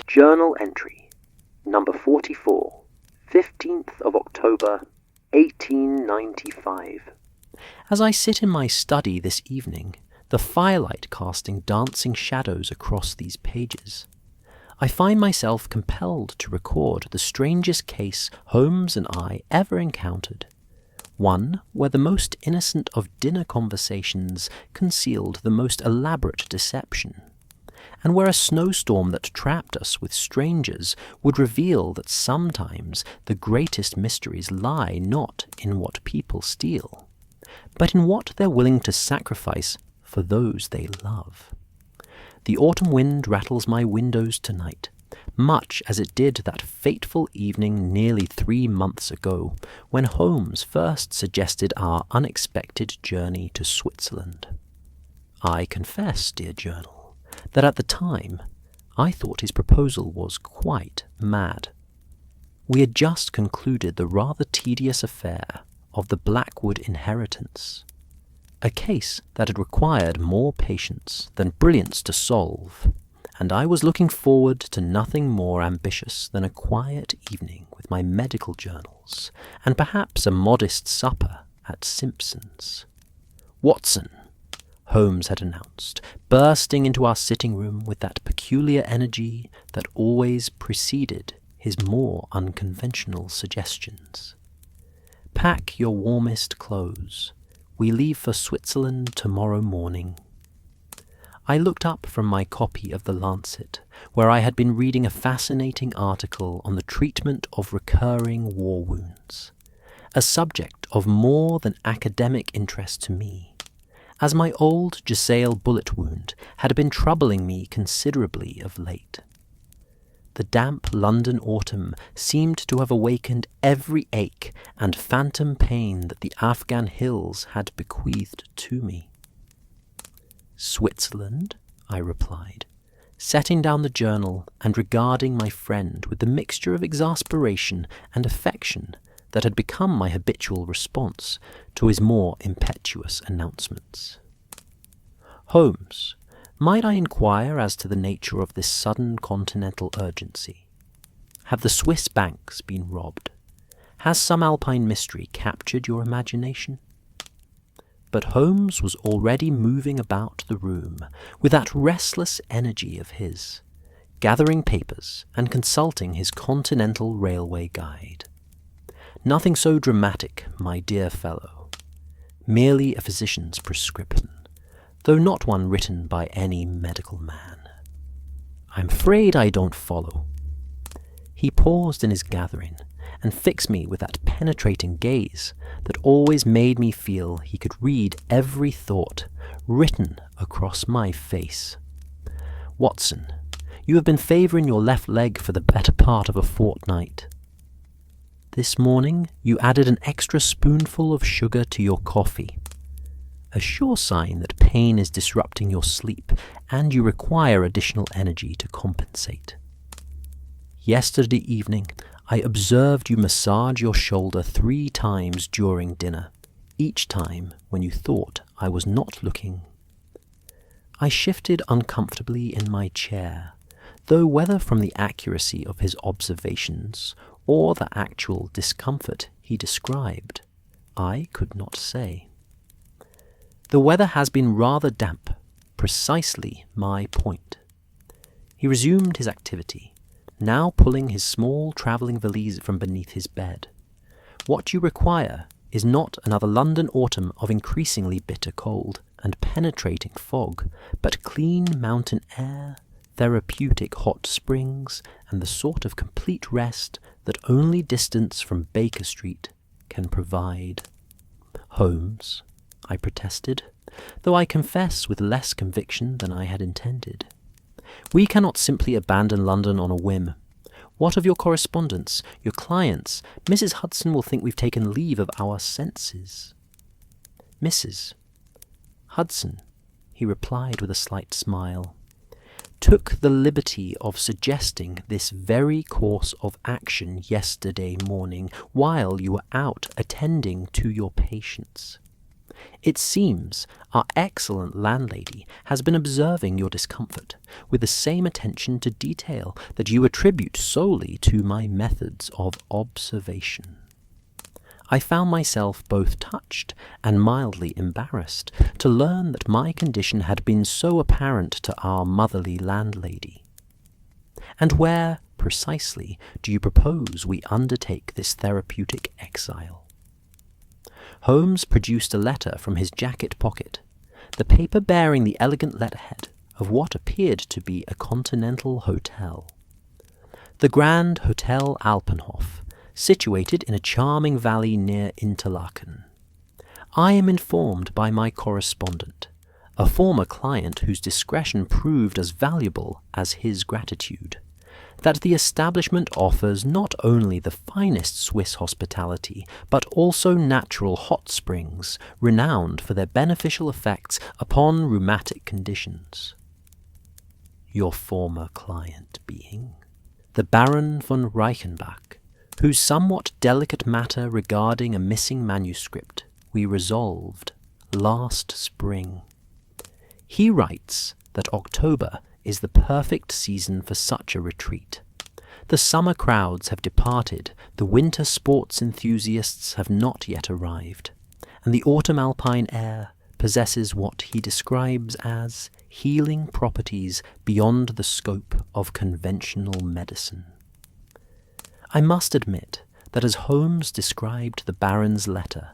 Journal entry, number 44, 15th of October, 1895. As I sit in my study this evening, the firelight casting dancing shadows across these pages, I find myself compelled to record the strangest case Holmes and I ever encountered. One where the most innocent of dinner conversations concealed the most elaborate deception, and where a snowstorm that trapped us with strangers would reveal that sometimes the greatest mysteries lie not in what people steal, but in what they're willing to sacrifice for those they love. The autumn wind rattles my windows tonight, much as it did that fateful evening nearly 3 months ago, when Holmes first suggested our unexpected journey to Switzerland. I confess, dear journal, that at the time I thought his proposal was quite mad. We had just concluded the rather tedious affair of the Blackwood inheritance, a case that had required more patience than brilliance to solve, and I was looking forward to nothing more ambitious than a quiet evening with my medical journals, and perhaps a modest supper at Simpson's. "Watson," Holmes had announced, bursting into our sitting room with that peculiar energy that always preceded his more unconventional suggestions. "Pack your warmest clothes. We leave for Switzerland tomorrow morning." I looked up from my copy of The Lancet, where I had been reading a fascinating article on the treatment of recurring war wounds, a subject of more than academic interest to me, as my old Jezail bullet wound had been troubling me considerably of late. The damp London autumn seemed to have awakened every ache and phantom pain that the Afghan hills had bequeathed to me. "Switzerland?" I replied, setting down the journal and regarding my friend with the mixture of exasperation and affection that had become my habitual response to his more impetuous announcements. "Holmes, might I inquire as to the nature of this sudden continental urgency? Have the Swiss banks been robbed? Has some Alpine mystery captured your imagination?" But Holmes was already moving about the room with that restless energy of his, gathering papers and consulting his continental railway guide. Nothing so dramatic, my dear fellow. Merely a physician's prescription, though not one written by any medical man. "I'm afraid I don't follow." He paused in his gathering and fixed me with that penetrating gaze that always made me feel he could read every thought written across my face. "Watson, you have been favouring your left leg for the better part of a fortnight. This morning you added an extra spoonful of sugar to your coffee, a sure sign that pain is disrupting your sleep and you require additional energy to compensate. Yesterday evening I observed you massage your shoulder 3 times during dinner, each time when you thought I was not looking." I shifted uncomfortably in my chair, though whether from the accuracy of his observations or the actual discomfort he described, I could not say. "The weather has been rather damp, precisely my point." He resumed his activity, now pulling his small travelling valise from beneath his bed. "What you require is not another London autumn of increasingly bitter cold and penetrating fog, but clean mountain air, therapeutic hot springs, and the sort of complete rest that only distance from Baker Street can provide." "Holmes," I protested, though I confess with less conviction than I had intended, "we cannot simply abandon London on a whim. What of your correspondence, your clients? Mrs. Hudson will think we've taken leave of our senses." "Mrs. Hudson," he replied with a slight smile, "took the liberty of suggesting this very course of action yesterday morning while you were out attending to your patients. It seems our excellent landlady has been observing your discomfort with the same attention to detail that you attribute solely to my methods of observation. I found myself both touched and mildly embarrassed to learn that my condition had been so apparent to our motherly landlady. And where, precisely, do you propose we undertake this therapeutic exile? Holmes produced a letter from his jacket pocket, the paper bearing the elegant letterhead of what appeared to be a continental hotel. The Grand Hotel Alpenhof, situated in a charming valley near Interlaken. I am informed by my correspondent, a former client whose discretion proved as valuable as his gratitude, that the establishment offers not only the finest Swiss hospitality, but also natural hot springs renowned for their beneficial effects upon rheumatic conditions. Your former client being the Baron von Reichenbach, whose somewhat delicate matter regarding a missing manuscript we resolved last spring. He writes that October is the perfect season for such a retreat. The summer crowds have departed, the winter sports enthusiasts have not yet arrived, and the autumn alpine air possesses what he describes as healing properties beyond the scope of conventional medicine. I must admit that as Holmes described the Baron's letter,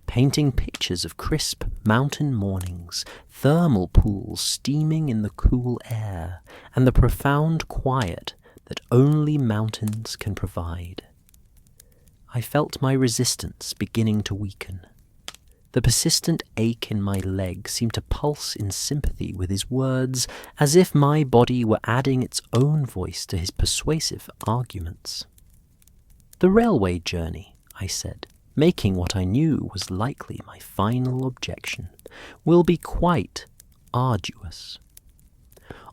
painting pictures of crisp mountain mornings, thermal pools steaming in the cool air, and the profound quiet that only mountains can provide, I felt my resistance beginning to weaken. The persistent ache in my leg seemed to pulse in sympathy with his words, as if my body were adding its own voice to his persuasive arguments. "The railway journey," I said, making what I knew was likely my final objection, "will be quite arduous."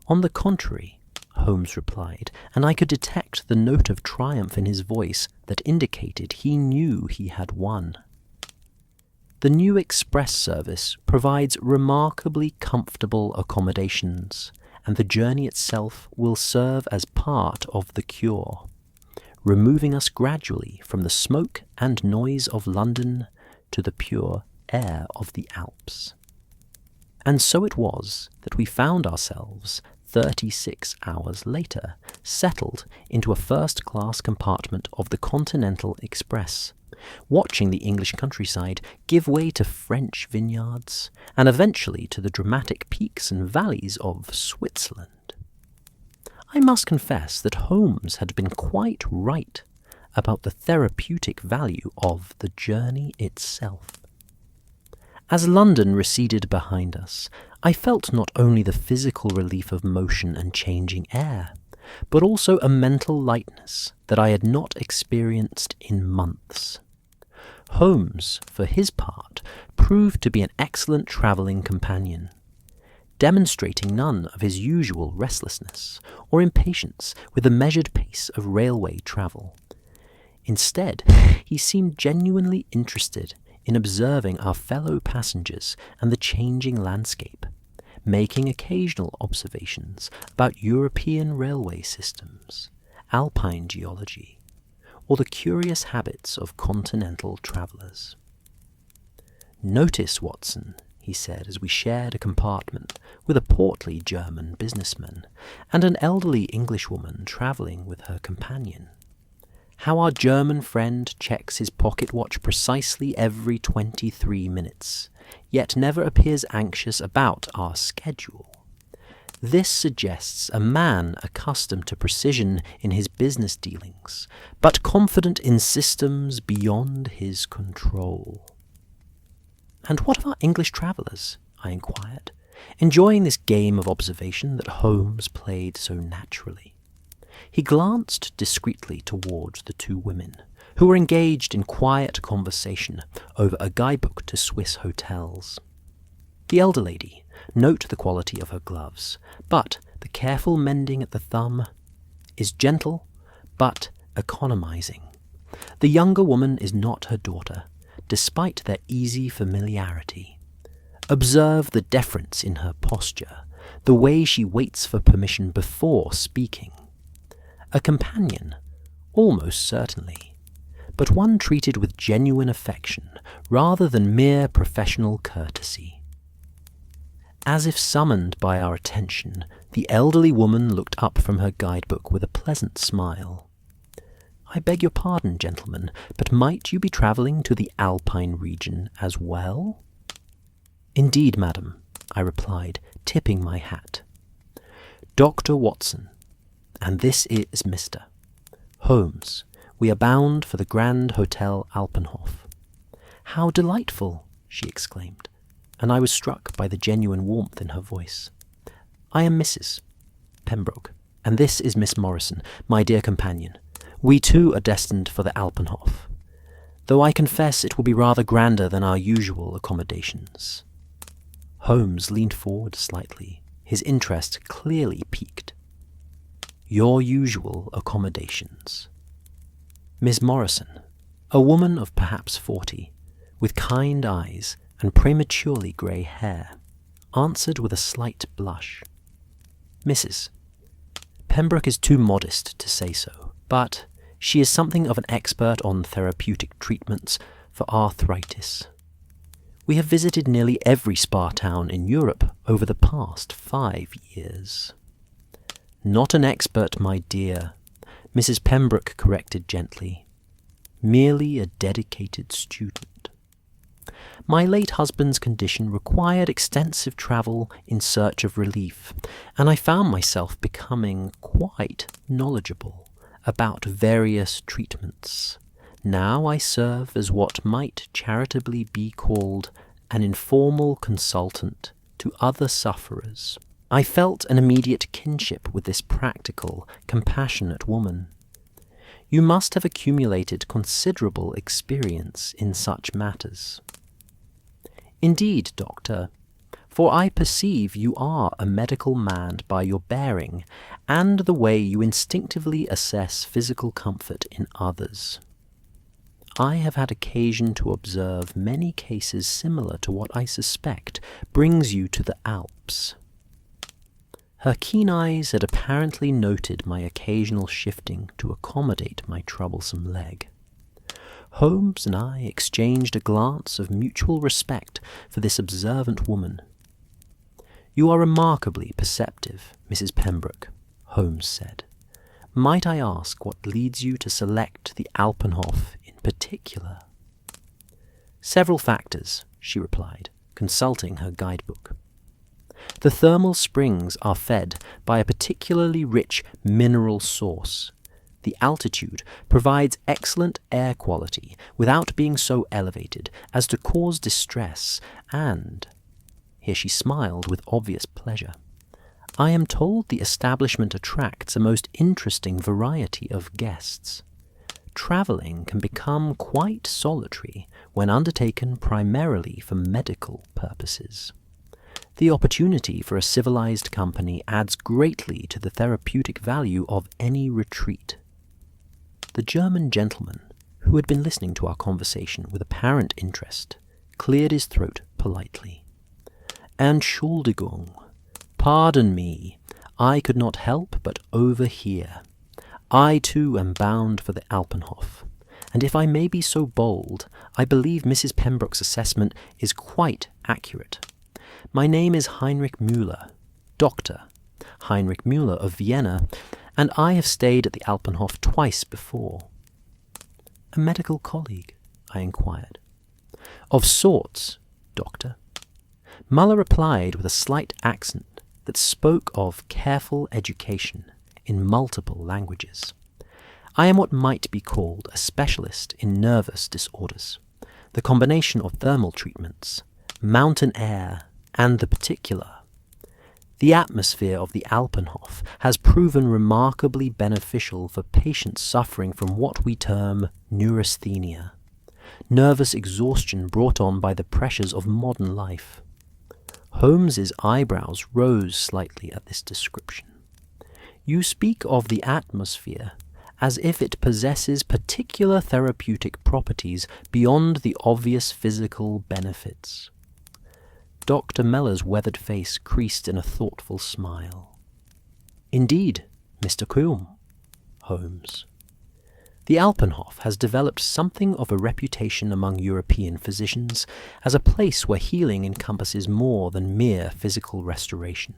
"On the contrary," Holmes replied, and I could detect the note of triumph in his voice that indicated he knew he had won. "The new express service provides remarkably comfortable accommodations, and the journey itself will serve as part of the cure, removing us gradually from the smoke and noise of London to the pure air of the Alps." And so it was that we found ourselves 36 hours later settled into a first-class compartment of the Continental Express, watching the English countryside give way to French vineyards, and eventually to the dramatic peaks and valleys of Switzerland. I must confess that Holmes had been quite right about the therapeutic value of the journey itself. As London receded behind us, I felt not only the physical relief of motion and changing air, but also a mental lightness that I had not experienced in months. Holmes, for his part, proved to be an excellent travelling companion, demonstrating none of his usual restlessness or impatience with the measured pace of railway travel. Instead, he seemed genuinely interested in observing our fellow passengers and the changing landscape, making occasional observations about European railway systems, Alpine geology, or the curious habits of continental travellers. "Notice, Watson," he said as we shared a compartment with a portly German businessman and an elderly Englishwoman travelling with her companion, "how our German friend checks his pocket watch precisely every 23 minutes, yet never appears anxious about our schedule. This suggests a man accustomed to precision in his business dealings, but confident in systems beyond his control." "And what of our English travellers?" I inquired, enjoying this game of observation that Holmes played so naturally. He glanced discreetly towards the two women, who were engaged in quiet conversation over a guidebook to Swiss hotels. The elder lady, note the quality of her gloves, but the careful mending at the thumb, is gentle but economizing. The younger woman is not her daughter, despite their easy familiarity. Observe the deference in her posture, the way she waits for permission before speaking. A companion, almost certainly, but one treated with genuine affection rather than mere professional courtesy. As if summoned by our attention, the elderly woman looked up from her guidebook with a pleasant smile. "I beg your pardon, gentlemen, but might you be travelling to the Alpine region as well?" "Indeed, madam," I replied, tipping my hat. "Dr. Watson, and this is Mr. Holmes. We are bound for the Grand Hotel Alpenhof." "How delightful!" she exclaimed, and I was struck by the genuine warmth in her voice. "I am Mrs. Pembroke, and this is Miss Morrison, my dear companion. We too are destined for the Alpenhof, though I confess it will be rather grander than our usual accommodations." Holmes leaned forward slightly, his interest clearly piqued. "Your usual accommodations." Miss Morrison, a woman of perhaps 40, with kind eyes and prematurely grey hair, answered with a slight blush. "Mrs. Pembroke is too modest to say so, but she is something of an expert on therapeutic treatments for arthritis. We have visited nearly every spa town in Europe over the past 5 years." "Not an expert, my dear," Mrs. Pembroke corrected gently. "Merely a dedicated student. My late husband's condition required extensive travel in search of relief, and I found myself becoming quite knowledgeable about various treatments. Now I serve as what might charitably be called an informal consultant to other sufferers." I felt an immediate kinship with this practical, compassionate woman. "You must have accumulated considerable experience in such matters." "Indeed, doctor, for I perceive you are a medical man by your bearing and the way you instinctively assess physical comfort in others. I have had occasion to observe many cases similar to what I suspect brings you to the Alps." Her keen eyes had apparently noted my occasional shifting to accommodate my troublesome leg. Holmes and I exchanged a glance of mutual respect for this observant woman. "You are remarkably perceptive, Mrs. Pembroke," Holmes said. "Might I ask what leads you to select the Alpenhof in particular?" "Several factors," she replied, consulting her guidebook. "The thermal springs are fed by a particularly rich mineral source. The altitude provides excellent air quality without being so elevated as to cause distress, and—" here she smiled with obvious pleasure, "I am told the establishment attracts a most interesting variety of guests. Travelling can become quite solitary when undertaken primarily for medical purposes. The opportunity for a civilized company adds greatly to the therapeutic value of any retreat." The German gentleman, who had been listening to our conversation with apparent interest, cleared his throat politely. "Entschuldigung, pardon me, I could not help but overhear. I too am bound for the Alpenhof, and if I may be so bold, I believe Mrs. Pembroke's assessment is quite accurate. My name is Heinrich Müller, Dr. Heinrich Müller of Vienna, and I have stayed at the Alpenhof twice before." "A medical colleague?" I inquired. "Of sorts, doctor." Müller replied with a slight accent that spoke of careful education in multiple languages. "I am what might be called a specialist in nervous disorders. The combination of thermal treatments, mountain air, and the particular. The atmosphere of the Alpenhof has proven remarkably beneficial for patients suffering from what we term neurasthenia, nervous exhaustion brought on by the pressures of modern life." Holmes's eyebrows rose slightly at this description. "You speak of the atmosphere as if it possesses particular therapeutic properties beyond the obvious physical benefits. Dr. Mellor's weathered face creased in a thoughtful smile. Indeed, Mr. Kulm, Holmes. The Alpenhof has developed something of a reputation among European physicians as a place where healing encompasses more than mere physical restoration.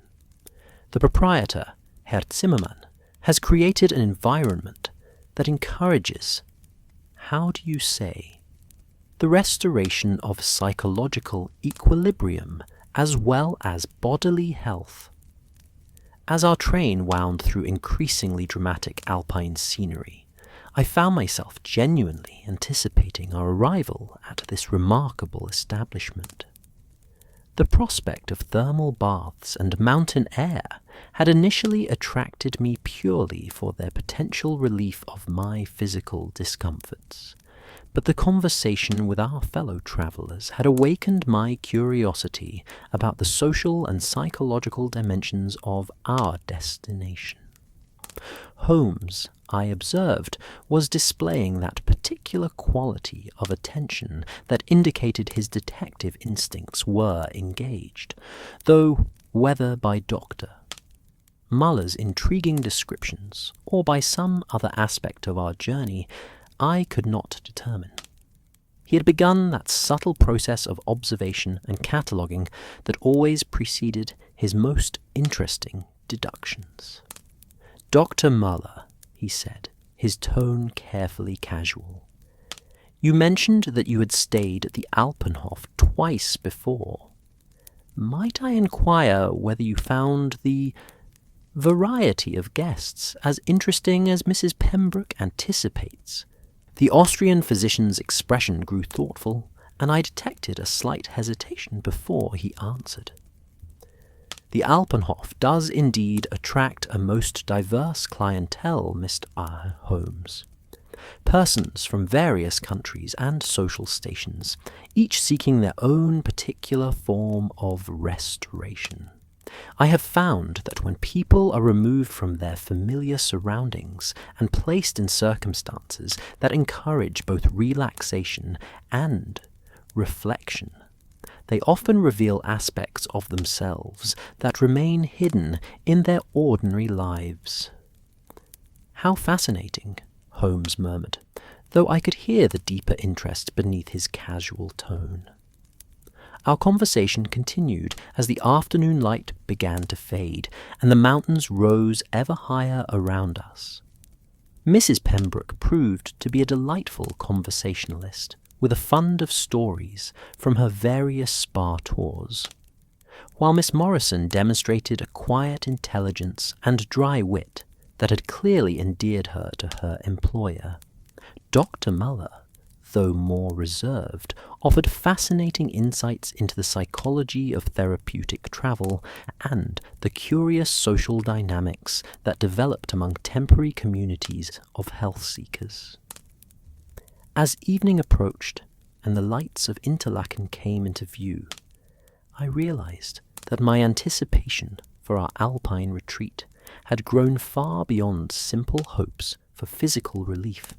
The proprietor, Herr Zimmermann, has created an environment that encourages, how do you say, the restoration of psychological equilibrium as well as bodily health. As our train wound through increasingly dramatic alpine scenery, I found myself genuinely anticipating our arrival at this remarkable establishment. The prospect of thermal baths and mountain air had initially attracted me purely for their potential relief of my physical discomforts, but the conversation with our fellow travellers had awakened my curiosity about the social and psychological dimensions of our destination. Holmes, I observed, was displaying that particular quality of attention that indicated his detective instincts were engaged, though whether by Dr. Muller's intriguing descriptions or by some other aspect of our journey, I could not determine. He had begun that subtle process of observation and cataloguing that always preceded his most interesting deductions. Dr. Muller, he said, his tone carefully casual. You mentioned that you had stayed at the Alpenhof twice before. Might I inquire whether you found the variety of guests as interesting as Mrs. Pembroke anticipates? The Austrian physician's expression grew thoughtful, and I detected a slight hesitation before he answered. The Alpenhof does indeed attract a most diverse clientele, Mr. Holmes. Persons from various countries and social stations, each seeking their own particular form of restoration. I have found that when people are removed from their familiar surroundings and placed in circumstances that encourage both relaxation and reflection, they often reveal aspects of themselves that remain hidden in their ordinary lives. How fascinating, Holmes murmured, though I could hear the deeper interest beneath his casual tone. Our conversation continued as the afternoon light began to fade, and the mountains rose ever higher around us. Mrs. Pembroke proved to be a delightful conversationalist, with a fund of stories from her various spa tours, while Miss Morrison demonstrated a quiet intelligence and dry wit that had clearly endeared her to her employer. Dr. Muller, though more reserved, offered fascinating insights into the psychology of therapeutic travel and the curious social dynamics that developed among temporary communities of health seekers. As evening approached and the lights of Interlaken came into view, I realized that my anticipation for our alpine retreat had grown far beyond simple hopes for physical relief.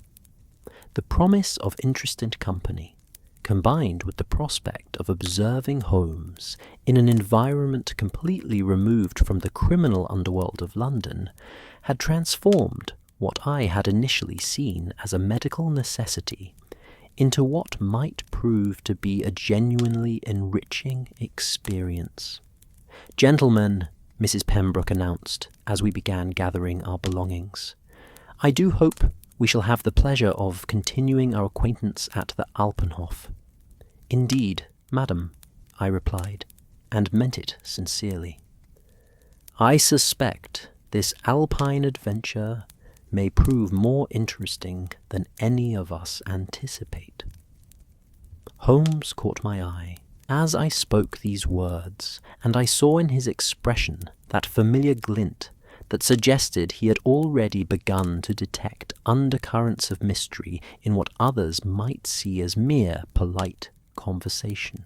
The promise of interested company, combined with the prospect of observing Holmes in an environment completely removed from the criminal underworld of London, had transformed what I had initially seen as a medical necessity into what might prove to be a genuinely enriching experience. Gentlemen, Mrs. Pembroke announced as we began gathering our belongings, I do hope we shall have the pleasure of continuing our acquaintance at the Alpenhof. Indeed, madam, I replied, and meant it sincerely. I suspect this alpine adventure may prove more interesting than any of us anticipate. Holmes caught my eye as I spoke these words, and I saw in his expression that familiar glint that suggested he had already begun to detect undercurrents of mystery in what others might see as mere polite conversation.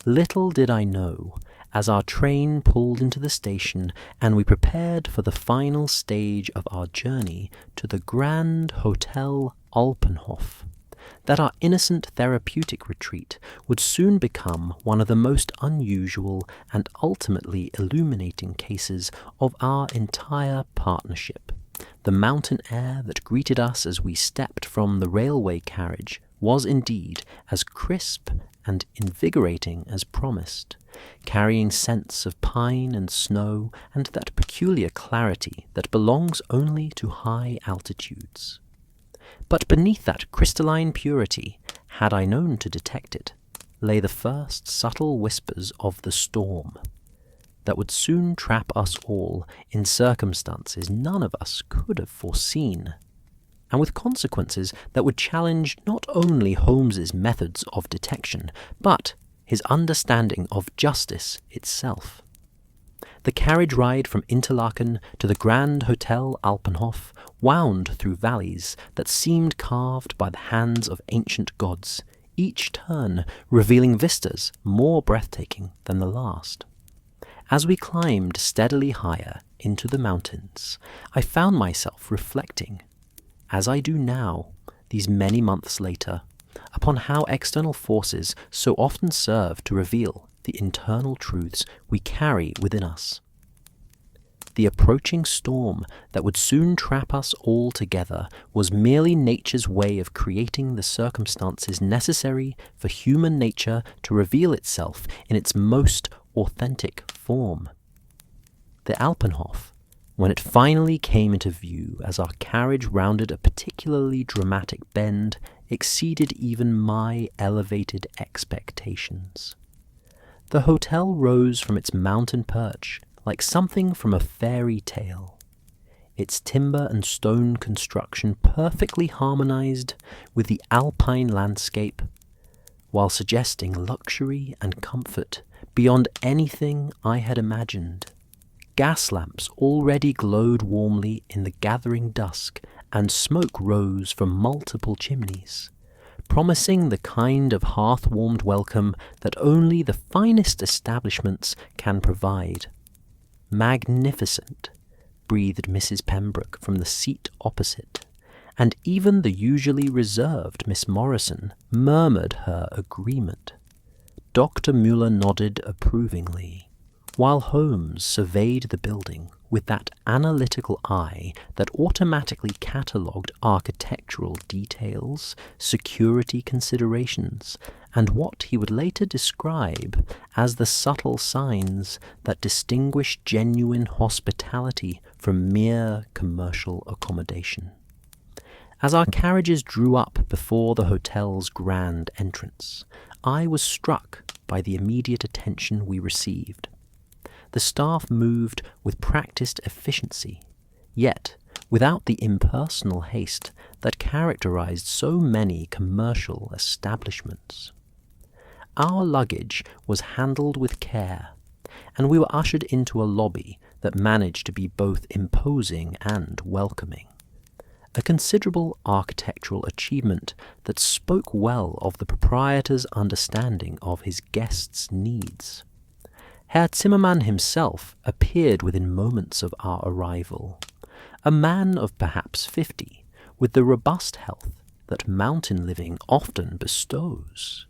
Little did I know, as our train pulled into the station and we prepared for the final stage of our journey to the Grand Hotel Alpine Hotel, that our innocent therapeutic retreat would soon become one of the most unusual and ultimately illuminating cases of our entire partnership. The mountain air that greeted us as we stepped from the railway carriage was indeed as crisp and invigorating as promised, carrying scents of pine and snow and that peculiar clarity that belongs only to high altitudes. But beneath that crystalline purity, had I known to detect it, lay the first subtle whispers of the storm that would soon trap us all in circumstances none of us could have foreseen, and with consequences that would challenge not only Holmes's methods of detection, but his understanding of justice itself. The carriage ride from Interlaken to the Grand Hotel Alpine Hotel wound through valleys that seemed carved by the hands of ancient gods, each turn revealing vistas more breathtaking than the last. As we climbed steadily higher into the mountains, I found myself reflecting, as I do now, these many months later, upon how external forces so often serve to reveal the internal truths we carry within us. The approaching storm that would soon trap us all together was merely nature's way of creating the circumstances necessary for human nature to reveal itself in its most authentic form. The Alpenhof, when it finally came into view as our carriage rounded a particularly dramatic bend, exceeded even my elevated expectations. The hotel rose from its mountain perch like something from a fairy tale, its timber and stone construction perfectly harmonized with the alpine landscape, while suggesting luxury and comfort beyond anything I had imagined. Gas lamps already glowed warmly in the gathering dusk, and smoke rose from multiple chimneys, promising the kind of hearth-warmed welcome that only the finest establishments can provide. "Magnificent," breathed Mrs. Pembroke from the seat opposite, and even the usually reserved Miss Morrison murmured her agreement. Dr. Muller nodded approvingly, while Holmes surveyed the building with that analytical eye that automatically catalogued architectural details, security considerations, and what he would later describe as the subtle signs that distinguish genuine hospitality from mere commercial accommodation. As our carriages drew up before the hotel's grand entrance, I was struck by the immediate attention we received. The staff moved with practiced efficiency, yet without the impersonal haste that characterized so many commercial establishments. Our luggage was handled with care, and we were ushered into a lobby that managed to be both imposing and welcoming, a considerable architectural achievement that spoke well of the proprietor's understanding of his guests' needs. Herr Zimmermann himself appeared within moments of our arrival, a man of perhaps 50, with the robust health that mountain living often bestows,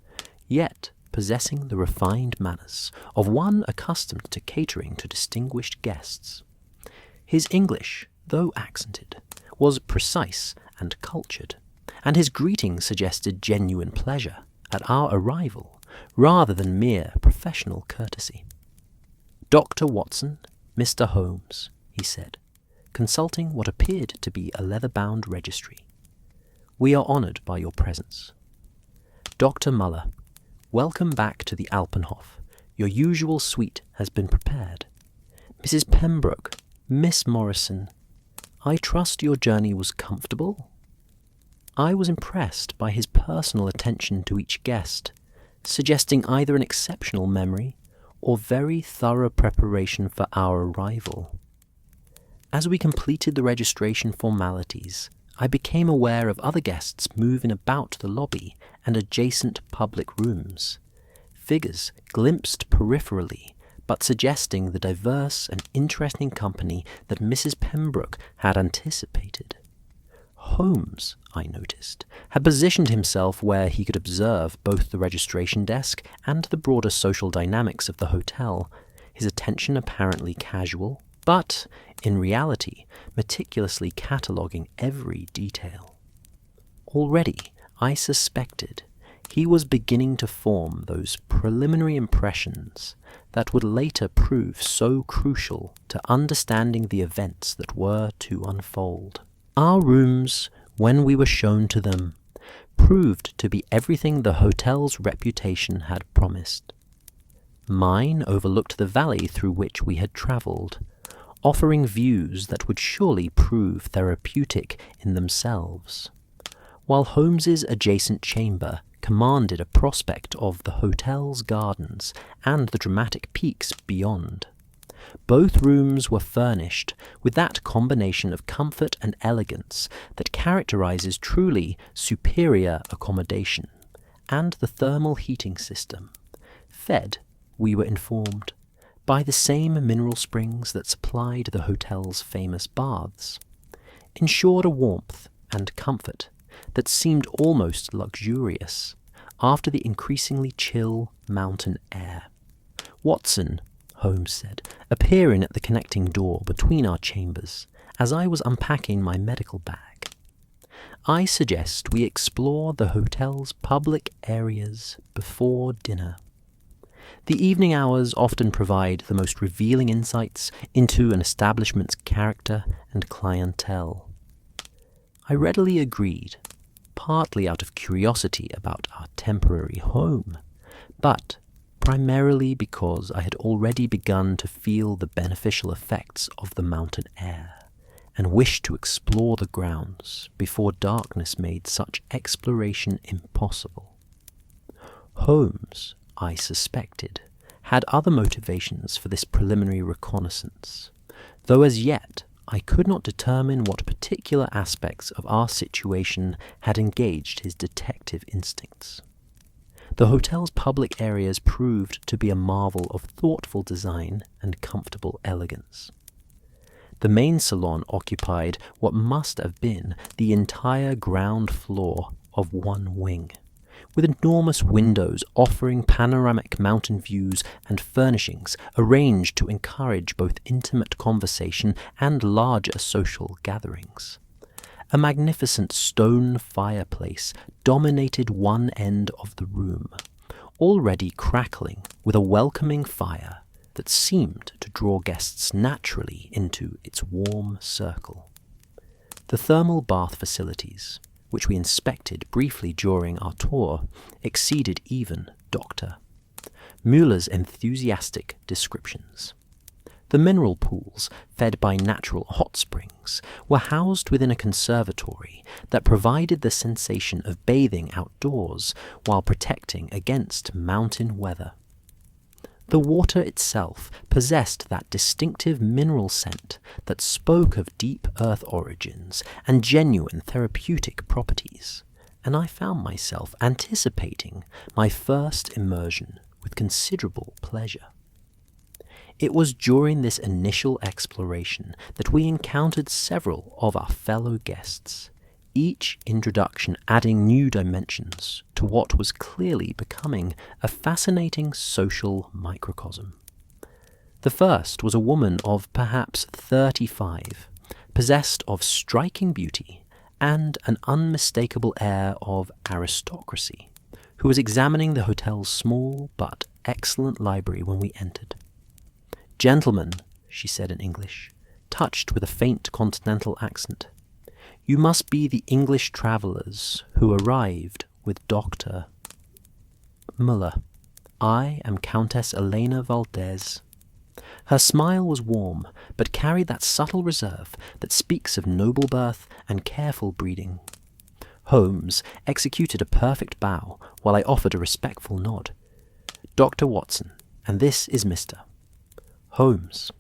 yet possessing the refined manners of one accustomed to catering to distinguished guests. His English, though accented, was precise and cultured, and his greeting suggested genuine pleasure at our arrival, rather than mere professional courtesy. "Dr. Watson, Mr. Holmes," he said, consulting what appeared to be a leather-bound registry. "We are honoured by your presence. Dr. Muller, welcome back to the Alpenhof. Your usual suite has been prepared. Mrs. Pembroke, Miss Morrison, I trust your journey was comfortable?" I was impressed by his personal attention to each guest, suggesting either an exceptional memory or very thorough preparation for our arrival. As we completed the registration formalities, I became aware of other guests moving about the lobby and adjacent public rooms, figures glimpsed peripherally but suggesting the diverse and interesting company that Mrs. Pembroke had anticipated. Holmes, I noticed, had positioned himself where he could observe both the registration desk and the broader social dynamics of the hotel, his attention apparently casual, but, in reality, meticulously cataloguing every detail. Already, I suspected, he was beginning to form those preliminary impressions that would later prove so crucial to understanding the events that were to unfold. Our rooms, when we were shown to them, proved to be everything the hotel's reputation had promised. Mine overlooked the valley through which we had travelled, offering views that would surely prove therapeutic in themselves, while Holmes's adjacent chamber commanded a prospect of the hotel's gardens and the dramatic peaks beyond. Both rooms were furnished with that combination of comfort and elegance that characterizes truly superior accommodation, and the thermal heating system, fed, we were informed, by the same mineral springs that supplied the hotel's famous baths, ensured a warmth and comfort that seemed almost luxurious after the increasingly chill mountain air. "Watson," Holmes said, appearing at the connecting door between our chambers as I was unpacking my medical bag, "I suggest we explore the hotel's public areas before dinner. The evening hours often provide the most revealing insights into an establishment's character and clientele." I readily agreed, partly out of curiosity about our temporary home, but primarily because I had already begun to feel the beneficial effects of the mountain air, and wished to explore the grounds before darkness made such exploration impossible. Holmes, I suspected, had other motivations for this preliminary reconnaissance, though as yet I could not determine what particular aspects of our situation had engaged his detective instincts. The hotel's public areas proved to be a marvel of thoughtful design and comfortable elegance. The main salon occupied what must have been the entire ground floor of one wing, with enormous windows offering panoramic mountain views and furnishings arranged to encourage both intimate conversation and larger social gatherings. A magnificent stone fireplace dominated one end of the room, already crackling with a welcoming fire that seemed to draw guests naturally into its warm circle. The thermal bath facilities, which we inspected briefly during our tour, exceeded even Dr. Müller's enthusiastic descriptions. The mineral pools, fed by natural hot springs, were housed within a conservatory that provided the sensation of bathing outdoors while protecting against mountain weather. The water itself possessed that distinctive mineral scent that spoke of deep earth origins and genuine therapeutic properties, and I found myself anticipating my first immersion with considerable pleasure. It was during this initial exploration that we encountered several of our fellow guests, each introduction adding new dimensions to what was clearly becoming a fascinating social microcosm. The first was a woman of perhaps 35, possessed of striking beauty and an unmistakable air of aristocracy, who was examining the hotel's small but excellent library when we entered. "Gentlemen," she said in English, touched with a faint continental accent, "you must be the English travellers who arrived with Dr. Müller. I am Countess Elena Valdez." Her smile was warm, but carried that subtle reserve that speaks of noble birth and careful breeding. Holmes executed a perfect bow, while I offered a respectful nod. "Dr. Watson, and this is Mr. Holmes.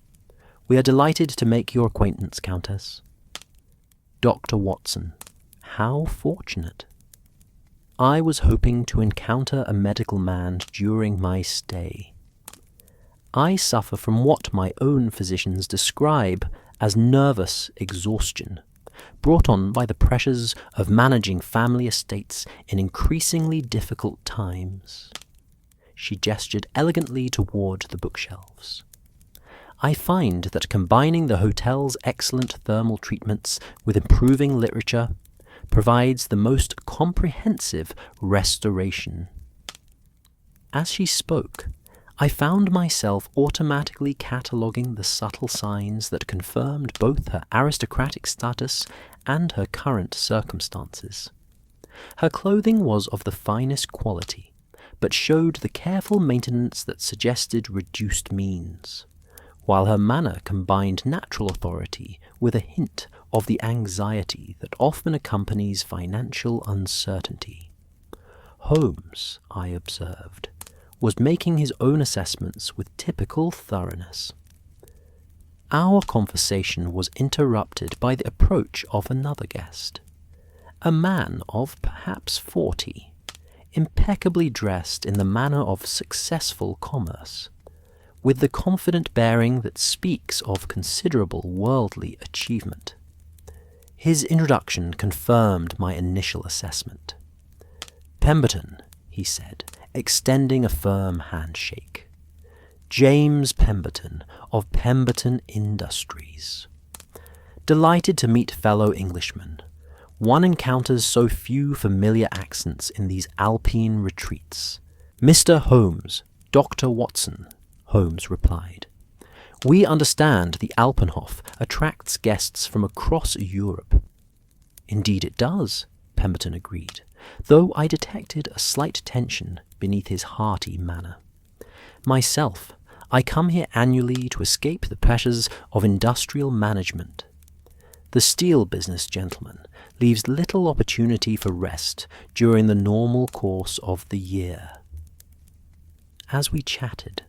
We are delighted to make your acquaintance, Countess." Dr. Watson. How fortunate. I was hoping to encounter a medical man during my stay. I suffer from what my own physicians describe as nervous exhaustion, brought on by the pressures of managing family estates in increasingly difficult times. She gestured elegantly toward the bookshelves. I find that combining the hotel's excellent thermal treatments with improving literature provides the most comprehensive restoration. As she spoke, I found myself automatically cataloguing the subtle signs that confirmed both her aristocratic status and her current circumstances. Her clothing was of the finest quality, but showed the careful maintenance that suggested reduced means, while her manner combined natural authority with a hint of the anxiety that often accompanies financial uncertainty. Holmes, I observed, was making his own assessments with typical thoroughness. Our conversation was interrupted by the approach of another guest, a man of perhaps 40, impeccably dressed in the manner of successful commerce, with the confident bearing that speaks of considerable worldly achievement. His introduction confirmed my initial assessment. "Pemberton," he said, extending a firm handshake. "James Pemberton of Pemberton Industries. Delighted to meet fellow Englishmen. One encounters so few familiar accents in these Alpine retreats. Mr. Holmes, Dr. Watson," Holmes replied. "We understand the Alpenhof attracts guests from across Europe." "Indeed it does," Pemberton agreed, though I detected a slight tension beneath his hearty manner. "Myself, I come here annually to escape the pressures of industrial management. The steel business, gentlemen, leaves little opportunity for rest during the normal course of the year." As we chatted,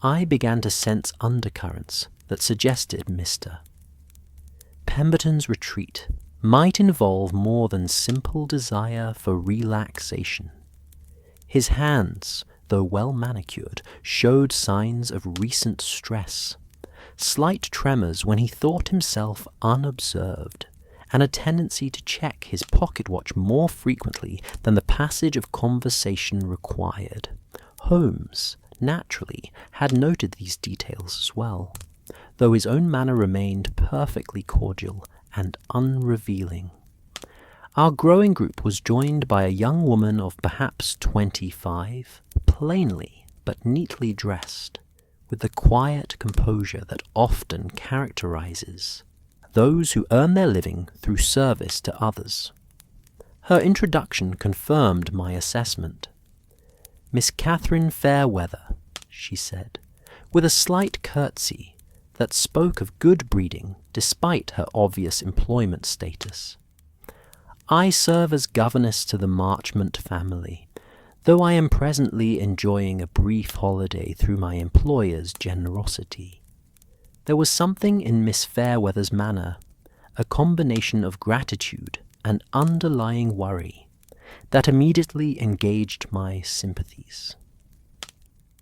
I began to sense undercurrents that suggested Mr. Pemberton's retreat might involve more than simple desire for relaxation. His hands, though well manicured, showed signs of recent stress, slight tremors when he thought himself unobserved, and a tendency to check his pocket watch more frequently than the passage of conversation required. Holmes, naturally, had noted these details as well, though his own manner remained perfectly cordial and unrevealing. Our growing group was joined by a young woman of perhaps 25, plainly but neatly dressed, with the quiet composure that often characterizes those who earn their living through service to others. Her introduction confirmed my assessment. "Miss Catherine Fairweather," she said, with a slight curtsy that spoke of good breeding despite her obvious employment status. "I serve as governess to the Marchmont family, though I am presently enjoying a brief holiday through my employer's generosity." There was something in Miss Fairweather's manner, a combination of gratitude and underlying worry, that immediately engaged my sympathies.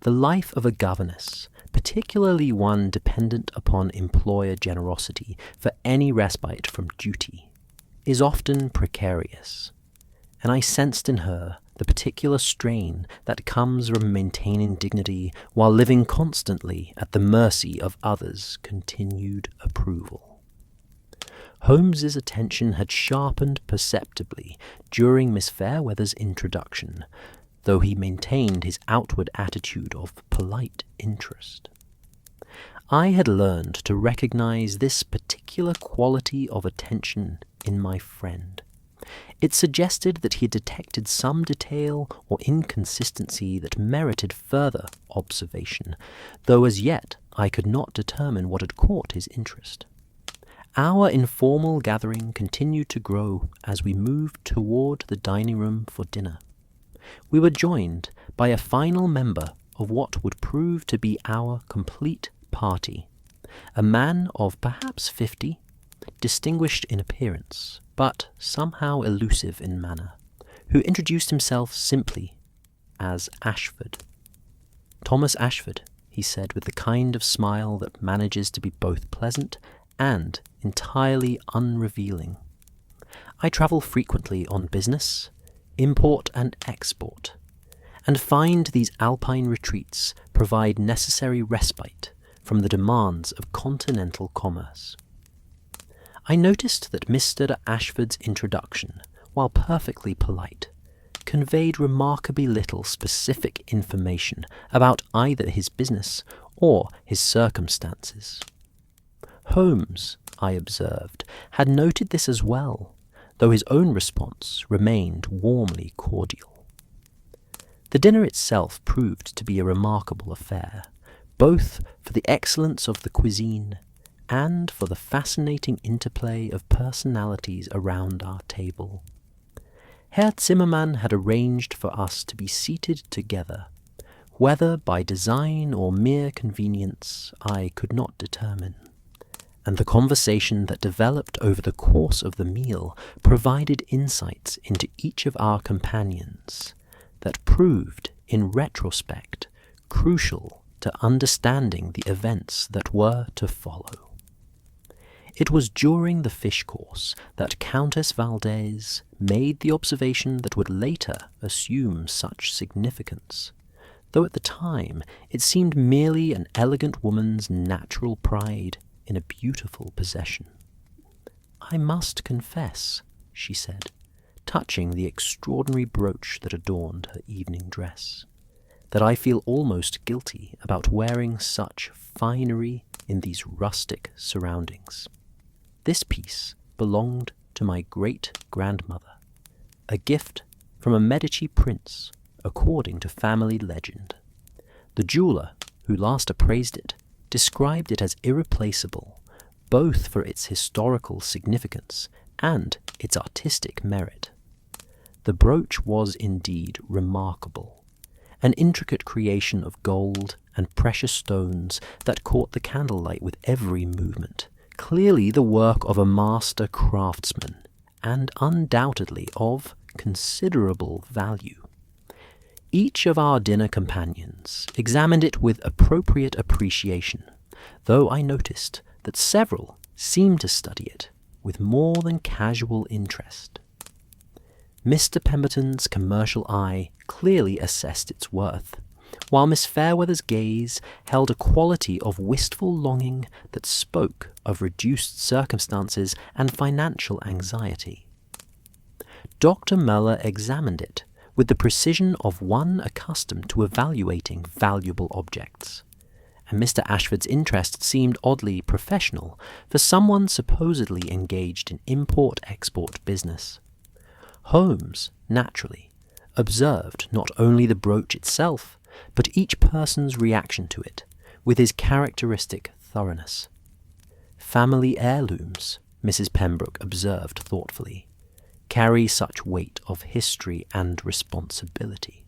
The life of a governess, particularly one dependent upon employer generosity for any respite from duty, is often precarious, and I sensed in her the particular strain that comes from maintaining dignity while living constantly at the mercy of others' continued approval. Holmes's attention had sharpened perceptibly during Miss Fairweather's introduction, though he maintained his outward attitude of polite interest. I had learned to recognize this particular quality of attention in my friend. It suggested that he had detected some detail or inconsistency that merited further observation, though as yet I could not determine what had caught his interest. Our informal gathering continued to grow as we moved toward the dining room for dinner. We were joined by a final member of what would prove to be our complete party, a man of perhaps 50, distinguished in appearance, but somehow elusive in manner, who introduced himself simply as Ashford. "Thomas Ashford," he he said with the kind of smile that manages to be both pleasant and entirely unrevealing. I travel frequently on business, import and export, and find these Alpine retreats provide necessary respite from the demands of continental commerce. I noticed that Mr. Ashford's introduction, while perfectly polite, conveyed remarkably little specific information about either his business or his circumstances. Holmes, I observed, had noted this as well, though his own response remained warmly cordial. The dinner itself proved to be a remarkable affair, both for the excellence of the cuisine and for the fascinating interplay of personalities around our table. Herr Zimmermann had arranged for us to be seated together, whether by design or mere convenience I could not determine, and the conversation that developed over the course of the meal provided insights into each of our companions that proved, in retrospect, crucial to understanding the events that were to follow. It was during the fish course that Countess Valdez made the observation that would later assume such significance, though at the time it seemed merely an elegant woman's natural pride in a beautiful possession. "I must confess," she said, touching the extraordinary brooch that adorned her evening dress, "that I feel almost guilty about wearing such finery in these rustic surroundings. This piece belonged to my great-grandmother, a gift from a Medici prince, according to family legend. The jeweller who last appraised it described it as irreplaceable, both for its historical significance and its artistic merit. The brooch was indeed remarkable, an intricate creation of gold and precious stones that caught the candlelight with every movement, clearly the work of a master craftsman, and undoubtedly of considerable value. Each of our dinner companions examined it with appropriate appreciation, though I noticed that several seemed to study it with more than casual interest. Mr. Pemberton's commercial eye clearly assessed its worth, while Miss Fairweather's gaze held a quality of wistful longing that spoke of reduced circumstances and financial anxiety. Dr. Muller examined it with the precision of one accustomed to evaluating valuable objects, and Mr. Ashford's interest seemed oddly professional for someone supposedly engaged in import-export business. Holmes, naturally, observed not only the brooch itself, but each person's reaction to it, with his characteristic thoroughness. Family heirlooms, Mrs. Pembroke observed thoughtfully, carry such weight of history and responsibility.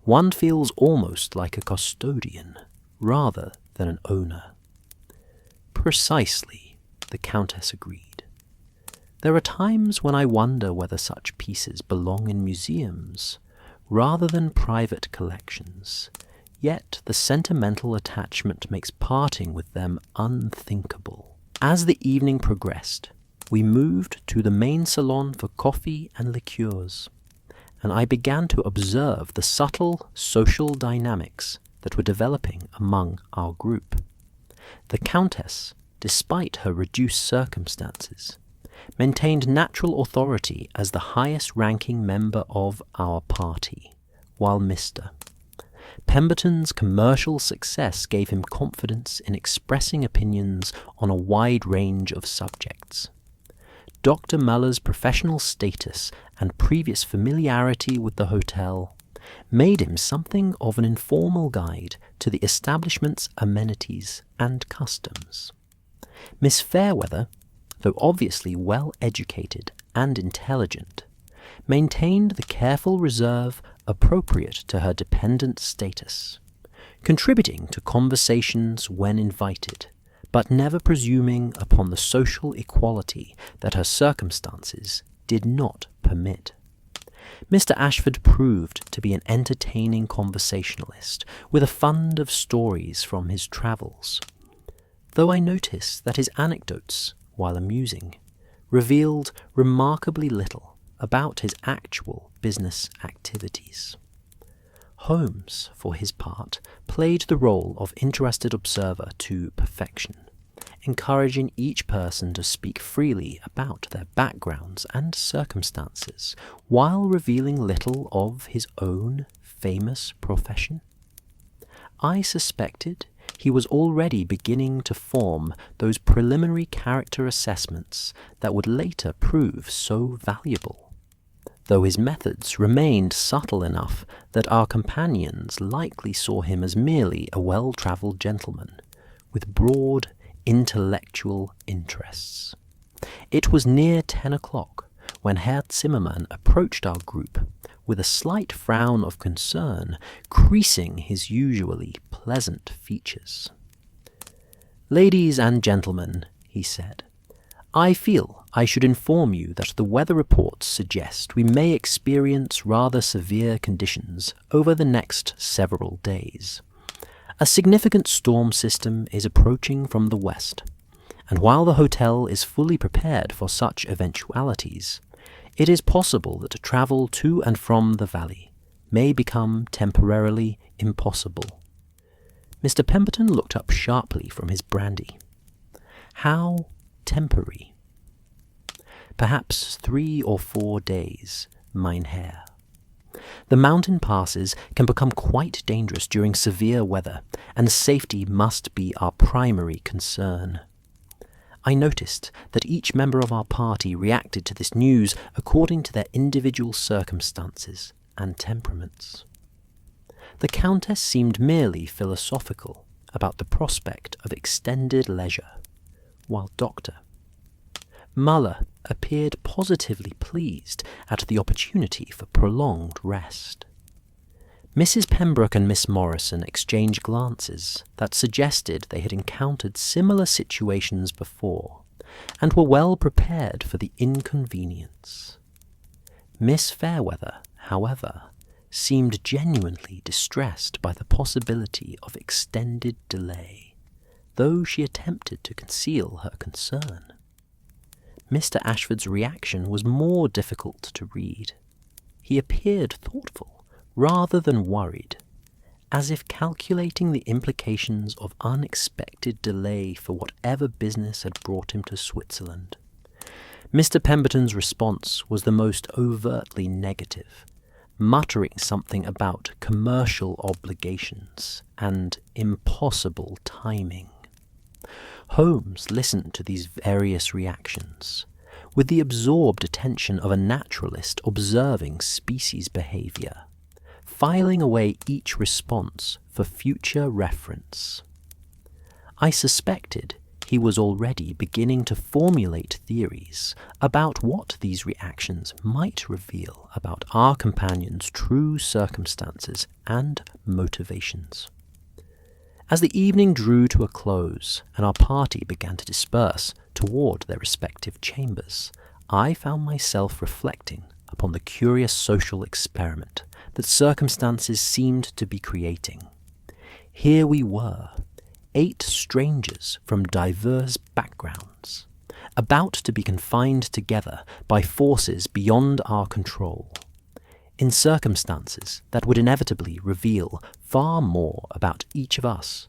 One feels almost like a custodian, rather than an owner. Precisely, the Countess agreed. There are times when I wonder whether such pieces belong in museums rather than private collections, yet the sentimental attachment makes parting with them unthinkable. As the evening progressed, we moved to the main salon for coffee and liqueurs, and I began to observe the subtle social dynamics that were developing among our group. The Countess, despite her reduced circumstances, maintained natural authority as the highest-ranking member of our party, while Mr. Pemberton's commercial success gave him confidence in expressing opinions on a wide range of subjects. Dr. Muller's professional status and previous familiarity with the hotel made him something of an informal guide to the establishment's amenities and customs. Miss Fairweather, though obviously well-educated and intelligent, maintained the careful reserve appropriate to her dependent status, contributing to conversations when invited, but never presuming upon the social equality that her circumstances did not permit. Mr. Ashford proved to be an entertaining conversationalist with a fund of stories from his travels, though I noticed that his anecdotes, while amusing, revealed remarkably little about his actual business activities. Holmes, for his part, played the role of interested observer to perfection, encouraging each person to speak freely about their backgrounds and circumstances, while revealing little of his own famous profession. I suspected he was already beginning to form those preliminary character assessments that would later prove so valuable, though his methods remained subtle enough that our companions likely saw him as merely a well-travelled gentleman with broad intellectual interests. It was near 10 o'clock when Herr Zimmermann approached our group with a slight frown of concern creasing his usually pleasant features. "Ladies and gentlemen," he said, "I feel I should inform you that the weather reports suggest we may experience rather severe conditions over the next several days. A significant storm system is approaching from the west, and while the hotel is fully prepared for such eventualities, it is possible that travel to and from the valley may become temporarily impossible." Mr. Pemberton looked up sharply from his brandy. "How temporary?" "Perhaps 3 or 4 days, mein Herr. The mountain passes can become quite dangerous during severe weather, and safety must be our primary concern." I noticed that each member of our party reacted to this news according to their individual circumstances and temperaments. The Countess seemed merely philosophical about the prospect of extended leisure, while Dr. Muller appeared positively pleased at the opportunity for prolonged rest. Mrs. Pembroke and Miss Morrison exchanged glances that suggested they had encountered similar situations before, and were well prepared for the inconvenience. Miss Fairweather, however, seemed genuinely distressed by the possibility of extended delay, though she attempted to conceal her concern. Mr. Ashford's reaction was more difficult to read. He appeared thoughtful rather than worried, as if calculating the implications of unexpected delay for whatever business had brought him to Switzerland. Mr. Pemberton's response was the most overtly negative, muttering something about commercial obligations and impossible timing. Holmes listened to these various reactions with the absorbed attention of a naturalist observing species behavior, filing away each response for future reference. I suspected he was already beginning to formulate theories about what these reactions might reveal about our companion's true circumstances and motivations. As the evening drew to a close and our party began to disperse toward their respective chambers, I found myself reflecting upon the curious social experiment that circumstances seemed to be creating. Here we were, 8 strangers from diverse backgrounds, about to be confined together by forces beyond our control, in circumstances that would inevitably reveal far more about each of us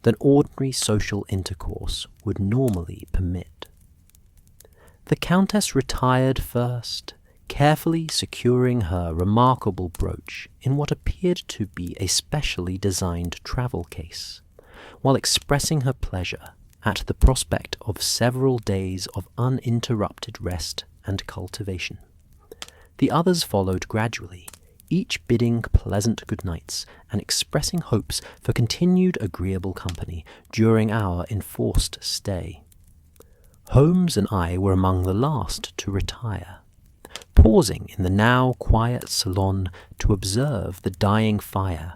than ordinary social intercourse would normally permit. The Countess retired first, carefully securing her remarkable brooch in what appeared to be a specially designed travel case, while expressing her pleasure at the prospect of several days of uninterrupted rest and cultivation. The others followed gradually, each bidding pleasant good nights and expressing hopes for continued agreeable company during our enforced stay. Holmes and I were among the last to retire, pausing in the now quiet salon to observe the dying fire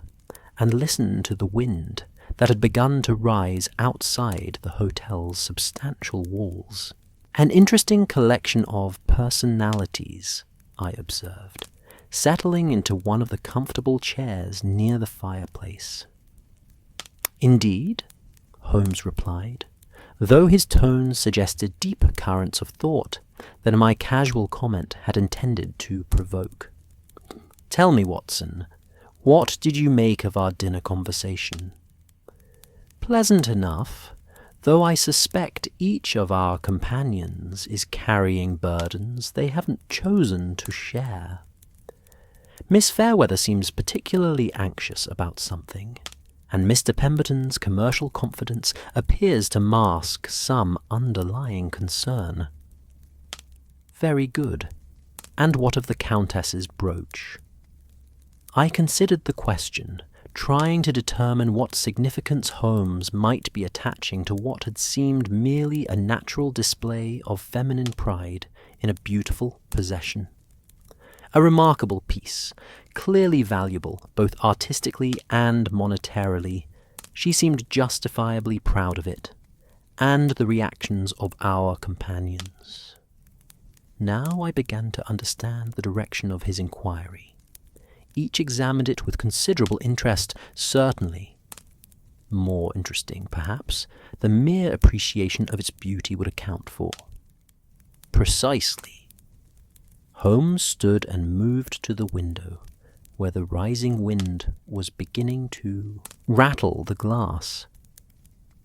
and listen to the wind that had begun to rise outside the hotel's substantial walls. An interesting collection of personalities, I observed, settling into one of the comfortable chairs near the fireplace. "Indeed?" Holmes replied, though his tone suggested deeper currents of thought than my casual comment had intended to provoke. "Tell me, Watson, what did you make of our dinner conversation?" "Pleasant enough, though I suspect each of our companions is carrying burdens they haven't chosen to share. Miss Fairweather seems particularly anxious about something, and Mr. Pemberton's commercial confidence appears to mask some underlying concern." "Very good. And what of the Countess's brooch?" I considered the question, trying to determine what significance Holmes might be attaching to what had seemed merely a natural display of feminine pride in a beautiful possession. A remarkable piece, clearly valuable both artistically and monetarily. She seemed justifiably proud of it, and the reactions of our companions. Now I began to understand the direction of his inquiry. Each examined it with considerable interest, certainly. More interesting, perhaps, the mere appreciation of its beauty would account for. "Precisely." Holmes stood and moved to the window, where the rising wind was beginning to rattle the glass.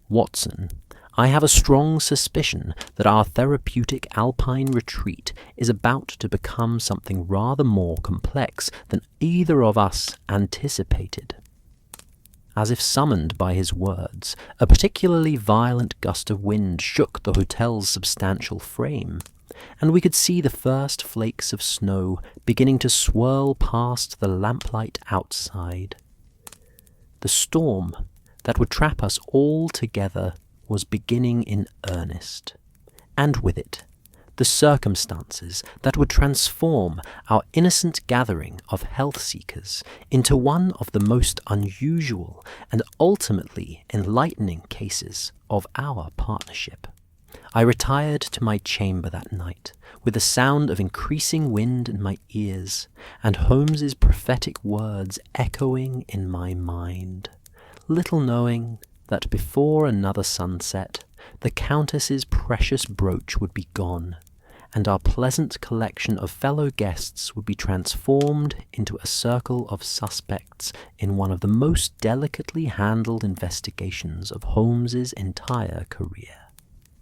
"Watson, I have a strong suspicion that our therapeutic Alpine retreat is about to become something rather more complex than either of us anticipated." As if summoned by his words, a particularly violent gust of wind shook the hotel's substantial frame, and we could see the first flakes of snow beginning to swirl past the lamplight outside. The storm that would trap us all together was beginning in earnest, and with it, the circumstances that would transform our innocent gathering of health-seekers into one of the most unusual and ultimately enlightening cases of our partnership. I retired to my chamber that night, with the sound of increasing wind in my ears, and Holmes's prophetic words echoing in my mind, little knowing that before another sunset, the Countess's precious brooch would be gone, and our pleasant collection of fellow guests would be transformed into a circle of suspects in one of the most delicately handled investigations of Holmes's entire career.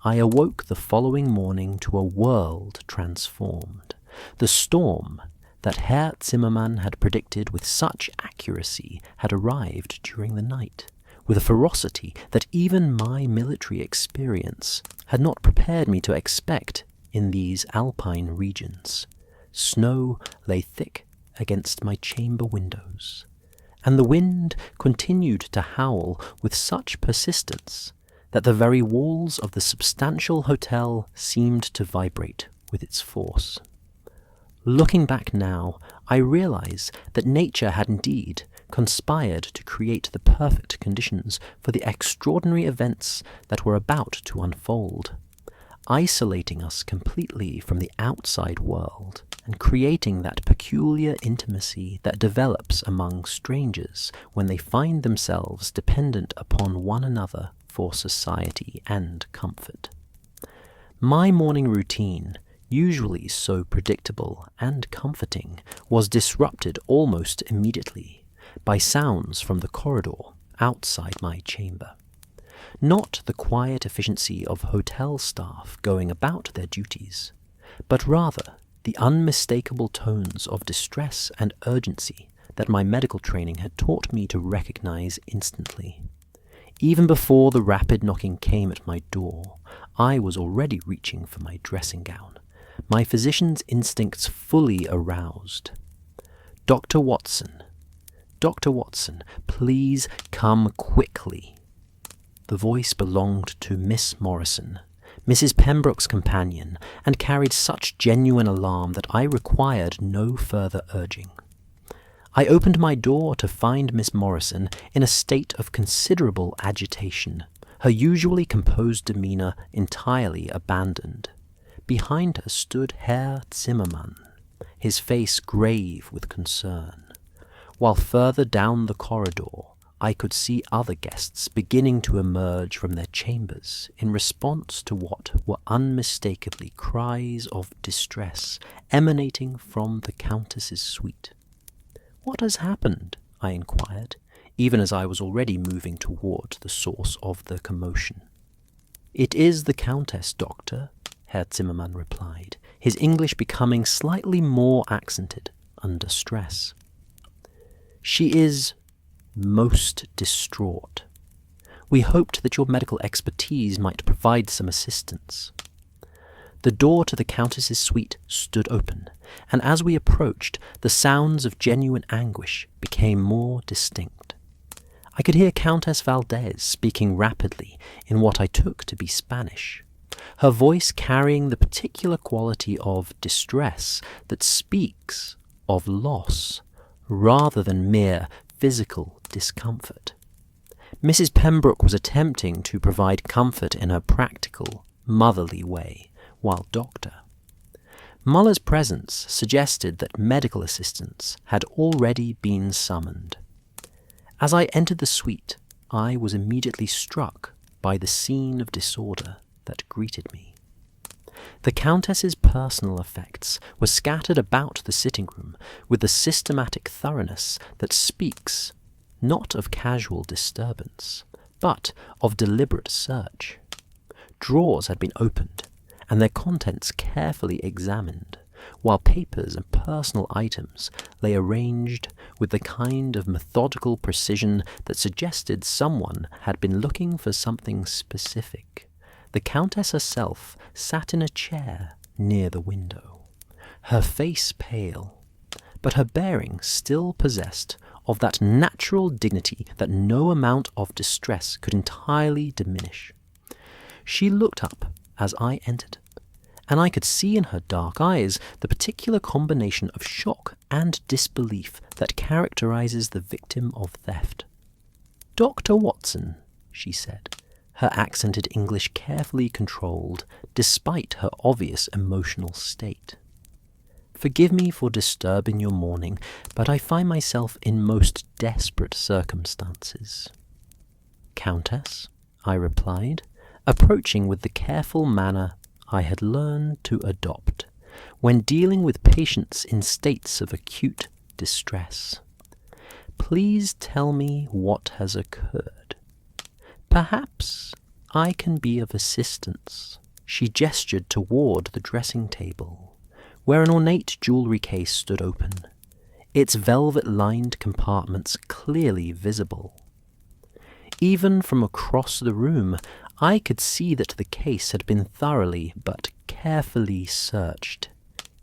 I awoke the following morning to a world transformed. The storm that Herr Zimmermann had predicted with such accuracy had arrived during the night, with a ferocity that even my military experience had not prepared me to expect in these alpine regions. Snow lay thick against my chamber windows, and the wind continued to howl with such persistence that the very walls of the substantial hotel seemed to vibrate with its force. Looking back now, I realize that nature had indeed conspired to create the perfect conditions for the extraordinary events that were about to unfold, isolating us completely from the outside world and creating that peculiar intimacy that develops among strangers when they find themselves dependent upon one another for society and comfort. My morning routine, usually so predictable and comforting, was disrupted almost immediately by sounds from the corridor outside my chamber. Not the quiet efficiency of hotel staff going about their duties, but rather the unmistakable tones of distress and urgency that my medical training had taught me to recognize instantly. Even before the rapid knocking came at my door, I was already reaching for my dressing gown, my physician's instincts fully aroused. Dr. Watson, please come quickly." The voice belonged to Miss Morrison, Mrs. Pembroke's companion, and carried such genuine alarm that I required no further urging. I opened my door to find Miss Morrison in a state of considerable agitation, her usually composed demeanour entirely abandoned. Behind her stood Herr Zimmermann, his face grave with concern, while further down the corridor I could see other guests beginning to emerge from their chambers in response to what were unmistakably cries of distress emanating from the Countess's suite. "What has happened?" I inquired, even as I was already moving toward the source of the commotion. "It is the Countess, Doctor," Herr Zimmermann replied, his English becoming slightly more accented under stress. "She is most distraught. We hoped that your medical expertise might provide some assistance." The door to the Countess's suite stood open, and as we approached, the sounds of genuine anguish became more distinct. I could hear Countess Valdez speaking rapidly in what I took to be Spanish, her voice carrying the particular quality of distress that speaks of loss rather than mere physical discomfort. Mrs. Pembroke was attempting to provide comfort in her practical, motherly way, while Dr. Muller's presence suggested that medical assistance had already been summoned. As I entered the suite, I was immediately struck by the scene of disorder that greeted me. The Countess's personal effects were scattered about the sitting room with the systematic thoroughness that speaks not of casual disturbance, but of deliberate search. Drawers had been opened, and their contents carefully examined, while papers and personal items lay arranged with the kind of methodical precision that suggested someone had been looking for something specific. The Countess herself sat in a chair near the window, her face pale, but her bearing still possessed of that natural dignity that no amount of distress could entirely diminish. She looked up as I entered, and I could see in her dark eyes the particular combination of shock and disbelief that characterizes the victim of theft. "Dr. Watson," she said, her accented English carefully controlled despite her obvious emotional state. "Forgive me for disturbing your morning, but I find myself in most desperate circumstances." "Countess," I replied, approaching with the careful manner I had learned to adopt when dealing with patients in states of acute distress. "Please tell me what has occurred. Perhaps I can be of assistance." She gestured toward the dressing table, where an ornate jewelry case stood open, its velvet-lined compartments clearly visible. Even from across the room, I could see that the case had been thoroughly but carefully searched,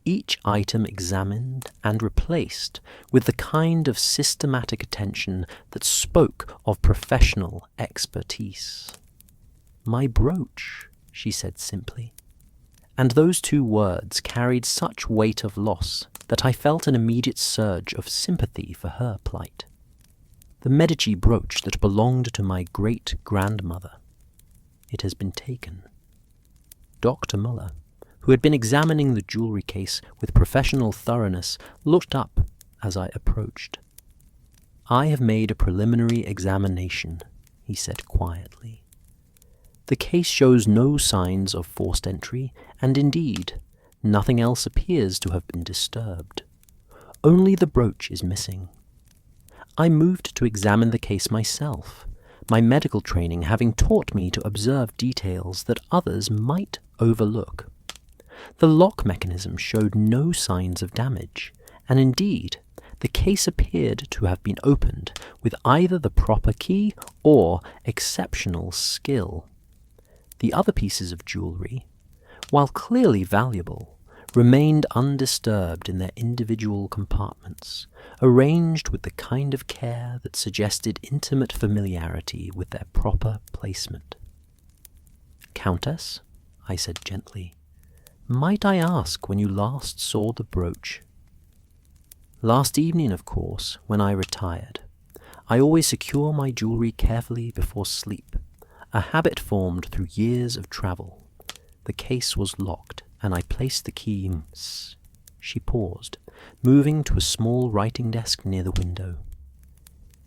each item examined and replaced with the kind of systematic attention that spoke of professional expertise. "My brooch," she said simply, and those two words carried such weight of loss that I felt an immediate surge of sympathy for her plight. "The Medici brooch that belonged to my great-grandmother. It has been taken." Dr. Muller, who had been examining the jewelry case with professional thoroughness, looked up as I approached. "I have made a preliminary examination," he said quietly. "The case shows no signs of forced entry, and indeed, nothing else appears to have been disturbed. Only the brooch is missing. I moved to examine the case myself, my medical training having taught me to observe details that others might overlook. The lock mechanism showed no signs of damage, and indeed, the case appeared to have been opened with either the proper key or exceptional skill. The other pieces of jewelry, while clearly valuable, remained undisturbed in their individual compartments, arranged with the kind of care that suggested intimate familiarity with their proper placement. "Countess," I said gently, "might I ask when you last saw the brooch?" "Last evening, of course, when I retired. I always secure my jewelry carefully before sleep, a habit formed through years of travel. The case was locked, and I placed the key..." She paused, moving to a small writing desk near the window.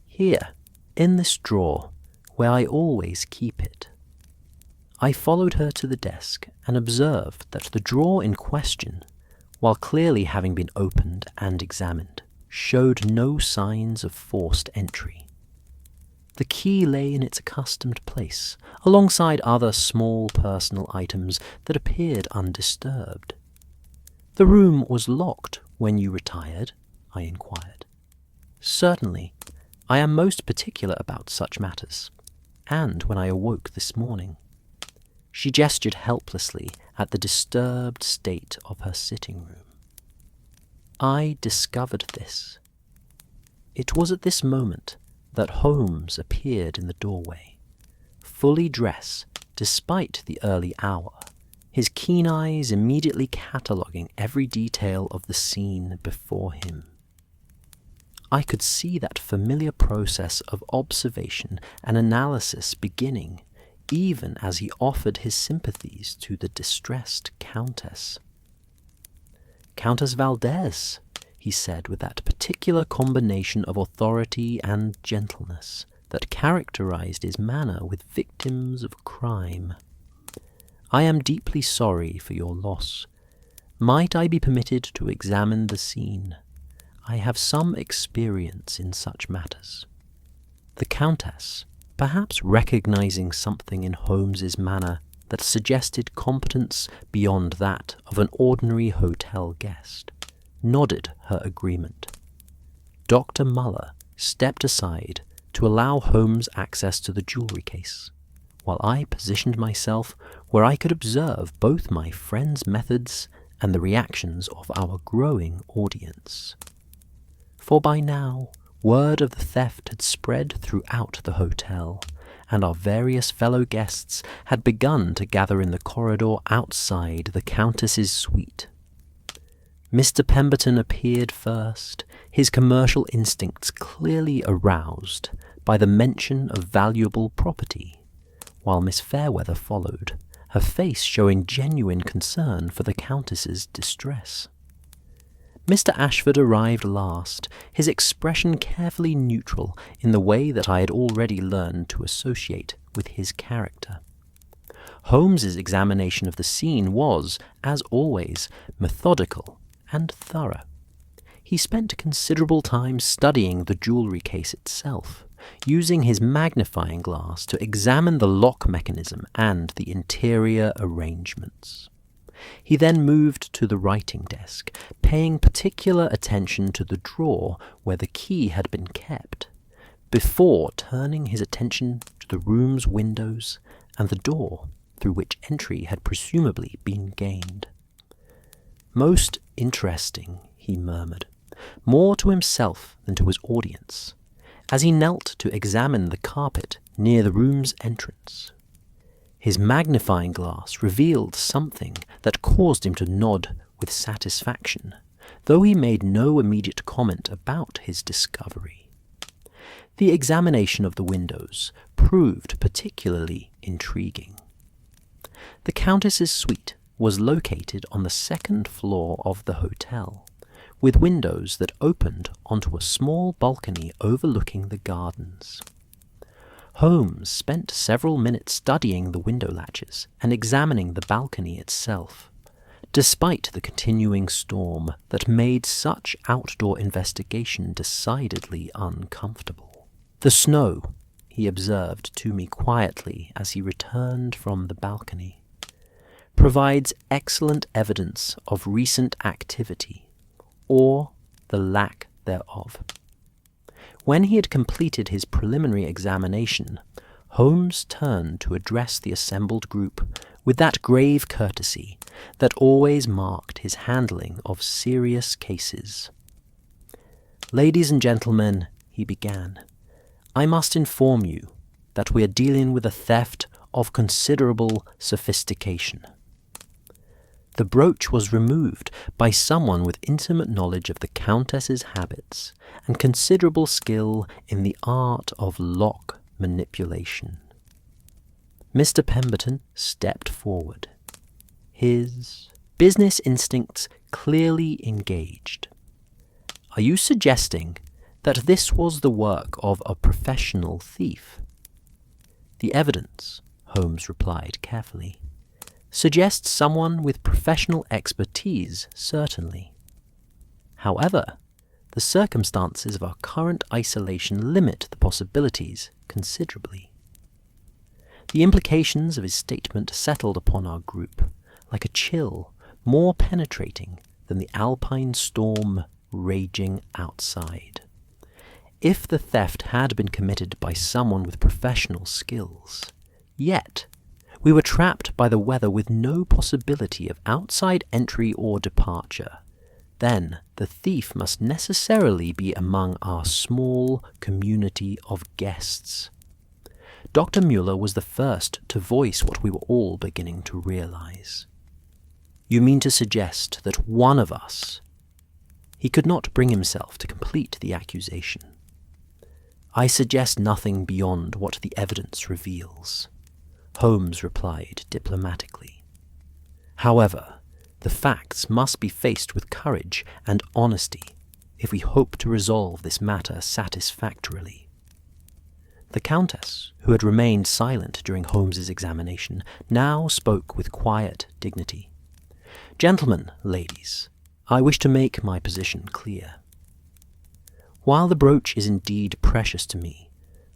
"Here, in this drawer, where I always keep it." I followed her to the desk and observed that the drawer in question, while clearly having been opened and examined, showed no signs of forced entry. The key lay in its accustomed place, alongside other small personal items that appeared undisturbed. "The room was locked when you retired?" I inquired. "Certainly. I am most particular about such matters, and when I awoke this morning." She gestured helplessly at the disturbed state of her sitting room. "I discovered this." It was at this moment that Holmes appeared in the doorway, fully dressed despite the early hour, his keen eyes immediately cataloguing every detail of the scene before him. I could see that familiar process of observation and analysis beginning even as he offered his sympathies to the distressed Countess. "Countess Valdez," he said with that particular combination of authority and gentleness that characterized his manner with victims of crime. "I am deeply sorry for your loss. Might I be permitted to examine the scene? I have some experience in such matters." The Countess, perhaps recognizing something in Holmes's manner that suggested competence beyond that of an ordinary hotel guest, nodded her agreement. Dr. Muller stepped aside to allow Holmes access to the jewelry case, while I positioned myself where I could observe both my friend's methods and the reactions of our growing audience. For by now, word of the theft had spread throughout the hotel, and our various fellow guests had begun to gather in the corridor outside the Countess's suite. Mr. Pemberton appeared first, his commercial instincts clearly aroused by the mention of valuable property, while Miss Fairweather followed, her face showing genuine concern for the Countess's distress. Mr. Ashford arrived last, his expression carefully neutral in the way that I had already learned to associate with his character. Holmes's examination of the scene was, as always, methodical and thorough. He spent considerable time studying the jewelry case itself, using his magnifying glass to examine the lock mechanism and the interior arrangements. He then moved to the writing desk, paying particular attention to the drawer where the key had been kept, before turning his attention to the room's windows and the door through which entry had presumably been gained. "Most interesting," he murmured, more to himself than to his audience, as he knelt to examine the carpet near the room's entrance. His magnifying glass revealed something that caused him to nod with satisfaction, though he made no immediate comment about his discovery. The examination of the windows proved particularly intriguing. The Countess's suite was located on the second floor of the hotel, with windows that opened onto a small balcony overlooking the gardens. Holmes spent several minutes studying the window latches and examining the balcony itself, despite the continuing storm that made such outdoor investigation decidedly uncomfortable. "The snow," he observed to me quietly as he returned from the balcony, "provides excellent evidence of recent activity, or the lack thereof." When he had completed his preliminary examination, Holmes turned to address the assembled group with that grave courtesy that always marked his handling of serious cases. "Ladies and gentlemen," he began, "I must inform you that we are dealing with a theft of considerable sophistication." The brooch was removed by someone with intimate knowledge of the Countess's habits and considerable skill in the art of lock manipulation. Mr. Pemberton stepped forward. His business instincts clearly engaged. Are you suggesting that this was the work of a professional thief? The evidence, Holmes replied carefully, suggests someone with professional expertise, certainly. However, the circumstances of our current isolation limit the possibilities considerably. The implications of his statement settled upon our group like a chill more penetrating than the Alpine storm raging outside. If the theft had been committed by someone with professional skills, yet we were trapped by the weather with no possibility of outside entry or departure, then the thief must necessarily be among our small community of guests. Dr. Mueller was the first to voice what we were all beginning to realize. You mean to suggest that one of us... He could not bring himself to complete the accusation. I suggest nothing beyond what the evidence reveals, Holmes replied diplomatically. However, the facts must be faced with courage and honesty if we hope to resolve this matter satisfactorily. The Countess, who had remained silent during Holmes's examination, now spoke with quiet dignity. Gentlemen, ladies, I wish to make my position clear. While the brooch is indeed precious to me,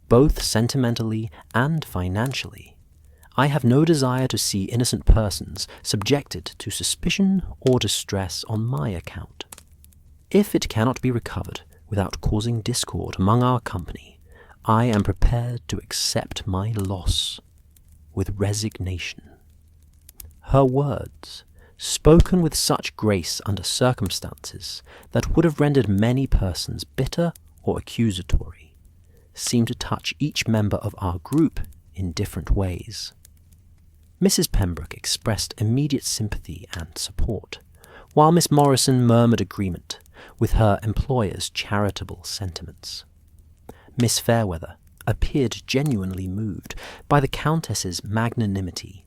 both sentimentally and financially, I have no desire to see innocent persons subjected to suspicion or distress on my account. If it cannot be recovered without causing discord among our company, I am prepared to accept my loss with resignation. Her words, spoken with such grace under circumstances that would have rendered many persons bitter or accusatory, seemed to touch each member of our group in different ways. Mrs. Pembroke expressed immediate sympathy and support, while Miss Morrison murmured agreement with her employer's charitable sentiments. Miss Fairweather appeared genuinely moved by the Countess's magnanimity,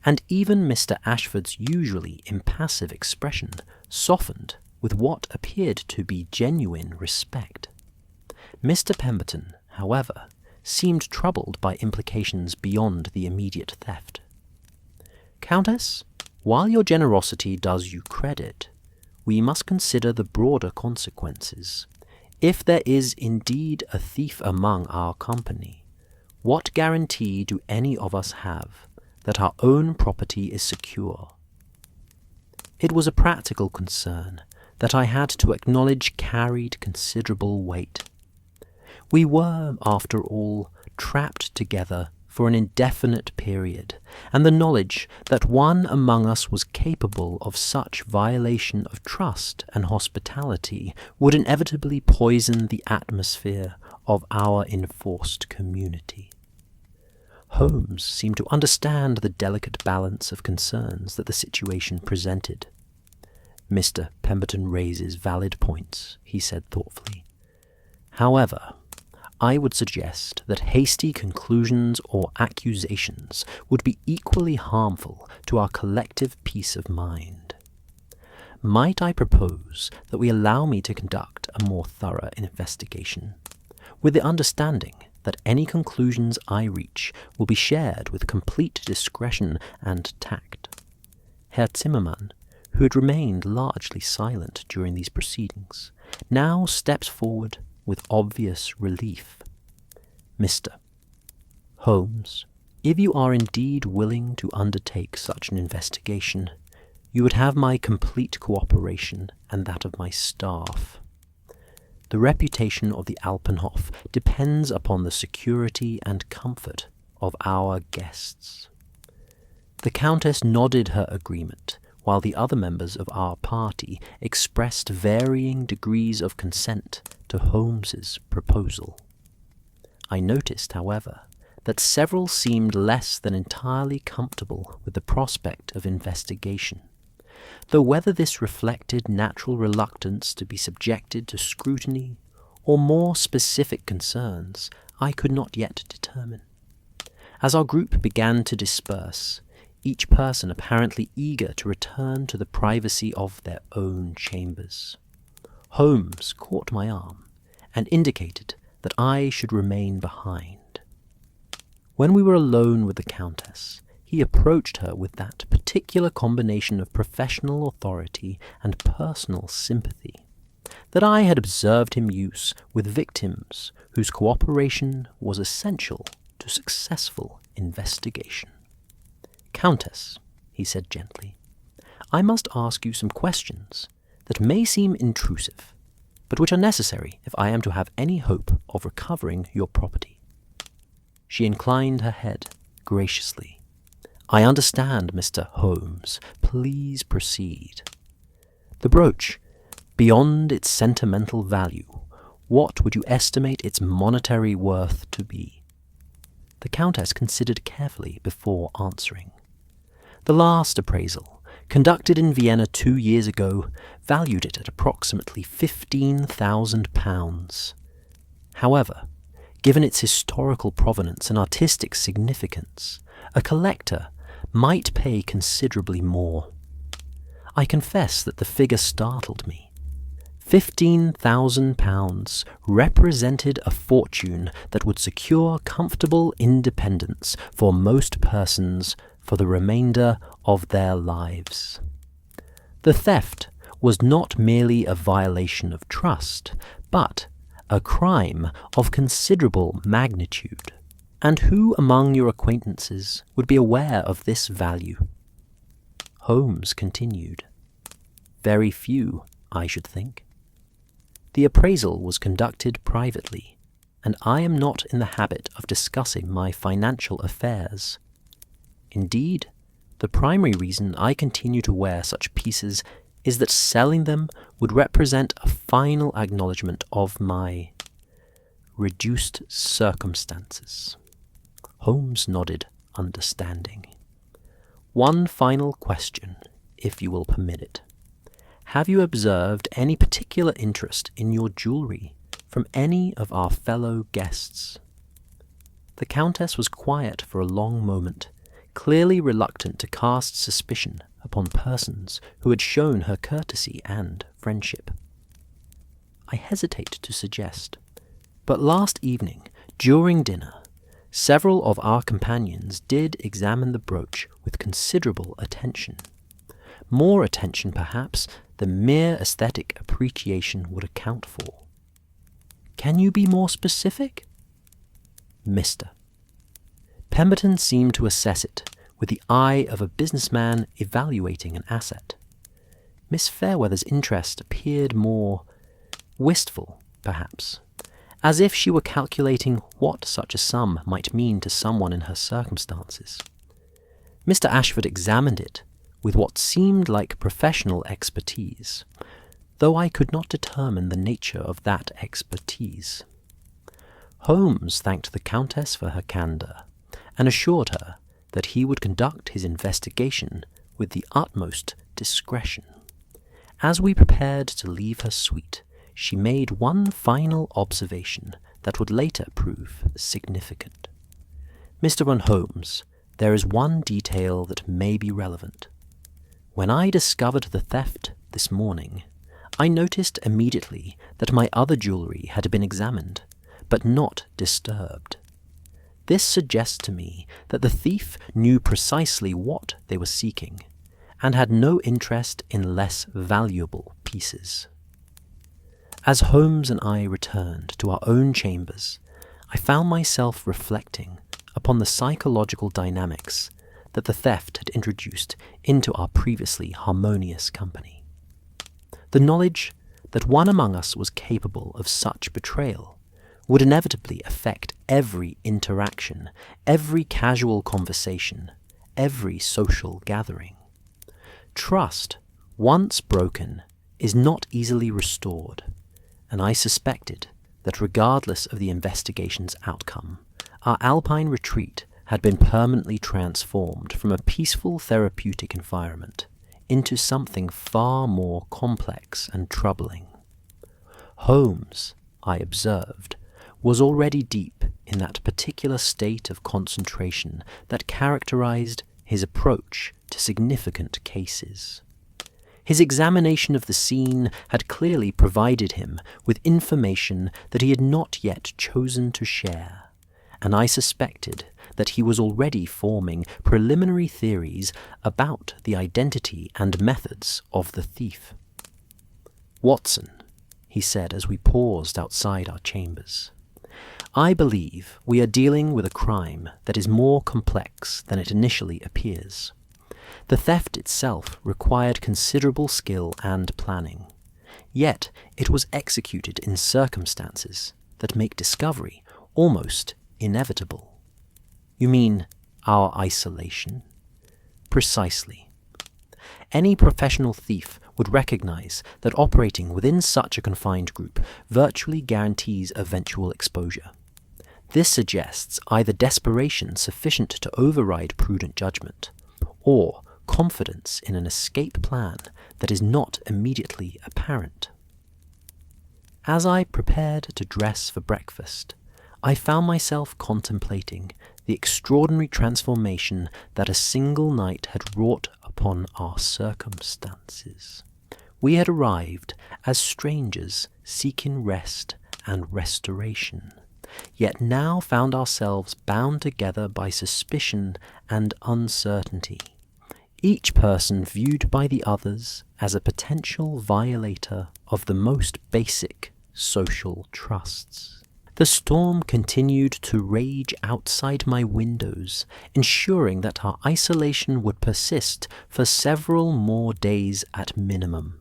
and even Mr. Ashford's usually impassive expression softened with what appeared to be genuine respect. Mr. Pemberton, however, seemed troubled by implications beyond the immediate theft. Countess, while your generosity does you credit, we must consider the broader consequences. If there is indeed a thief among our company, what guarantee do any of us have that our own property is secure? It was a practical concern that I had to acknowledge carried considerable weight. We were, after all, trapped together for an indefinite period, and the knowledge that one among us was capable of such violation of trust and hospitality would inevitably poison the atmosphere of our enforced community. Holmes seemed to understand the delicate balance of concerns that the situation presented. Mr. Pemberton raises valid points, he said thoughtfully. However, I would suggest that hasty conclusions or accusations would be equally harmful to our collective peace of mind. Might I propose that we allow me to conduct a more thorough investigation, with the understanding that any conclusions I reach will be shared with complete discretion and tact? Herr Zimmermann, who had remained largely silent during these proceedings, now steps forward with obvious relief. Mr. Holmes, if you are indeed willing to undertake such an investigation, you would have my complete cooperation and that of my staff. The reputation of the Alpenhof depends upon the security and comfort of our guests. The Countess nodded her agreement, while the other members of our party expressed varying degrees of consent to Holmes's proposal. I noticed, however, that several seemed less than entirely comfortable with the prospect of investigation, though whether this reflected natural reluctance to be subjected to scrutiny or more specific concerns, I could not yet determine. As our group began to disperse, each person apparently eager to return to the privacy of their own chambers. Holmes caught my arm and indicated that I should remain behind. When we were alone with the Countess, he approached her with that particular combination of professional authority and personal sympathy that I had observed him use with victims whose cooperation was essential to successful investigation. "Countess," he said gently, "I must ask you some questions that may seem intrusive, but which are necessary if I am to have any hope of recovering your property." She inclined her head graciously. "I understand, Mr. Holmes. Please proceed." "The brooch, beyond its sentimental value, what would you estimate its monetary worth to be?" The Countess considered carefully before answering. "The last appraisal, conducted in Vienna 2 years ago, valued it at approximately £15,000. However, given its historical provenance and artistic significance, a collector might pay considerably more. I confess that the figure startled me. £15,000 represented a fortune that would secure comfortable independence for most persons for the remainder of their lives. The theft was not merely a violation of trust, but a crime of considerable magnitude. And who among your acquaintances would be aware of this value?" Holmes continued. "Very few, I should think. The appraisal was conducted privately, and I am not in the habit of discussing my financial affairs. Indeed, the primary reason I continue to wear such pieces is that selling them would represent a final acknowledgement of my reduced circumstances." Holmes nodded, understanding. "One final question, if you will permit it. Have you observed any particular interest in your jewellery from any of our fellow guests?" The Countess was quiet for a long moment, clearly reluctant to cast suspicion upon persons who had shown her courtesy and friendship. "I hesitate to suggest, but last evening, during dinner, several of our companions did examine the brooch with considerable attention. More attention, perhaps, than mere aesthetic appreciation would account for." "Can you be more specific?" "Mr. Pemberton seemed to assess it with the eye of a businessman evaluating an asset. Miss Fairweather's interest appeared more wistful, perhaps, as if she were calculating what such a sum might mean to someone in her circumstances. Mr. Ashford examined it with what seemed like professional expertise, though I could not determine the nature of that expertise." Holmes thanked the Countess for her candour, and assured her that he would conduct his investigation with the utmost discretion. As we prepared to leave her suite, she made one final observation that would later prove significant. "Mr. Holmes, there is one detail that may be relevant. When I discovered the theft this morning, I noticed immediately that my other jewellery had been examined, but not disturbed. This suggests to me that the thief knew precisely what they were seeking, and had no interest in less valuable pieces." As Holmes and I returned to our own chambers, I found myself reflecting upon the psychological dynamics that the theft had introduced into our previously harmonious company. The knowledge that one among us was capable of such betrayal would inevitably affect every interaction, every casual conversation, every social gathering. Trust, once broken, is not easily restored, and I suspected that regardless of the investigation's outcome, our Alpine retreat had been permanently transformed from a peaceful therapeutic environment into something far more complex and troubling. Holmes, I observed, was already deep in that particular state of concentration that characterized his approach to significant cases. His examination of the scene had clearly provided him with information that he had not yet chosen to share, and I suspected that he was already forming preliminary theories about the identity and methods of the thief. "Watson," he said as we paused outside our chambers, "I believe we are dealing with a crime that is more complex than it initially appears. The theft itself required considerable skill and planning, yet it was executed in circumstances that make discovery almost inevitable." "You mean our isolation?" "Precisely. Any professional thief would recognize that operating within such a confined group virtually guarantees eventual exposure. This suggests either desperation sufficient to override prudent judgment, or confidence in an escape plan that is not immediately apparent." As I prepared to dress for breakfast, I found myself contemplating the extraordinary transformation that a single night had wrought upon our circumstances. We had arrived as strangers seeking rest and restoration, yet now found ourselves bound together by suspicion and uncertainty, each person viewed by the others as a potential violator of the most basic social trusts. The storm continued to rage outside my windows, ensuring that our isolation would persist for several more days at minimum.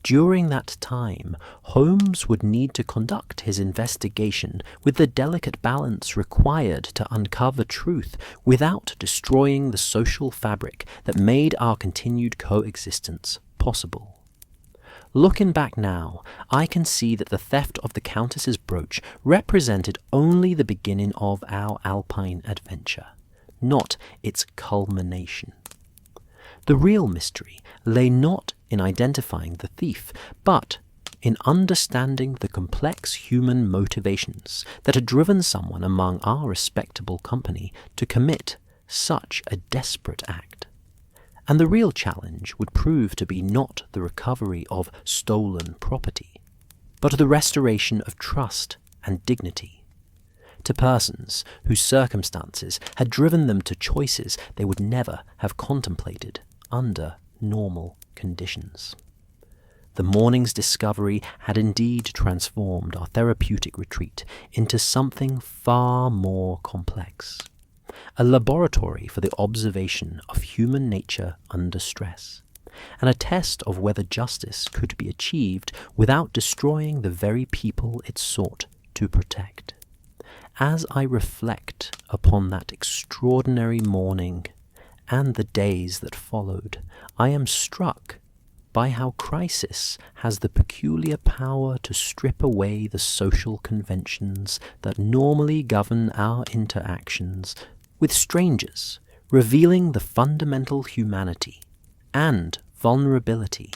During that time, Holmes would need to conduct his investigation with the delicate balance required to uncover truth without destroying the social fabric that made our continued coexistence possible. Looking back now, I can see that the theft of the Countess's brooch represented only the beginning of our Alpine adventure, not its culmination. The real mystery lay not in identifying the thief, but in understanding the complex human motivations that had driven someone among our respectable company to commit such a desperate act. And the real challenge would prove to be not the recovery of stolen property, but the restoration of trust and dignity to persons whose circumstances had driven them to choices they would never have contemplated under normal conditions. The morning's discovery had indeed transformed our therapeutic retreat into something far more complex. A laboratory for the observation of human nature under stress, and a test of whether justice could be achieved without destroying the very people it sought to protect. As I reflect upon that extraordinary morning and the days that followed, I am struck by how crisis has the peculiar power to strip away the social conventions that normally govern our interactions with strangers, revealing the fundamental humanity and vulnerability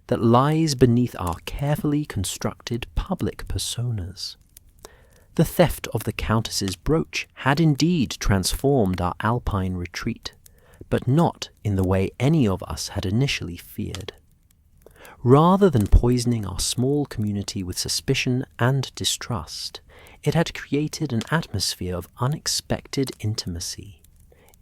that lies beneath our carefully constructed public personas. The theft of the Countess's brooch had indeed transformed our Alpine retreat, but not in the way any of us had initially feared. Rather than poisoning our small community with suspicion and distrust, it had created an atmosphere of unexpected intimacy,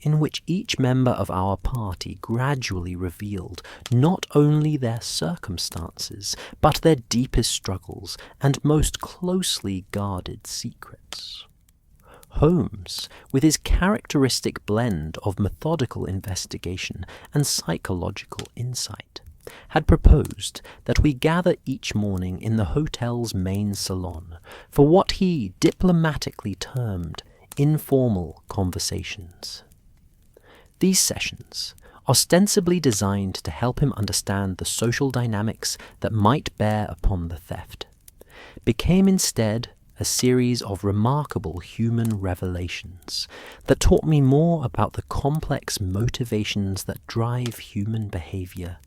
in which each member of our party gradually revealed not only their circumstances, but their deepest struggles and most closely guarded secrets. Holmes, with his characteristic blend of methodical investigation and psychological insight, had proposed that we gather each morning in the hotel's main salon for what he diplomatically termed informal conversations. These sessions, ostensibly designed to help him understand the social dynamics that might bear upon the theft, became instead a series of remarkable human revelations that taught me more about the complex motivations that drive human behavior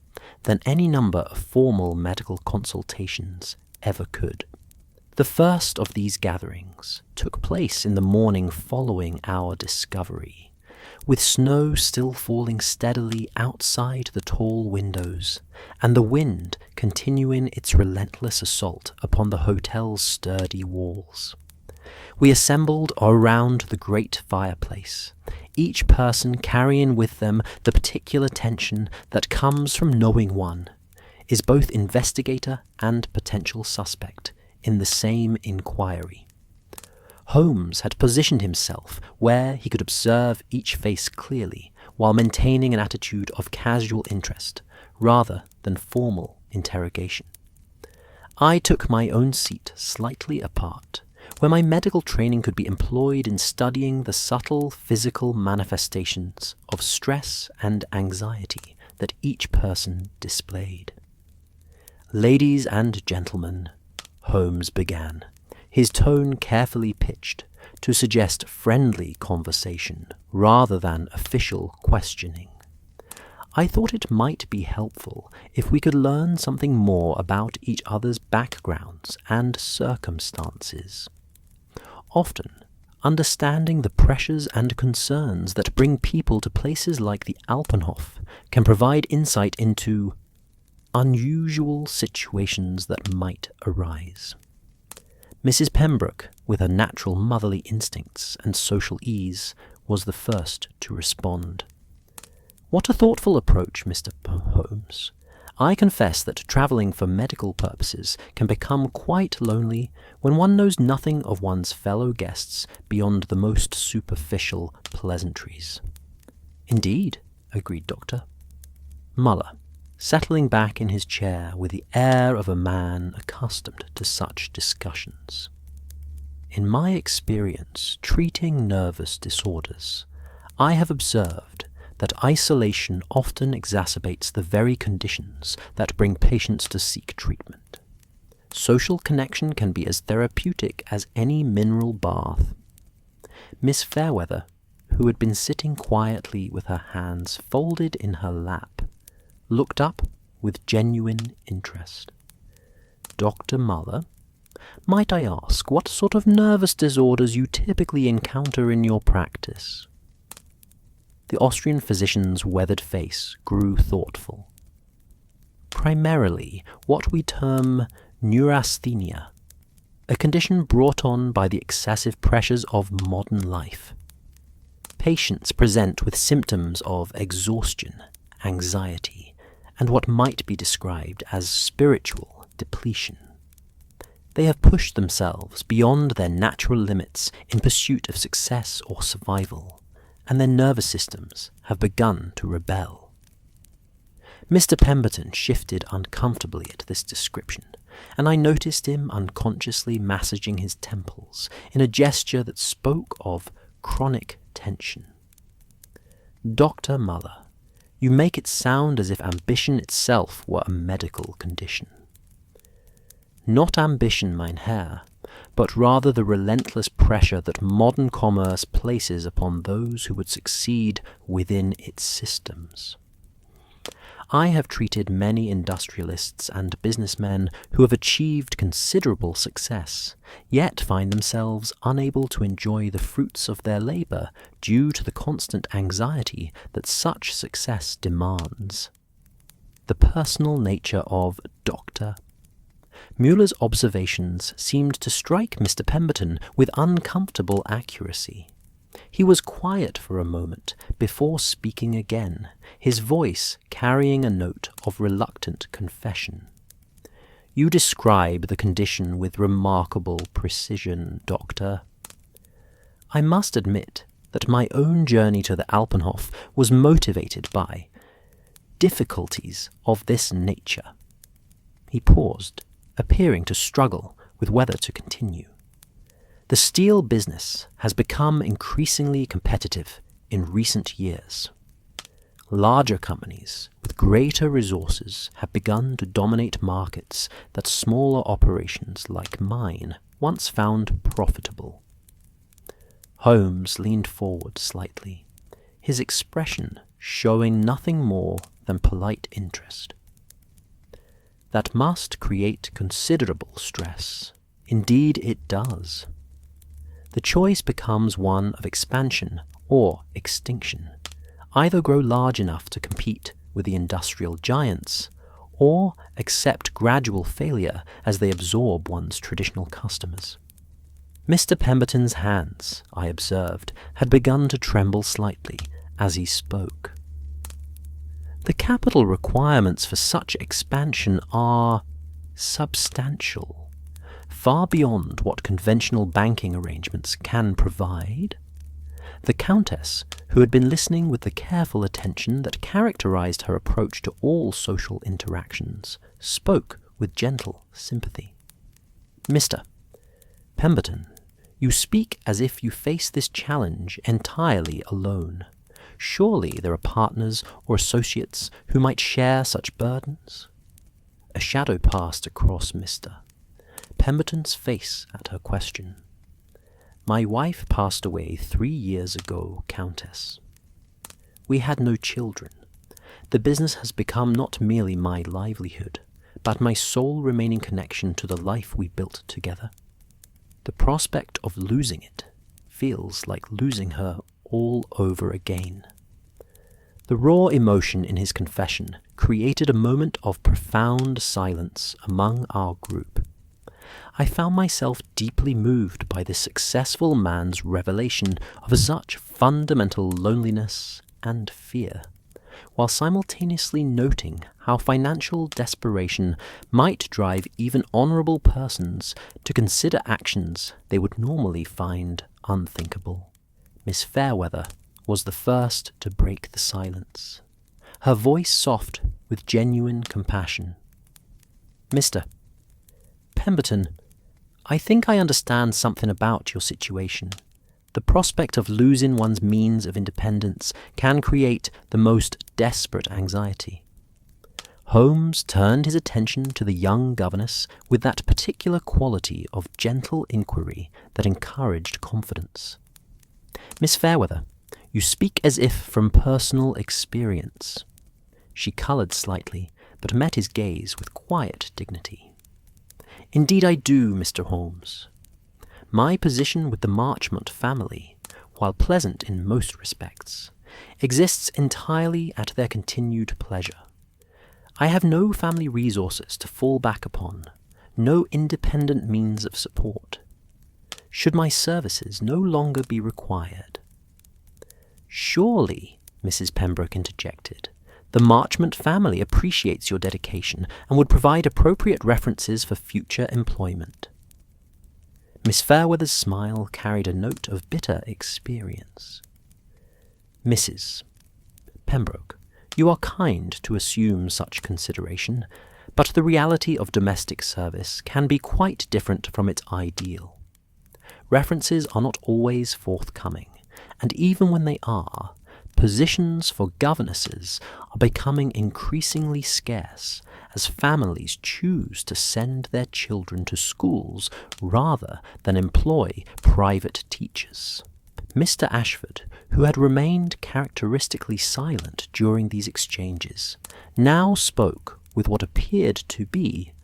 than any number of formal medical consultations ever could. The first of these gatherings took place in the morning following our discovery, with snow still falling steadily outside the tall windows, and the wind continuing its relentless assault upon the hotel's sturdy walls. We assembled around the great fireplace, each person carrying with them the particular tension that comes from knowing one is both investigator and potential suspect in the same inquiry. Holmes had positioned himself where he could observe each face clearly while maintaining an attitude of casual interest rather than formal interrogation. I took my own seat slightly apart, where my medical training could be employed in studying the subtle physical manifestations of stress and anxiety that each person displayed. "Ladies and gentlemen," Holmes began, his tone carefully pitched to suggest friendly conversation rather than official questioning. I thought it might be helpful if we could learn something more about each other's backgrounds and circumstances. Often, understanding the pressures and concerns that bring people to places like the Alpine Hotel can provide insight into unusual situations that might arise. Mrs. Pembroke, with her natural motherly instincts and social ease, was the first to respond. "What a thoughtful approach, Mr. Holmes. I confess that travelling for medical purposes can become quite lonely when one knows nothing of one's fellow guests beyond the most superficial pleasantries." "Indeed," agreed Dr. Muller, settling back in his chair with the air of a man accustomed to such discussions. "In my experience treating nervous disorders, I have observed that isolation often exacerbates the very conditions that bring patients to seek treatment. Social connection can be as therapeutic as any mineral bath." Miss Fairweather, who had been sitting quietly with her hands folded in her lap, looked up with genuine interest. "Dr. Muller, might I ask what sort of nervous disorders you typically encounter in your practice?" The Austrian physician's weathered face grew thoughtful. "Primarily what we term neurasthenia, a condition brought on by the excessive pressures of modern life. Patients present with symptoms of exhaustion, anxiety, and what might be described as spiritual depletion. They have pushed themselves beyond their natural limits in pursuit of success or survival, and their nervous systems have begun to rebel." Mr. Pemberton shifted uncomfortably at this description, and I noticed him unconsciously massaging his temples in a gesture that spoke of chronic tension. "Dr. Muller, you make it sound as if ambition itself were a medical condition." "Not ambition, mein Herr, but rather the relentless pressure that modern commerce places upon those who would succeed within its systems. I have treated many industrialists and businessmen who have achieved considerable success, yet find themselves unable to enjoy the fruits of their labor due to the constant anxiety that such success demands." The personal nature of Dr. Muller's observations seemed to strike Mr. Pemberton with uncomfortable accuracy. He was quiet for a moment before speaking again, his voice carrying a note of reluctant confession. "You describe the condition with remarkable precision, Doctor. I must admit that my own journey to the Alpine Hotel was motivated by difficulties of this nature." He paused, appearing to struggle with whether to continue. "The steel business has become increasingly competitive in recent years. Larger companies with greater resources have begun to dominate markets that smaller operations like mine once found profitable." Holmes leaned forward slightly, his expression showing nothing more than polite interest. "That must create considerable stress. Indeed it does. The choice becomes one of expansion or extinction, either grow large enough to compete with the industrial giants, or accept gradual failure as they absorb one's traditional customers. Mr. Pemberton's hands, I observed, had begun to tremble slightly as he spoke. The capital requirements for such expansion are substantial, far beyond what conventional banking arrangements can provide. The Countess, who had been listening with the careful attention that characterized her approach to all social interactions, spoke with gentle sympathy. "Mr. Pemberton, you speak as if you face this challenge entirely alone. Surely there are partners or associates who might share such burdens?" A shadow passed across Mr. Pemberton's face at her question. "My wife passed away 3 years ago, Countess. We had no children. The business has become not merely my livelihood, but my sole remaining connection to the life we built together. The prospect of losing it feels like losing her all over again." The raw emotion in his confession created a moment of profound silence among our group. I found myself deeply moved by this successful man's revelation of such fundamental loneliness and fear, while simultaneously noting how financial desperation might drive even honourable persons to consider actions they would normally find unthinkable. Miss Fairweather was the first to break the silence, her voice soft with genuine compassion. "Mr. Pemberton, I think I understand something about your situation. The prospect of losing one's means of independence can create the most desperate anxiety." Holmes turned his attention to the young governess with that particular quality of gentle inquiry that encouraged confidence. "Miss Fairweather, you speak as if from personal experience." She coloured slightly, but met his gaze with quiet dignity. "Indeed I do, Mr. Holmes. My position with the Marchmont family, while pleasant in most respects, exists entirely at their continued pleasure. I have no family resources to fall back upon, no independent means of support. Should my services no longer be required—" "Surely," Mrs. Pembroke interjected, "the Marchmont family appreciates your dedication and would provide appropriate references for future employment." Miss Fairweather's smile carried a note of bitter experience. "Mrs. Pembroke, you are kind to assume such consideration, but the reality of domestic service can be quite different from its ideal. References are not always forthcoming, and even when they are, positions for governesses are becoming increasingly scarce as families choose to send their children to schools rather than employ private teachers." Mr. Ashford, who had remained characteristically silent during these exchanges, now spoke with what appeared to be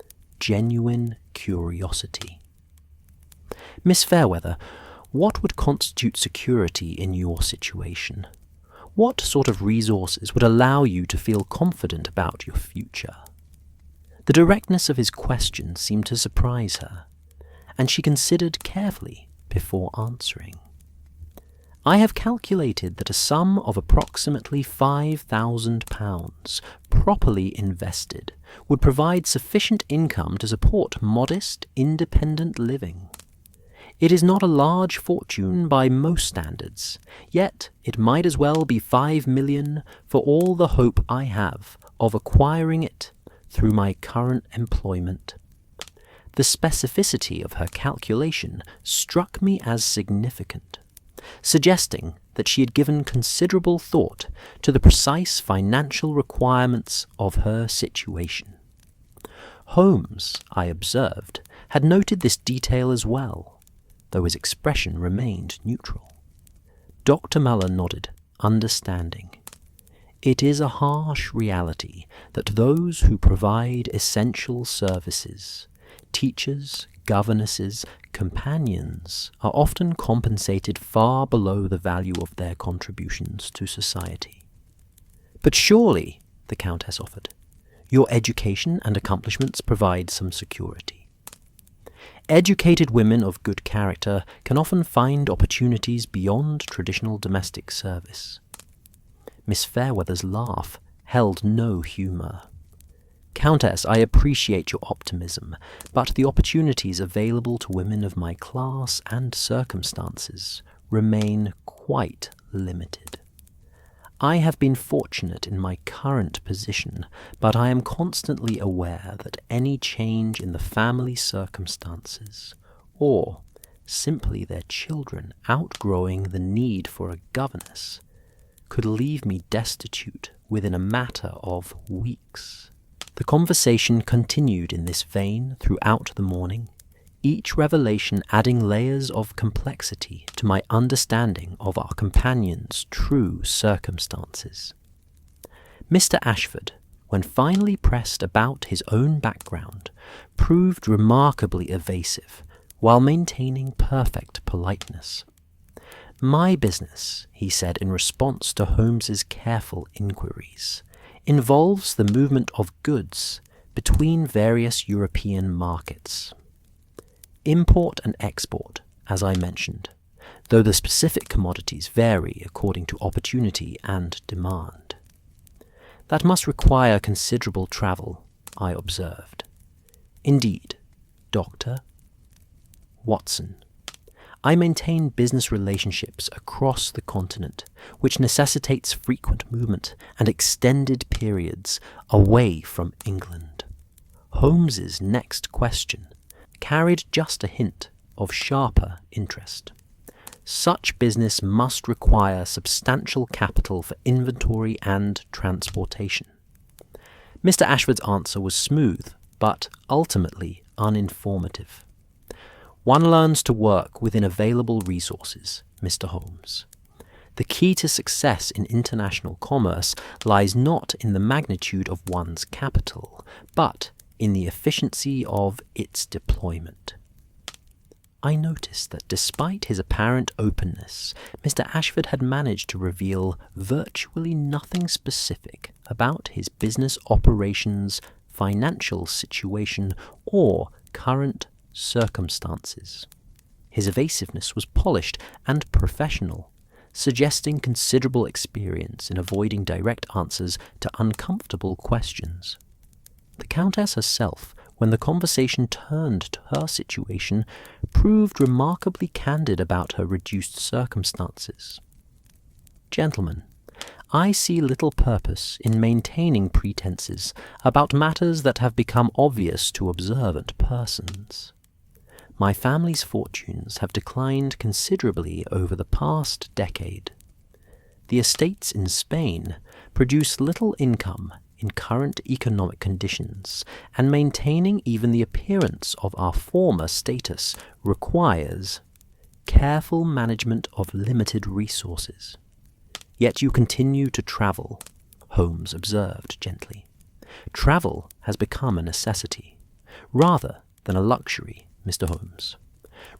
genuine curiosity. "Miss Fairweather, what would constitute security in your situation? What sort of resources would allow you to feel confident about your future?" The directness of his question seemed to surprise her, and she considered carefully before answering. "I have calculated that a sum of approximately £5,000, properly invested, would provide sufficient income to support modest, independent living. It is not a large fortune by most standards, yet it might as well be 5 million for all the hope I have of acquiring it through my current employment." The specificity of her calculation struck me as significant, suggesting that she had given considerable thought to the precise financial requirements of her situation. Holmes, I observed, had noted this detail as well, though his expression remained neutral. Dr. Muller nodded, understanding. It is a harsh reality that those who provide essential services teachers, governesses, companions are often compensated far below the value of their contributions to society. But surely, the Countess offered, your education and accomplishments provide some security. Educated women of good character can often find opportunities beyond traditional domestic service. Miss Fairweather's laugh held no humour. Countess, I appreciate your optimism, but the opportunities available to women of my class and circumstances remain quite limited. I have been fortunate in my current position, but I am constantly aware that any change in the family circumstances, or simply their children outgrowing the need for a governess, could leave me destitute within a matter of weeks. The conversation continued in this vein throughout the morning, each revelation adding layers of complexity to my understanding of our companion's true circumstances. Mr. Ashford, when finally pressed about his own background, proved remarkably evasive while maintaining perfect politeness. My business, he said in response to Holmes's careful inquiries, involves the movement of goods between various European markets. Import and export, as I mentioned, though the specific commodities vary according to opportunity and demand. That must require considerable travel, I observed. Indeed, Dr. Watson, I maintain business relationships across the continent, which necessitates frequent movement and extended periods away from England. Holmes's next question carried just a hint of sharper interest. Such business must require substantial capital for inventory and transportation. Mr. Ashford's answer was smooth, but ultimately uninformative. One learns to work within available resources, Mr. Holmes. The key to success in international commerce lies not in the magnitude of one's capital, but in the efficiency of its deployment. I noticed that despite his apparent openness, Mr. Ashford had managed to reveal virtually nothing specific about his business operations, financial situation, or current circumstances. His evasiveness was polished and professional, suggesting considerable experience in avoiding direct answers to uncomfortable questions. The Countess herself, when the conversation turned to her situation, proved remarkably candid about her reduced circumstances. Gentlemen, I see little purpose in maintaining pretenses about matters that have become obvious to observant persons. My family's fortunes have declined considerably over the past decade. The estates in Spain produce little income in current economic conditions, and maintaining even the appearance of our former status requires careful management of limited resources. Yet you continue to travel, Holmes observed gently. Travel has become a necessity, rather than a luxury, Mr. Holmes.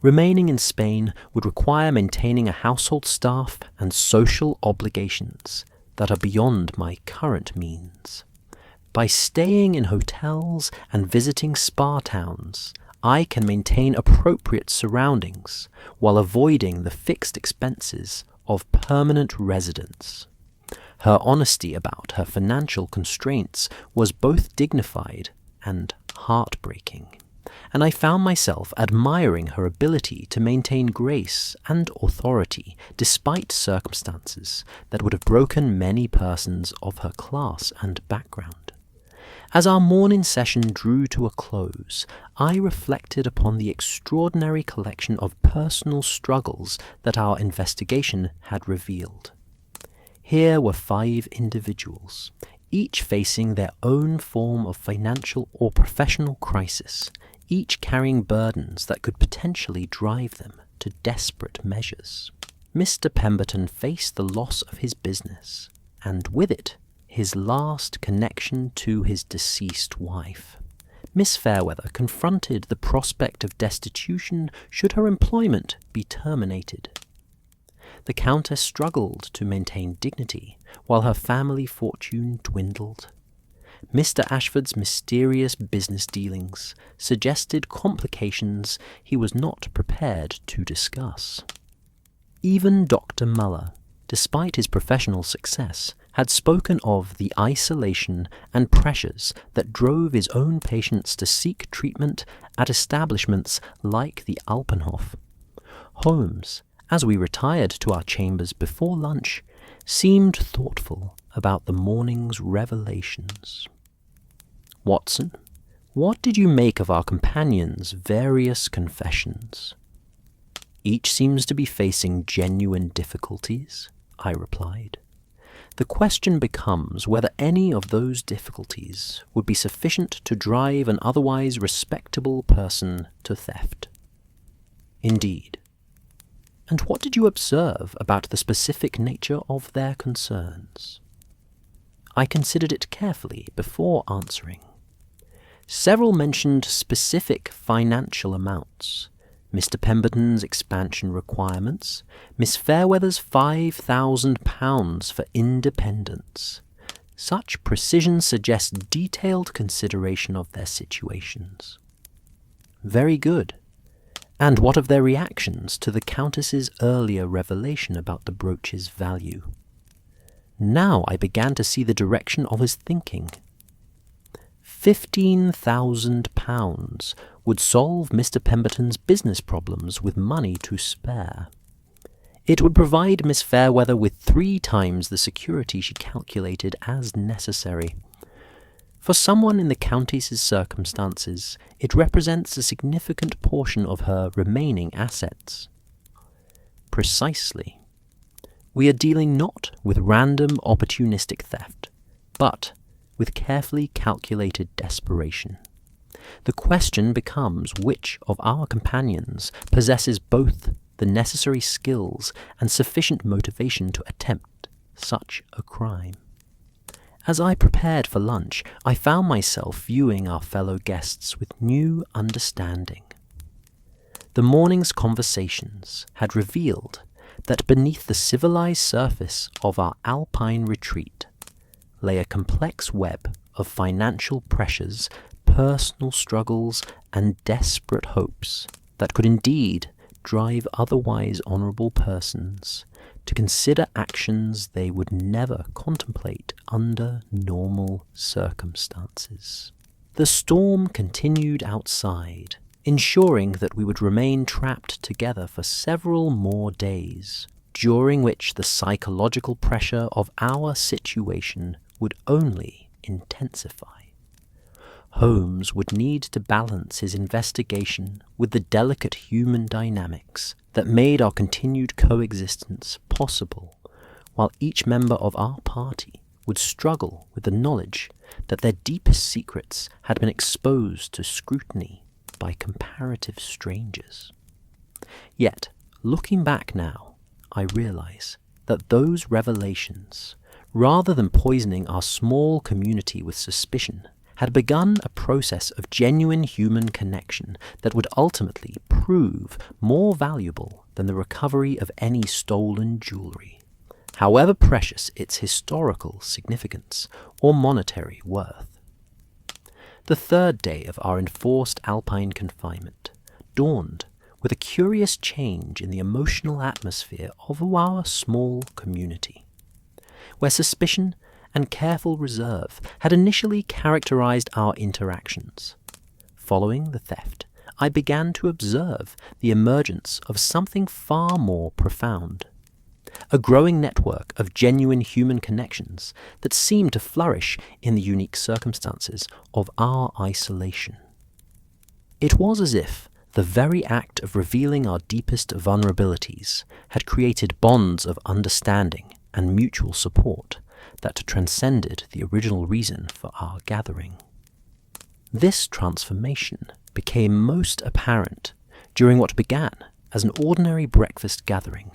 Remaining in Spain would require maintaining a household staff and social obligations that are beyond my current means. By staying in hotels and visiting spa towns, I can maintain appropriate surroundings while avoiding the fixed expenses of permanent residence. Her honesty about her financial constraints was both dignified and heartbreaking, and I found myself admiring her ability to maintain grace and authority despite circumstances that would have broken many persons of her class and background. As our morning session drew to a close, I reflected upon the extraordinary collection of personal struggles that our investigation had revealed. Here were 5 individuals, each facing their own form of financial or professional crisis, each carrying burdens that could potentially drive them to desperate measures. Mr. Pemberton faced the loss of his business, and with it, his last connection to his deceased wife. Miss Fairweather confronted the prospect of destitution should her employment be terminated. The Countess struggled to maintain dignity while her family fortune dwindled. Mr. Ashford's mysterious business dealings suggested complications he was not prepared to discuss. Even Dr. Muller, despite his professional success, had spoken of the isolation and pressures that drove his own patients to seek treatment at establishments like the Alpenhof. Holmes, as we retired to our chambers before lunch, seemed thoughtful about the morning's revelations. "Watson, what did you make of our companion's various confessions?" "Each seems to be facing genuine difficulties," I replied. "The question becomes whether any of those difficulties would be sufficient to drive an otherwise respectable person to theft." "Indeed. And what did you observe about the specific nature of their concerns?" I considered it carefully before answering. Several mentioned specific financial amounts: Mr. Pemberton's expansion requirements, Miss Fairweather's £5,000 for independence. Such precision suggests detailed consideration of their situations. "Very good. And what of their reactions to the Countess's earlier revelation about the brooch's value?" Now I began to see the direction of his thinking. £15,000 would solve Mr. Pemberton's business problems with money to spare. It would provide Miss Fairweather with 3 times the security she calculated as necessary. For someone in the Countess's circumstances, it represents a significant portion of her remaining assets. Precisely. We are dealing not with random opportunistic theft, but with carefully calculated desperation. The question becomes which of our companions possesses both the necessary skills and sufficient motivation to attempt such a crime. As I prepared for lunch, I found myself viewing our fellow guests with new understanding. The morning's conversations had revealed that beneath the civilized surface of our Alpine retreat lay a complex web of financial pressures, personal struggles, and desperate hopes that could indeed drive otherwise honourable persons to consider actions they would never contemplate under normal circumstances. The storm continued outside, ensuring that we would remain trapped together for several more days, during which the psychological pressure of our situation would only intensify. Holmes would need to balance his investigation with the delicate human dynamics that made our continued coexistence possible, while each member of our party would struggle with the knowledge that their deepest secrets had been exposed to scrutiny by comparative strangers. Yet, looking back now, I realize that those revelations, rather than poisoning our small community with suspicion, had begun a process of genuine human connection that would ultimately prove more valuable than the recovery of any stolen jewelry, however precious its historical significance or monetary worth. The third day of our enforced Alpine confinement dawned with a curious change in the emotional atmosphere of our small community, where suspicion and careful reserve had initially characterized our interactions. Following the theft, I began to observe the emergence of something far more profound, a growing network of genuine human connections that seemed to flourish in the unique circumstances of our isolation. It was as if the very act of revealing our deepest vulnerabilities had created bonds of understanding and mutual support that transcended the original reason for our gathering. This transformation became most apparent during what began as an ordinary breakfast gathering,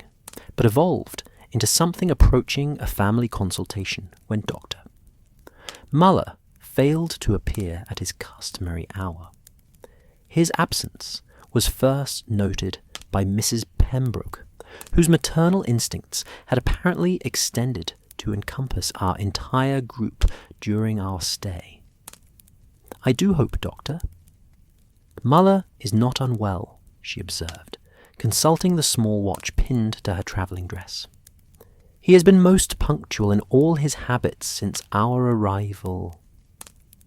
but evolved into something approaching a family consultation when Dr. Muller failed to appear at his customary hour. His absence was first noted by Mrs. Pembroke, whose maternal instincts had apparently extended to encompass our entire group during our stay. "I do hope, Doctor." "Muller is not unwell," she observed, consulting the small watch pinned to her travelling dress. "He has been most punctual in all his habits since our arrival."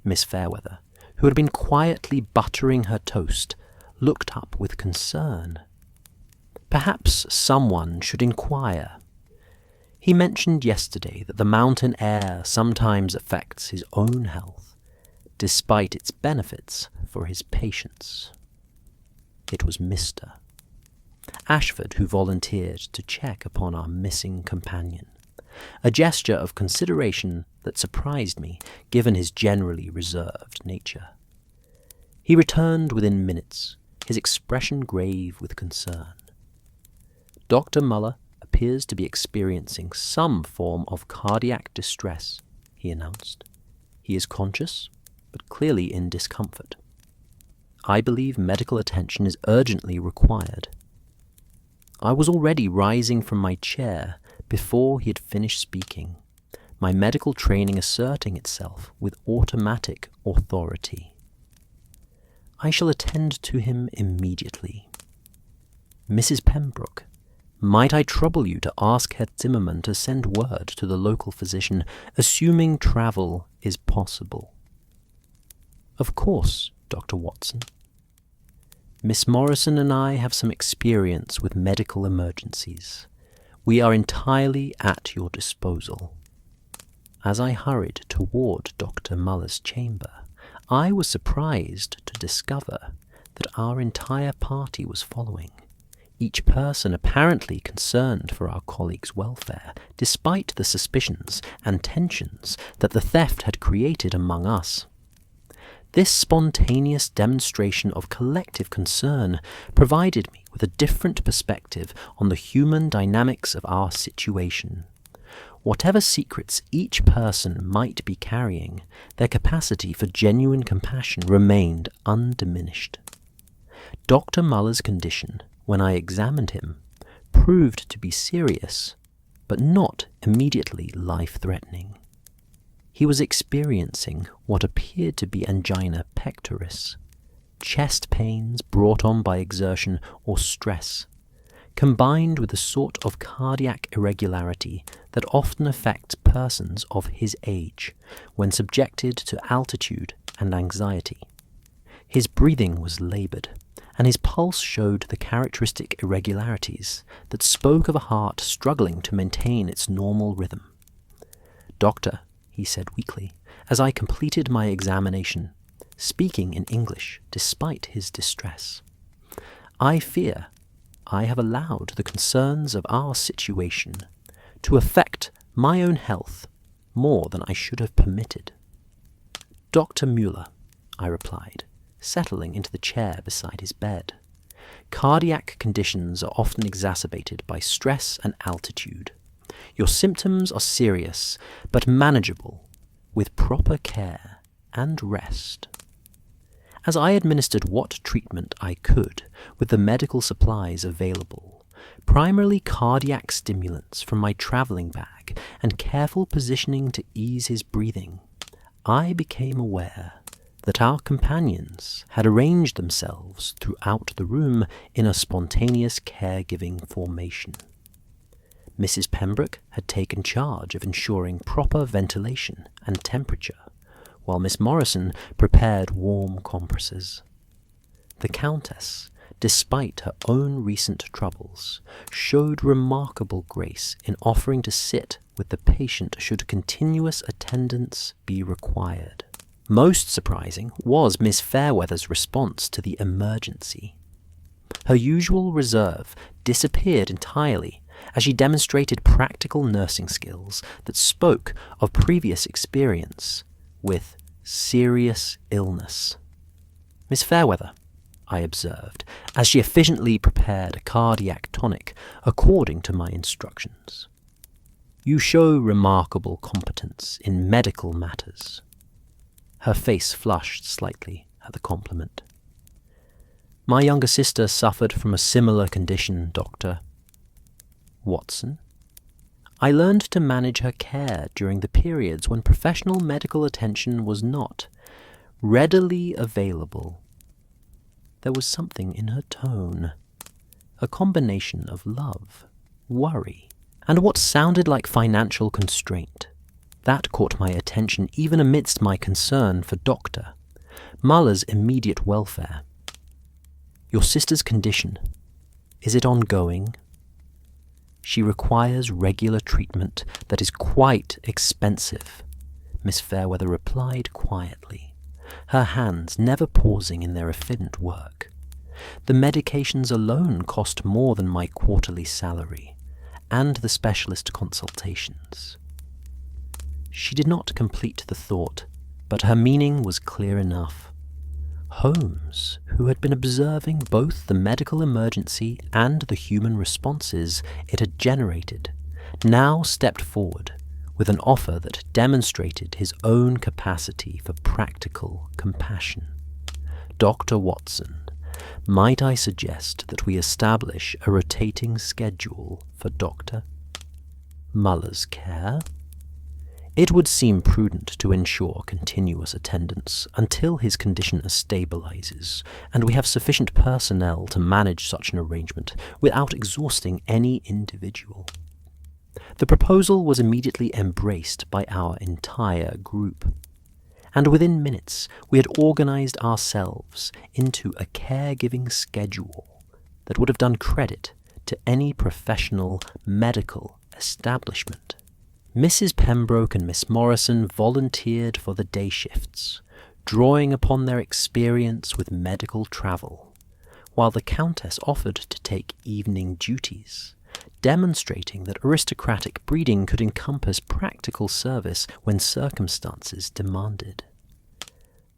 Miss Fairweather, who had been quietly buttering her toast, looked up with concern. "Perhaps someone should inquire. He mentioned yesterday that the mountain air sometimes affects his own health, despite its benefits for his patients." It was Mr. Ashford who volunteered to check upon our missing companion, a gesture of consideration that surprised me given his generally reserved nature. He returned within minutes, his expression grave with concern. "Dr. Muller appears to be experiencing some form of cardiac distress," he announced. "He is conscious, but clearly in discomfort. I believe medical attention is urgently required." I was already rising from my chair before he had finished speaking, my medical training asserting itself with automatic authority. "I shall attend to him immediately. Mrs. Pembroke, might I trouble you to ask Herr Zimmermann to send word to the local physician, assuming travel is possible?" "Of course, Dr. Watson." "Miss Morrison and I have some experience with medical emergencies. We are entirely at your disposal." As I hurried toward Dr. Muller's chamber, I was surprised to discover that our entire party was following, each person apparently concerned for our colleague's welfare, despite the suspicions and tensions that the theft had created among us. This spontaneous demonstration of collective concern provided me with a different perspective on the human dynamics of our situation. Whatever secrets each person might be carrying, their capacity for genuine compassion remained undiminished. Dr. Muller's condition, when I examined him, proved to be serious, but not immediately life-threatening. He was experiencing what appeared to be angina pectoris, chest pains brought on by exertion or stress, combined with the sort of cardiac irregularity that often affects persons of his age when subjected to altitude and anxiety. His breathing was laboured, and his pulse showed the characteristic irregularities that spoke of a heart struggling to maintain its normal rhythm. "Doctor," he said weakly, as I completed my examination, speaking in English despite his distress, "I fear I have allowed the concerns of our situation to affect my own health more than I should have permitted." "Dr. Mueller," I replied, settling into the chair beside his bed, "cardiac conditions are often exacerbated by stress and altitude. Your symptoms are serious, but manageable with proper care and rest." As I administered what treatment I could with the medical supplies available, primarily cardiac stimulants from my travelling bag and careful positioning to ease his breathing, I became aware that our companions had arranged themselves throughout the room in a spontaneous caregiving formation. Mrs. Pembroke had taken charge of ensuring proper ventilation and temperature, while Miss Morrison prepared warm compresses. The Countess, despite her own recent troubles, showed remarkable grace in offering to sit with the patient should continuous attendance be required. Most surprising was Miss Fairweather's response to the emergency. Her usual reserve disappeared entirely as she demonstrated practical nursing skills that spoke of previous experience with serious illness. "Miss Fairweather," I observed, as she efficiently prepared a cardiac tonic according to my instructions, "you show remarkable competence in medical matters." Her face flushed slightly at the compliment. My younger sister suffered from a similar condition, Dr. Watson. I learned to manage her care during the periods when professional medical attention was not readily available. There was something in her tone, a combination of love, worry, and what sounded like financial constraint. That caught my attention even amidst my concern for Dr. Muller's immediate welfare. Your sister's condition, is it ongoing? She requires regular treatment that is quite expensive, Miss Fairweather replied quietly, her hands never pausing in their efficient work. The medications alone cost more than my quarterly salary, and the specialist consultations. She did not complete the thought, but her meaning was clear enough. Holmes, who had been observing both the medical emergency and the human responses it had generated, now stepped forward with an offer that demonstrated his own capacity for practical compassion. Dr. Watson, might I suggest that we establish a rotating schedule for Dr. Muller's care? It would seem prudent to ensure continuous attendance until his condition stabilizes, and we have sufficient personnel to manage such an arrangement without exhausting any individual. The proposal was immediately embraced by our entire group, and within minutes we had organized ourselves into a caregiving schedule that would have done credit to any professional medical establishment. Mrs. Pembroke and Miss Morrison volunteered for the day shifts, drawing upon their experience with medical travel, while the Countess offered to take evening duties, demonstrating that aristocratic breeding could encompass practical service when circumstances demanded.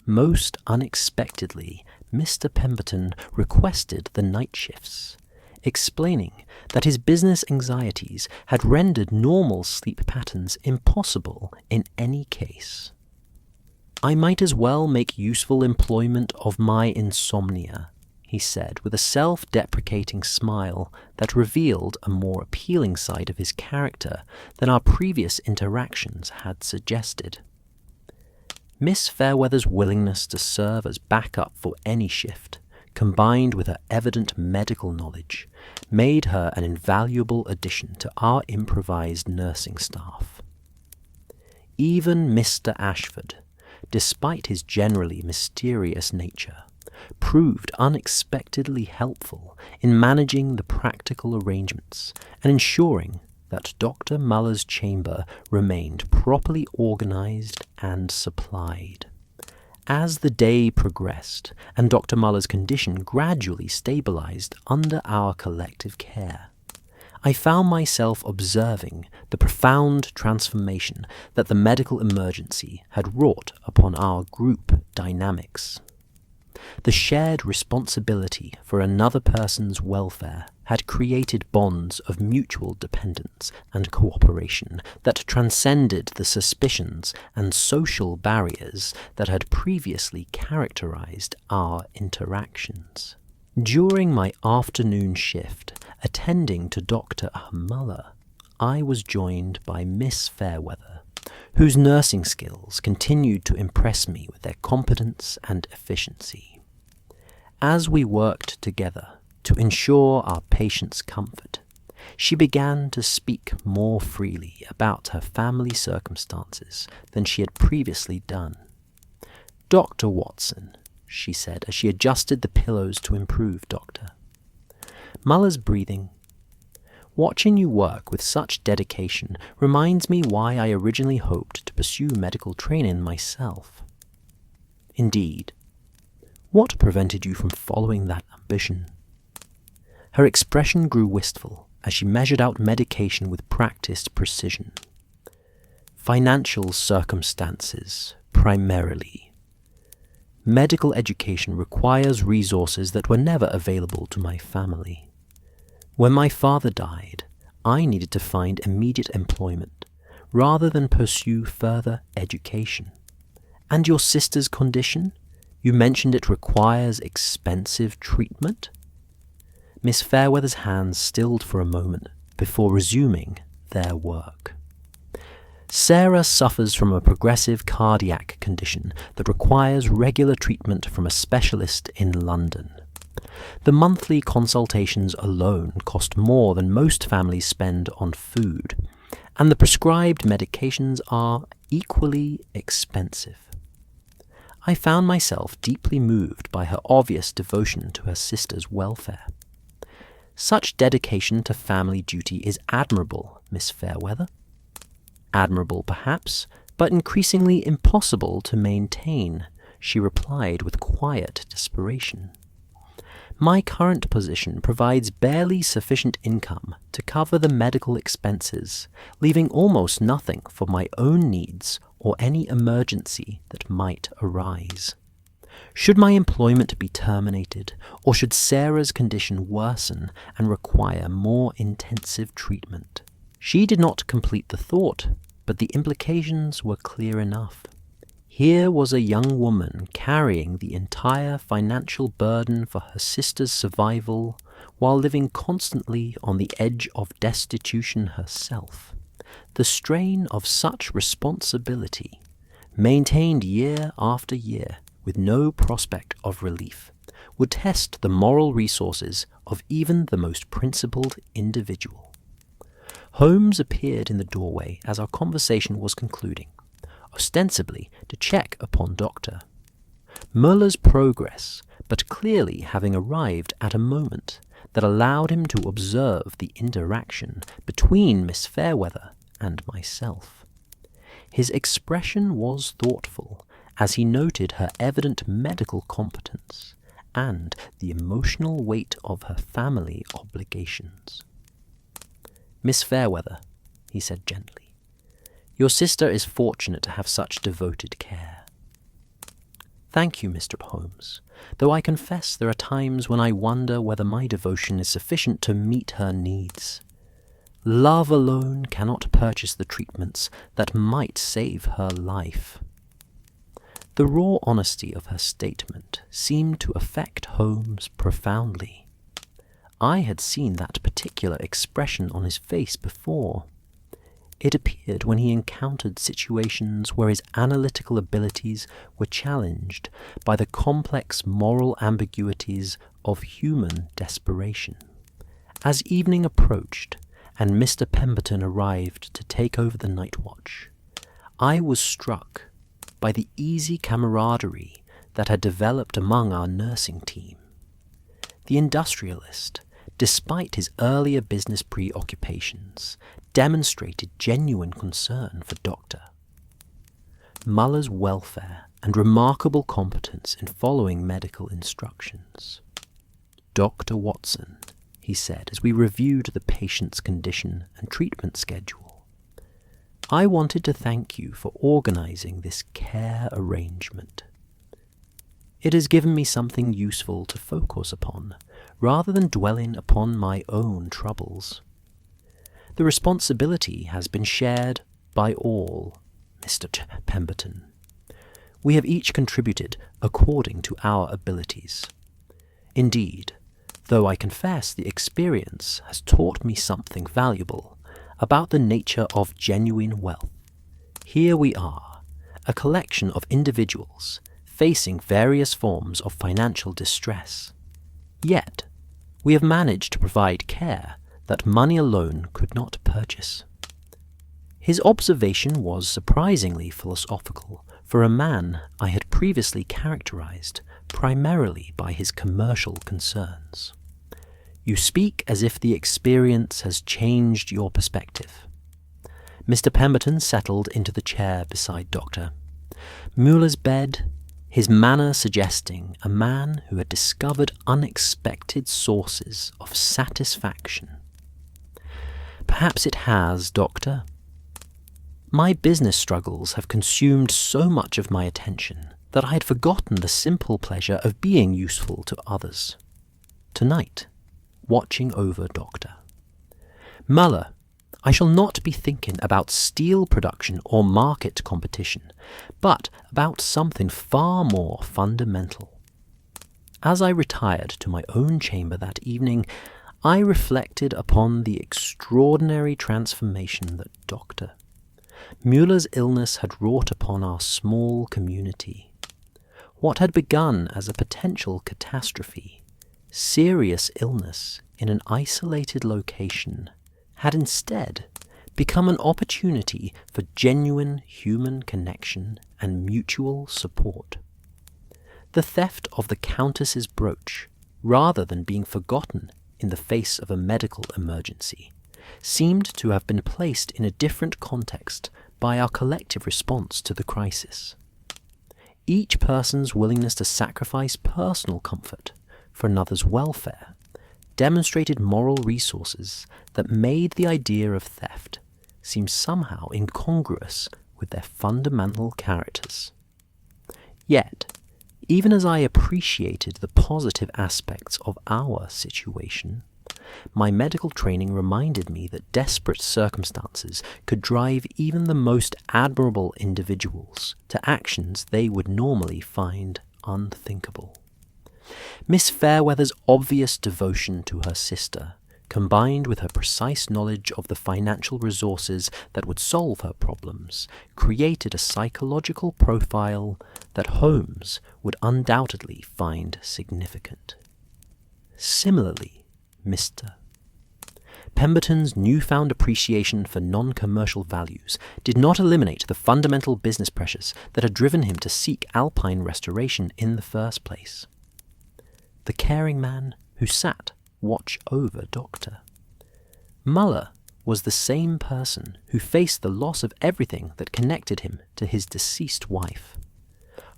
Most unexpectedly, Mr. Pemberton requested the night shifts, explaining that his business anxieties had rendered normal sleep patterns impossible in any case. I might as well make useful employment of my insomnia, he said with a self-deprecating smile that revealed a more appealing side of his character than our previous interactions had suggested. Miss Fairweather's willingness to serve as backup for any shift, combined with her evident medical knowledge, made her an invaluable addition to our improvised nursing staff. Even Mr. Ashford, despite his generally mysterious nature, proved unexpectedly helpful in managing the practical arrangements and ensuring that Dr. Muller's chamber remained properly organized and supplied. As the day progressed and Dr. Muller's condition gradually stabilized under our collective care, I found myself observing the profound transformation that the medical emergency had wrought upon our group dynamics. The shared responsibility for another person's welfare had created bonds of mutual dependence and cooperation that transcended the suspicions and social barriers that had previously characterized our interactions. During my afternoon shift, attending to Dr. Muller, I was joined by Miss Fairweather, whose nursing skills continued to impress me with their competence and efficiency. As we worked together to ensure our patient's comfort, she began to speak more freely about her family circumstances than she had previously done. "Dr. Watson," she said as she adjusted the pillows to improve Dr. Muller's breathing. "Watching you work with such dedication reminds me why I originally hoped to pursue medical training myself. Indeed, what prevented you from following that ambition?" Her expression grew wistful as she measured out medication with practiced precision. "Financial circumstances, primarily. Medical education requires resources that were never available to my family. When my father died, I needed to find immediate employment rather than pursue further education, And your sister's condition? You mentioned it requires expensive treatment? Miss Fairweather's hands stilled for a moment before resuming their work. Sarah suffers from a progressive cardiac condition that requires regular treatment from a specialist in London. The monthly consultations alone cost more than most families spend on food, and the prescribed medications are equally expensive. I found myself deeply moved by her obvious devotion to her sister's welfare. Such dedication to family duty is admirable, Miss Fairweather. Admirable, perhaps, but increasingly impossible to maintain, she replied with quiet desperation. My current position provides barely sufficient income to cover the medical expenses, leaving almost nothing for my own needs or any emergency that might arise. Should my employment be terminated, or should Sarah's condition worsen and require more intensive treatment? She did not complete the thought, but the implications were clear enough. Here was a young woman carrying the entire financial burden for her sister's survival while living constantly on the edge of destitution herself. The strain of such responsibility, maintained year after year with no prospect of relief, would test the moral resources of even the most principled individual. Holmes appeared in the doorway as our conversation was concluding, ostensibly to check upon Doctor Muller's progress, but clearly having arrived at a moment that allowed him to observe the interaction between Miss Fairweather and myself. His expression was thoughtful, as he noted her evident medical competence and the emotional weight of her family obligations. Miss Fairweather, he said gently, your sister is fortunate to have such devoted care. Thank you, Mr. Holmes, though I confess there are times when I wonder whether my devotion is sufficient to meet her needs. Love alone cannot purchase the treatments that might save her life. The raw honesty of her statement seemed to affect Holmes profoundly. I had seen that particular expression on his face before. It appeared when he encountered situations where his analytical abilities were challenged by the complex moral ambiguities of human desperation. As evening approached, and Mr. Pemberton arrived to take over the night watch, I was struck by the easy camaraderie that had developed among our nursing team. The industrialist, despite his earlier business preoccupations, demonstrated genuine concern for Doctor Muller's welfare and remarkable competence in following medical instructions. Dr. Watson, he said as we reviewed the patient's condition and treatment schedule, I wanted to thank you for organizing this care arrangement. It has given me something useful to focus upon, rather than dwelling upon my own troubles. The responsibility has been shared by all, Mr. Pemberton. We have each contributed according to our abilities. Indeed, though I confess the experience has taught me something valuable about the nature of genuine wealth, here we are, a collection of individuals facing various forms of financial distress. Yet, we have managed to provide care that money alone could not purchase. His observation was surprisingly philosophical for a man I had previously characterized primarily by his commercial concerns. You speak as if the experience has changed your perspective. Mr. Pemberton settled into the chair beside Doctor Muller's bed, his manner suggesting a man who had discovered unexpected sources of satisfaction. Perhaps it has, Doctor. My business struggles have consumed so much of my attention that I had forgotten the simple pleasure of being useful to others. Tonight, watching over Doctor Muller, I shall not be thinking about steel production or market competition, but about something far more fundamental. As I retired to my own chamber that evening, I reflected upon the extraordinary transformation that Dr. Müller's illness had wrought upon our small community. What had begun as a potential catastrophe, serious illness in an isolated location, had instead become an opportunity for genuine human connection and mutual support. The theft of the Countess's brooch, rather than being forgotten in the face of a medical emergency, seemed to have been placed in a different context by our collective response to the crisis. Each person's willingness to sacrifice personal comfort for another's welfare demonstrated moral resources that made the idea of theft seem somehow incongruous with their fundamental characters. Yet, even as I appreciated the positive aspects of our situation, my medical training reminded me that desperate circumstances could drive even the most admirable individuals to actions they would normally find unthinkable. Miss Fairweather's obvious devotion to her sister, combined with her precise knowledge of the financial resources that would solve her problems, created a psychological profile that Holmes would undoubtedly find significant. Similarly, Mr. Pemberton's newfound appreciation for non-commercial values did not eliminate the fundamental business pressures that had driven him to seek Alpine restoration in the first place. The caring man who sat watch over Doctor. Muller was the same person who faced the loss of everything that connected him to his deceased wife.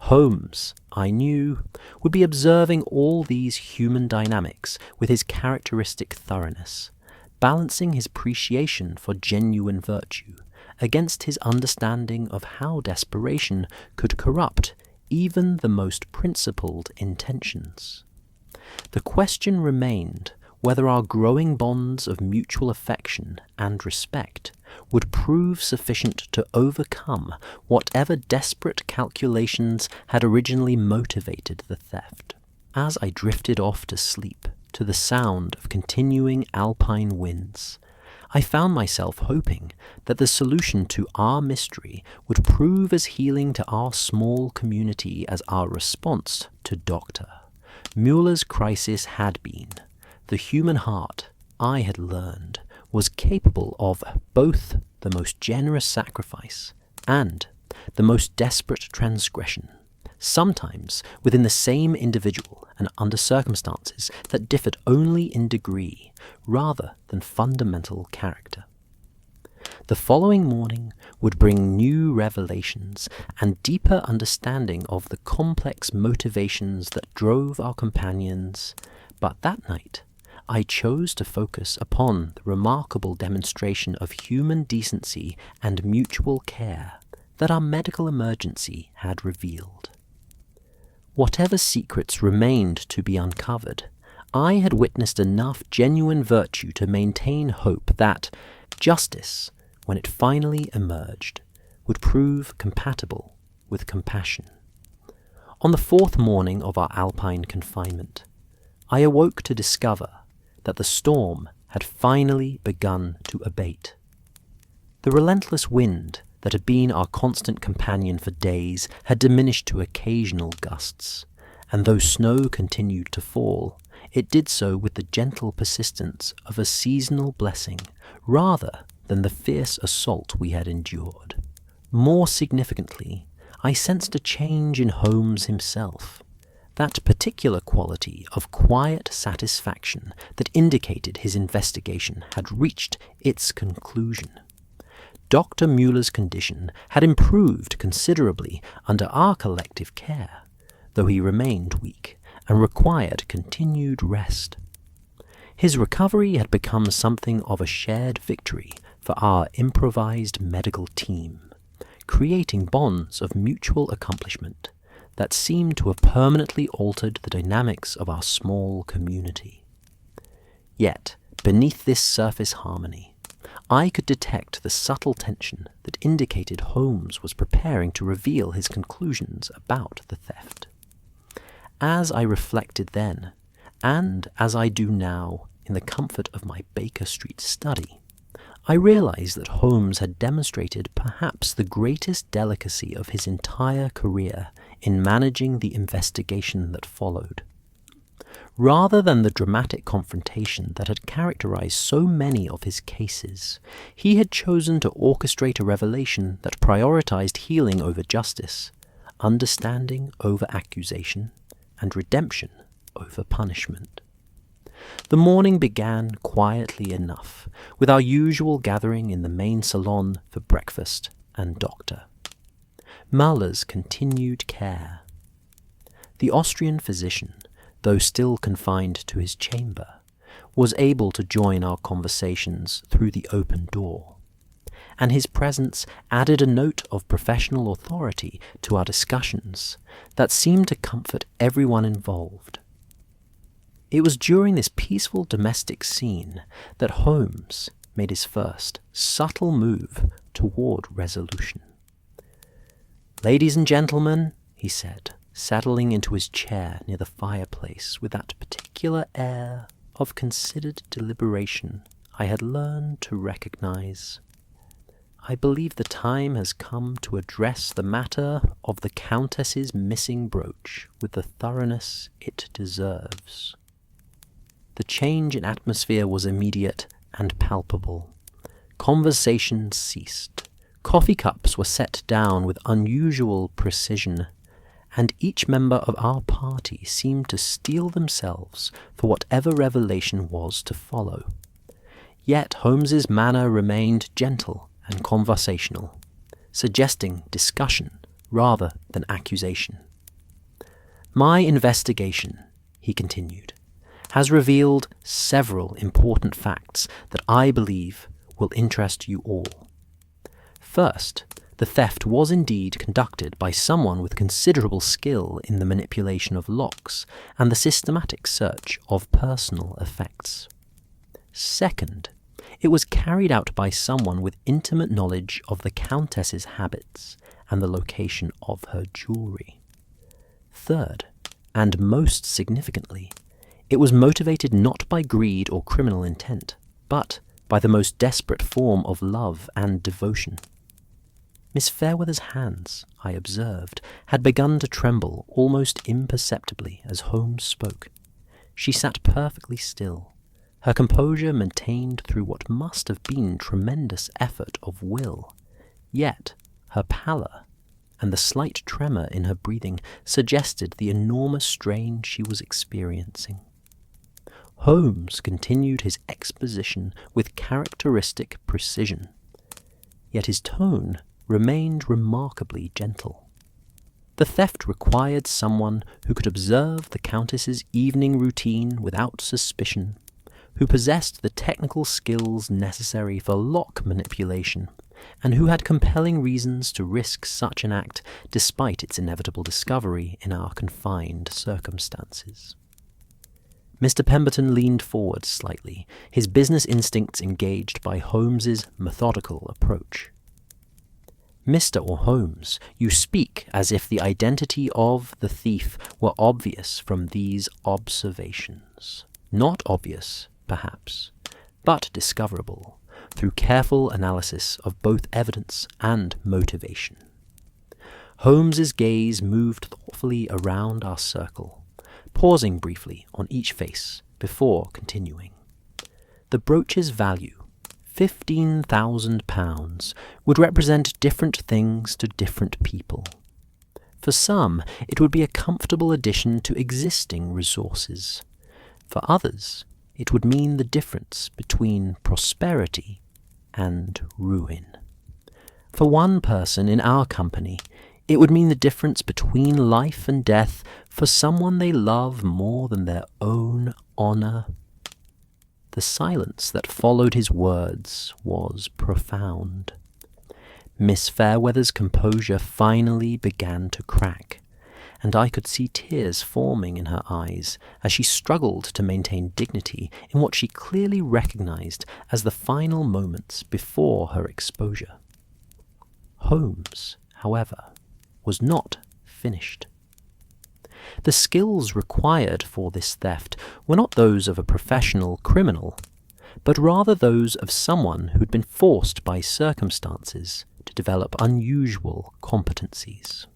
Holmes, I knew, would be observing all these human dynamics with his characteristic thoroughness, balancing his appreciation for genuine virtue against his understanding of how desperation could corrupt even the most principled intentions. The question remained whether our growing bonds of mutual affection and respect would prove sufficient to overcome whatever desperate calculations had originally motivated the theft. As I drifted off to sleep to the sound of continuing alpine winds, I found myself hoping that the solution to our mystery would prove as healing to our small community as our response to Dr. Müller's crisis had been. The human heart, I had learned, was capable of both the most generous sacrifice and the most desperate transgression, sometimes within the same individual and under circumstances that differed only in degree rather than fundamental character. The following morning would bring new revelations and deeper understanding of the complex motivations that drove our companions, but that night I chose to focus upon the remarkable demonstration of human decency and mutual care that our medical emergency had revealed. Whatever secrets remained to be uncovered, I had witnessed enough genuine virtue to maintain hope that justice, when it finally emerged, would prove compatible with compassion. On the fourth morning of our Alpine confinement, I awoke to discover that the storm had finally begun to abate. The relentless wind that had been our constant companion for days had diminished to occasional gusts, and though snow continued to fall, it did so with the gentle persistence of a seasonal blessing rather than the fierce assault we had endured. More significantly, I sensed a change in Holmes himself, that particular quality of quiet satisfaction that indicated his investigation had reached its conclusion. Dr. Müller's condition had improved considerably under our collective care, though he remained weak and required continued rest. His recovery had become something of a shared victory for our improvised medical team, creating bonds of mutual accomplishment that seemed to have permanently altered the dynamics of our small community. Yet, beneath this surface harmony, I could detect the subtle tension that indicated Holmes was preparing to reveal his conclusions about the theft. As I reflected then, and as I do now in the comfort of my Baker Street study, I realized that Holmes had demonstrated perhaps the greatest delicacy of his entire career in managing the investigation that followed. Rather than the dramatic confrontation that had characterized so many of his cases, he had chosen to orchestrate a revelation that prioritized healing over justice, understanding over accusation, and redemption over punishment. The morning began quietly enough, with our usual gathering in the main salon for breakfast and doctor. Mahler's continued care. The Austrian physician, though still confined to his chamber, was able to join our conversations through the open door, and his presence added a note of professional authority to our discussions that seemed to comfort everyone involved. It was during this peaceful domestic scene that Holmes made his first subtle move toward resolution. "Ladies and gentlemen," he said, settling into his chair near the fireplace with that particular air of considered deliberation I had learned to recognize, "I believe the time has come to address the matter of the Countess's missing brooch with the thoroughness it deserves." The change in atmosphere was immediate and palpable. Conversation ceased. Coffee cups were set down with unusual precision, and each member of our party seemed to steel themselves for whatever revelation was to follow. Yet Holmes's manner remained gentle and conversational, suggesting discussion rather than accusation. "My investigation," he continued, "has revealed several important facts that I believe will interest you all. First, the theft was indeed conducted by someone with considerable skill in the manipulation of locks and the systematic search of personal effects. Second, it was carried out by someone with intimate knowledge of the Countess's habits and the location of her jewelry. Third, and most significantly, it was motivated not by greed or criminal intent, but by the most desperate form of love and devotion." Miss Fairweather's hands, I observed, had begun to tremble almost imperceptibly as Holmes spoke. She sat perfectly still, her composure maintained through what must have been tremendous effort of will, yet her pallor and the slight tremor in her breathing suggested the enormous strain she was experiencing. Holmes continued his exposition with characteristic precision, yet his tone remained remarkably gentle. The theft required someone who could observe the Countess's evening routine without suspicion, who possessed the technical skills necessary for lock manipulation, and who had compelling reasons to risk such an act despite its inevitable discovery in our confined circumstances. Mr. Pemberton leaned forward slightly, his business instincts engaged by Holmes's methodical approach. "Mr. or Holmes, you speak as if the identity of the thief were obvious from these observations. Not obvious, perhaps, but discoverable through careful analysis of both evidence and motivation." Holmes's gaze moved thoughtfully around our circle, pausing briefly on each face before continuing. "The brooch's value, £15,000, would represent different things to different people. For some, it would be a comfortable addition to existing resources. For others, it would mean the difference between prosperity and ruin. For one person in our company, it would mean the difference between life and death for someone they love more than their own honor." The silence that followed his words was profound. Miss Fairweather's composure finally began to crack, and I could see tears forming in her eyes as she struggled to maintain dignity in what she clearly recognized as the final moments before her exposure. Holmes, however, was not finished. The skills required for this theft were not those of a professional criminal, but rather those of someone who'd been forced by circumstances to develop unusual competencies.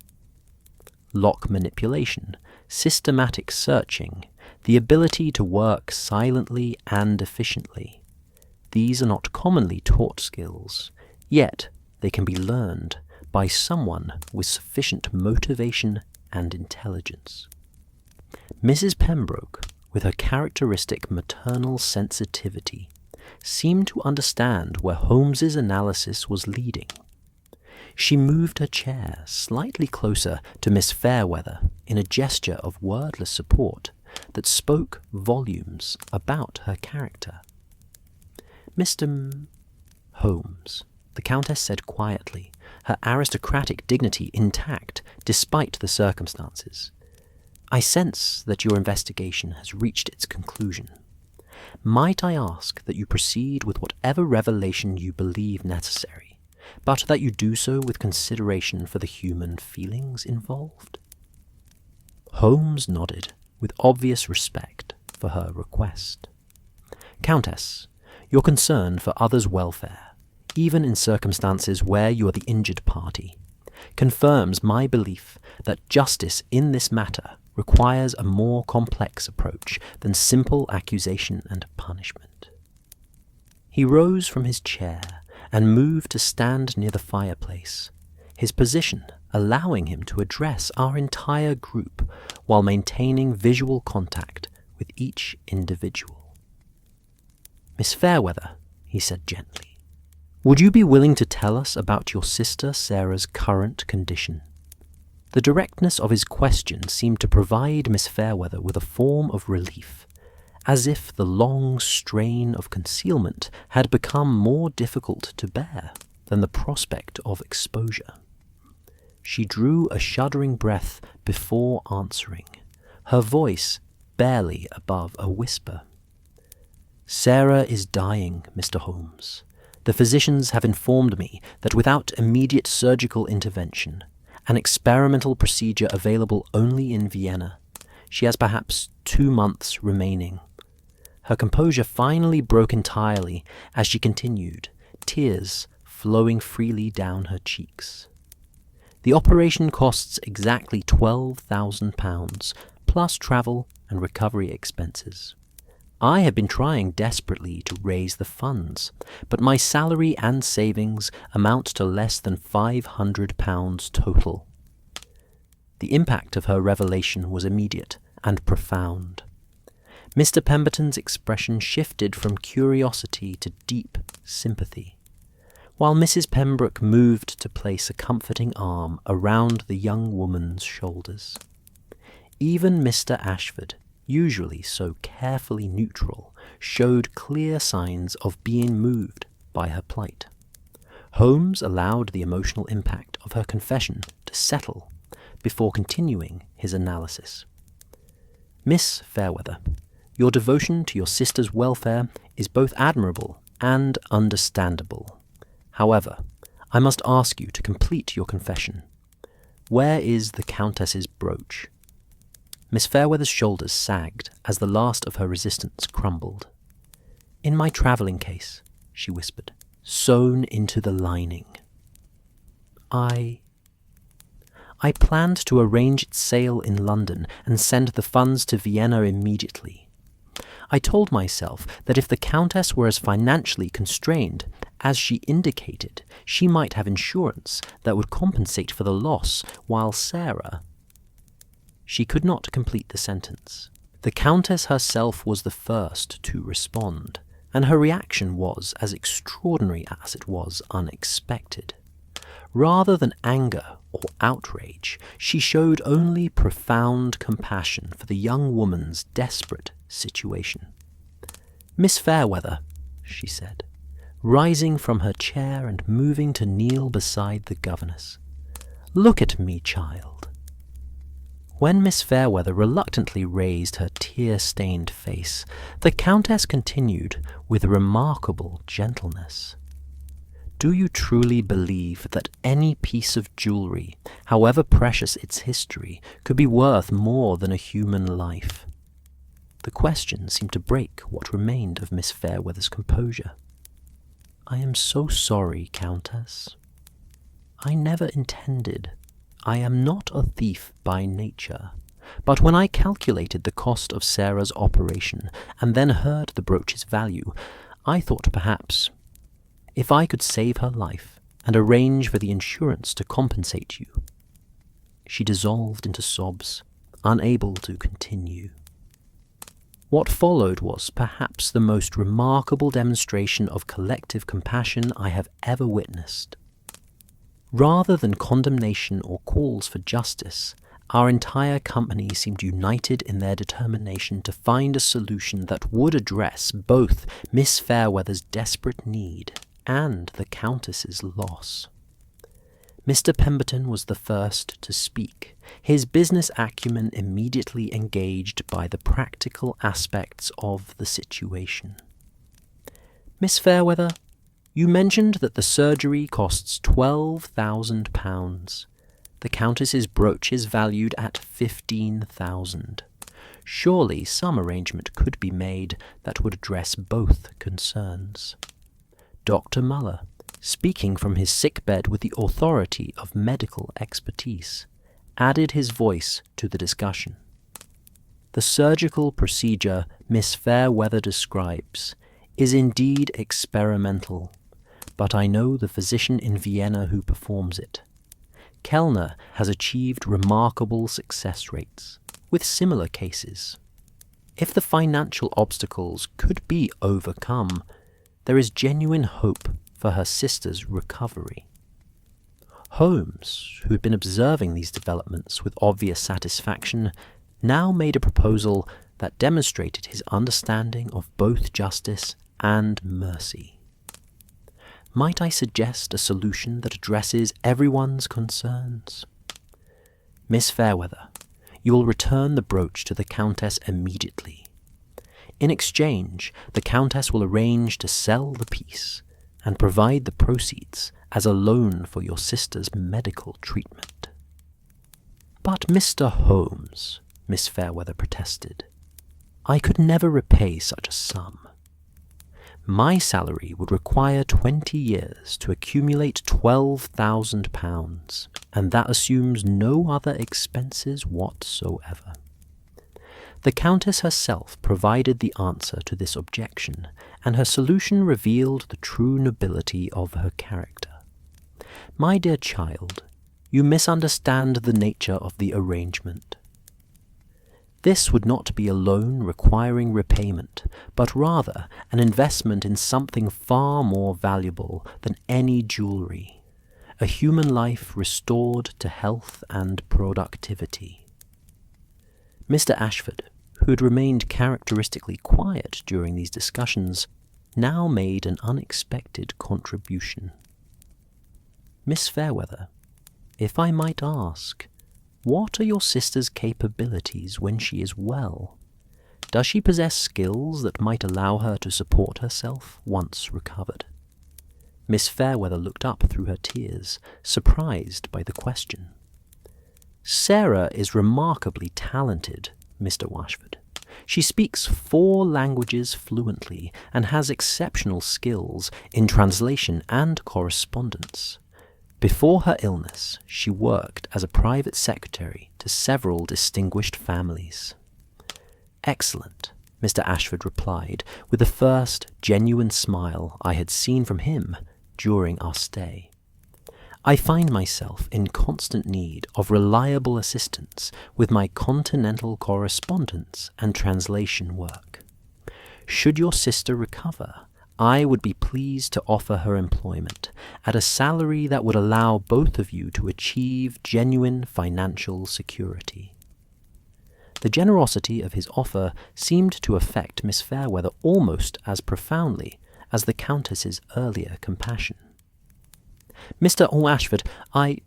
Lock manipulation, systematic searching, the ability to work silently and efficiently. These are not commonly taught skills, yet they can be learned by someone with sufficient motivation and intelligence. Mrs. Pembroke, with her characteristic maternal sensitivity, seemed to understand where Holmes's analysis was leading. She moved her chair slightly closer to Miss Fairweather in a gesture of wordless support that spoke volumes about her character. "Mr. Holmes," the Countess said quietly, her aristocratic dignity intact despite the circumstances. "I sense that your investigation has reached its conclusion. Might I ask that you proceed with whatever revelation you believe necessary, but that you do so with consideration for the human feelings involved?" Holmes nodded with obvious respect for her request. "Countess, your concern for others' welfare, even in circumstances where you are the injured party, confirms my belief that justice in this matter requires a more complex approach than simple accusation and punishment." He rose from his chair and moved to stand near the fireplace, his position allowing him to address our entire group while maintaining visual contact with each individual. "Miss Fairweather," he said gently, "would you be willing to tell us about your sister Sarah's current condition?" The directness of his question seemed to provide Miss Fairweather with a form of relief, as if the long strain of concealment had become more difficult to bear than the prospect of exposure. She drew a shuddering breath before answering, her voice barely above a whisper. "Sarah is dying, Mr. Holmes. The physicians have informed me that without immediate surgical intervention, an experimental procedure available only in Vienna, she has perhaps 2 months remaining." Her composure finally broke entirely as she continued, tears flowing freely down her cheeks. "The operation costs exactly £12,000, plus travel and recovery expenses. I have been trying desperately to raise the funds, but my salary and savings amount to less than £500 total." The impact of her revelation was immediate and profound. Mr. Pemberton's expression shifted from curiosity to deep sympathy, while Mrs. Pembroke moved to place a comforting arm around the young woman's shoulders. Even Mr. Ashford, usually so carefully neutral, showed clear signs of being moved by her plight. Holmes allowed the emotional impact of her confession to settle before continuing his analysis. "Miss Fairweather, your devotion to your sister's welfare is both admirable and understandable. However, I must ask you to complete your confession. Where is the Countess's brooch?" Miss Fairweather's shoulders sagged as the last of her resistance crumbled. "In my travelling case," she whispered, "sewn into the lining. I planned to arrange its sale in London and send the funds to Vienna immediately. I told myself that if the Countess were as financially constrained as she indicated, she might have insurance that would compensate for the loss, while Sarah—" She could not complete the sentence. The Countess herself was the first to respond, and her reaction was as extraordinary as it was unexpected. Rather than anger or outrage, she showed only profound compassion for the young woman's desperate situation. "Miss Fairweather," she said, rising from her chair and moving to kneel beside the governess, "look at me, child." When Miss Fairweather reluctantly raised her tear-stained face, the Countess continued with remarkable gentleness. "Do you truly believe that any piece of jewelry, however precious its history, could be worth more than a human life?" The question seemed to break what remained of Miss Fairweather's composure. "I am so sorry, Countess. I never intended. I am not a thief by nature, but when I calculated the cost of Sarah's operation and then heard the brooch's value, I thought perhaps, if I could save her life and arrange for the insurance to compensate you." She dissolved into sobs, unable to continue. What followed was perhaps the most remarkable demonstration of collective compassion I have ever witnessed. Rather than condemnation or calls for justice, our entire company seemed united in their determination to find a solution that would address both Miss Fairweather's desperate need and the Countess's loss. Mr. Pemberton was the first to speak, his business acumen immediately engaged by the practical aspects of the situation. "Miss Fairweather, you mentioned that the surgery costs £12,000. The Countess's brooch is valued at £15,000. Surely some arrangement could be made that would address both concerns." Dr. Muller, speaking from his sickbed with the authority of medical expertise, added his voice to the discussion. "The surgical procedure Miss Fairweather describes is indeed experimental, but I know the physician in Vienna who performs it. Kellner has achieved remarkable success rates with similar cases. If the financial obstacles could be overcome, there is genuine hope for her sister's recovery." Holmes, who had been observing these developments with obvious satisfaction, now made a proposal that demonstrated his understanding of both justice and mercy. "Might I suggest a solution that addresses everyone's concerns? Miss Fairweather, you will return the brooch to the Countess immediately. In exchange, the Countess will arrange to sell the piece and provide the proceeds as a loan for your sister's medical treatment." "But Mr. Holmes," Miss Fairweather protested, "I could never repay such a sum. My salary would require 20 years to accumulate £12,000, and that assumes no other expenses whatsoever." The Countess herself provided the answer to this objection, and her solution revealed the true nobility of her character. "My dear child, you misunderstand the nature of the arrangement. This would not be a loan requiring repayment, but rather an investment in something far more valuable than any jewelry, a human life restored to health and productivity." Mr. Ashford, who had remained characteristically quiet during these discussions, now made an unexpected contribution. "Miss Fairweather, if I might ask, what are your sister's capabilities when she is well? Does she possess skills that might allow her to support herself once recovered?" Miss Fairweather looked up through her tears, surprised by the question. "Sarah is remarkably talented, Mr. Washford. She speaks 4 languages fluently and has exceptional skills in translation and correspondence. Before her illness, she worked as a private secretary to several distinguished families." "Excellent," Mr. Ashford replied, with the first genuine smile I had seen from him during our stay. "I find myself in constant need of reliable assistance with my continental correspondence and translation work. Should your sister recover, I would be pleased to offer her employment at a salary that would allow both of you to achieve genuine financial security." The generosity of his offer seemed to affect Miss Fairweather almost as profoundly as the Countess's earlier compassion. "Mr. Ashford, I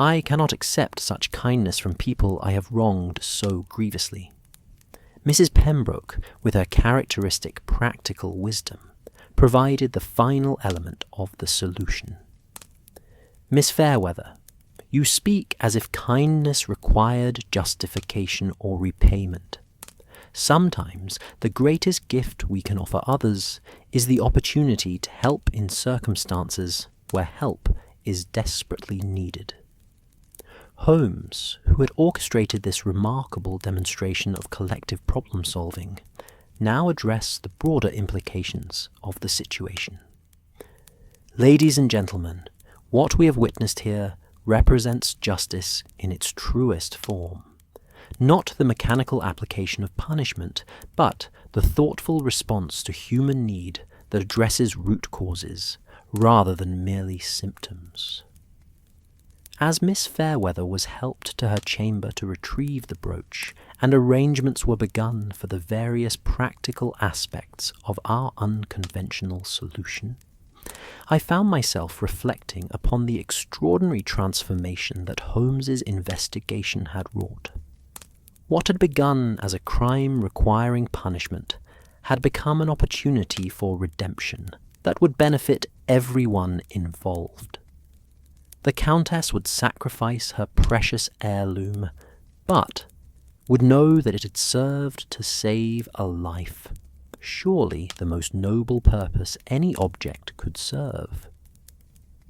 I cannot accept such kindness from people I have wronged so grievously. Mrs. Pembroke, with her characteristic practical wisdom, provided the final element of the solution. Miss Fairweather, you speak as if kindness required justification or repayment. Sometimes the greatest gift we can offer others is the opportunity to help in circumstances where help is desperately needed. Holmes, who had orchestrated this remarkable demonstration of collective problem-solving, now addressed the broader implications of the situation. Ladies and gentlemen, what we have witnessed here represents justice in its truest form. Not the mechanical application of punishment, but the thoughtful response to human need that addresses root causes, rather than merely symptoms. As Miss Fairweather was helped to her chamber to retrieve the brooch, and arrangements were begun for the various practical aspects of our unconventional solution, I found myself reflecting upon the extraordinary transformation that Holmes's investigation had wrought. What had begun as a crime requiring punishment had become an opportunity for redemption that would benefit everyone involved. The Countess would sacrifice her precious heirloom, but would know that it had served to save a life, surely the most noble purpose any object could serve.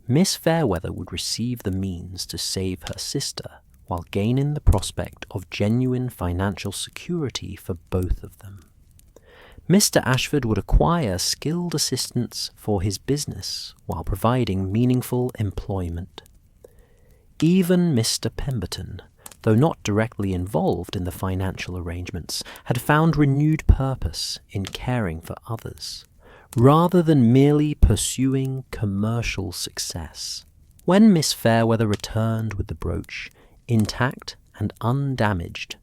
Miss Fairweather would receive the means to save her sister, while gaining the prospect of genuine financial security for both of them. Mr. Ashford would acquire skilled assistance for his business while providing meaningful employment. Even Mr. Pemberton, though not directly involved in the financial arrangements, had found renewed purpose in caring for others, rather than merely pursuing commercial success. When Miss Fairweather returned with the brooch, intact and undamaged,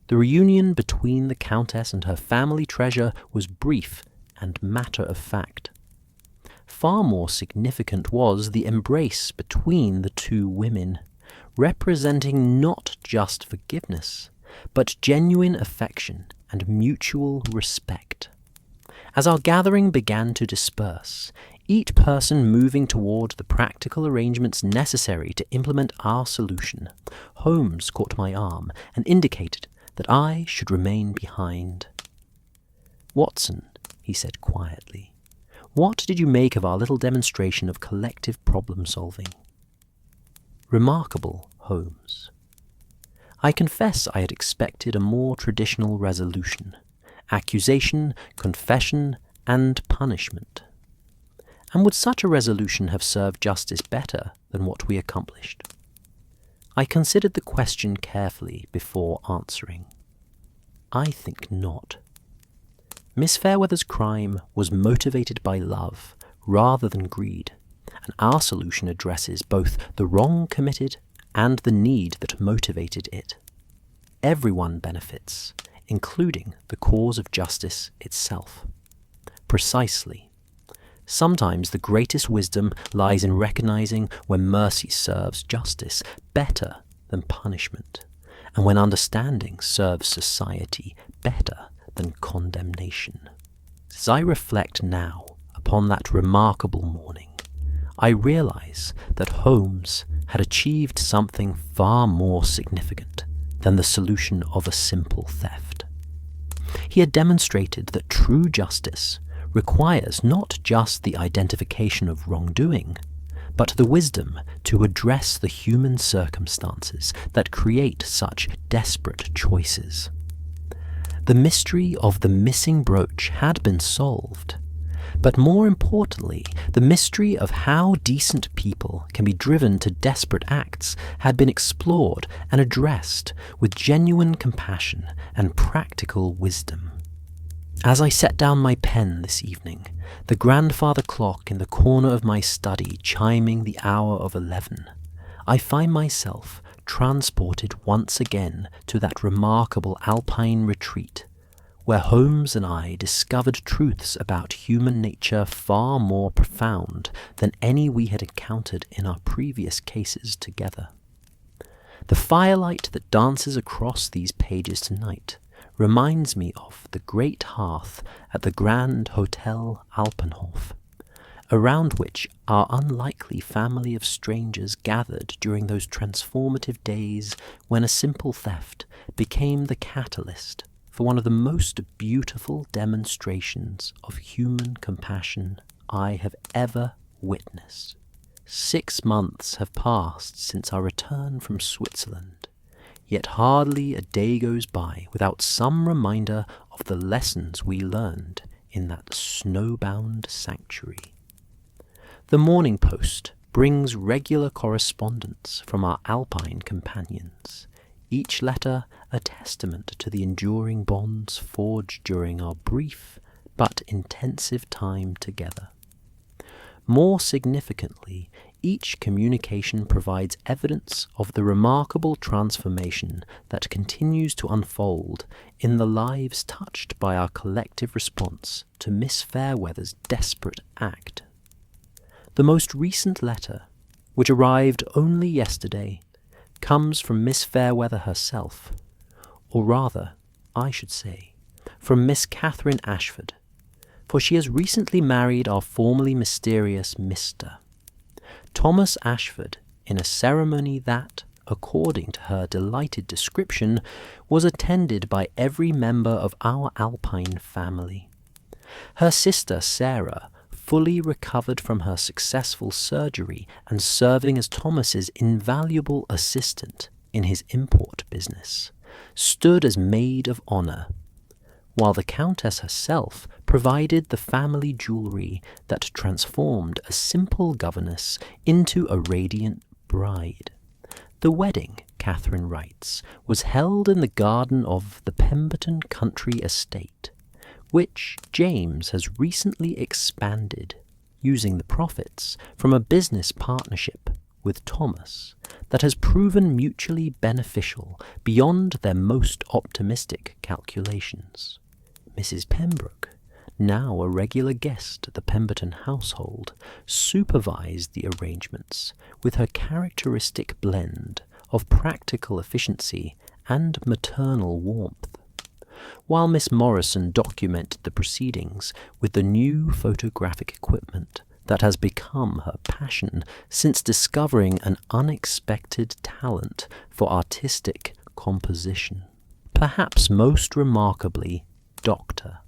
the reunion between the Countess and her family treasure was brief and matter-of-fact. Far more significant was the embrace between the two women, representing not just forgiveness, but genuine affection and mutual respect. As our gathering began to disperse, each person moving toward the practical arrangements necessary to implement our solution, Holmes caught my arm and indicated that I should remain behind. "Watson," he said quietly, "what did you make of our little demonstration of collective problem-solving?" "Remarkable, Holmes. I confess I had expected a more traditional resolution: accusation, confession, and punishment. And would such a resolution have served justice better than what we accomplished?" I considered the question carefully before answering. I think not. Miss Fairweather's crime was motivated by love rather than greed, and our solution addresses both the wrong committed and the need that motivated it. Everyone benefits, including the cause of justice itself. Precisely. Sometimes the greatest wisdom lies in recognizing when mercy serves justice better than punishment, and when understanding serves society better than condemnation. As I reflect now upon that remarkable morning, I realize that Holmes had achieved something far more significant than the solution of a simple theft. He had demonstrated that true justice requires not just the identification of wrongdoing, but the wisdom to address the human circumstances that create such desperate choices. The mystery of the missing brooch had been solved, but more importantly, the mystery of how decent people can be driven to desperate acts had been explored and addressed with genuine compassion and practical wisdom. As I set down my pen this evening, the grandfather clock in the corner of my study chiming the hour of 11, I find myself transported once again to that remarkable Alpine retreat, where Holmes and I discovered truths about human nature far more profound than any we had encountered in our previous cases together. The firelight that dances across these pages tonight reminds me of the great hearth at the Grand Hotel Alpine Hotel, around which our unlikely family of strangers gathered during those transformative days when a simple theft became the catalyst for one of the most beautiful demonstrations of human compassion I have ever witnessed. 6 months have passed since our return from Switzerland, yet hardly a day goes by without some reminder of the lessons we learned in that snowbound sanctuary. The Morning Post brings regular correspondence from our Alpine companions, each letter a testament to the enduring bonds forged during our brief but intensive time together. More significantly, each communication provides evidence of the remarkable transformation that continues to unfold in the lives touched by our collective response to Miss Fairweather's desperate act. The most recent letter, which arrived only yesterday, comes from Miss Fairweather herself, or rather, I should say, from Miss Catherine Ashford, for she has recently married our formerly mysterious Mr. Thomas Ashford in a ceremony that, according to her delighted description, was attended by every member of our Alpine family. Her sister Sarah, fully recovered from her successful surgery and serving as Thomas's invaluable assistant in his import business, stood as maid of honour, while the Countess herself provided the family jewellery that transformed a simple governess into a radiant bride. The wedding, Catherine writes, was held in the garden of the Pemberton country estate, which James has recently expanded, using the profits from a business partnership with Thomas that has proven mutually beneficial beyond their most optimistic calculations. Mrs. Pembroke, now a regular guest at the Pemberton household, supervised the arrangements with her characteristic blend of practical efficiency and maternal warmth, while Miss Morrison documented the proceedings with the new photographic equipment that has become her passion since discovering an unexpected talent for artistic composition. Perhaps most remarkably, Dr.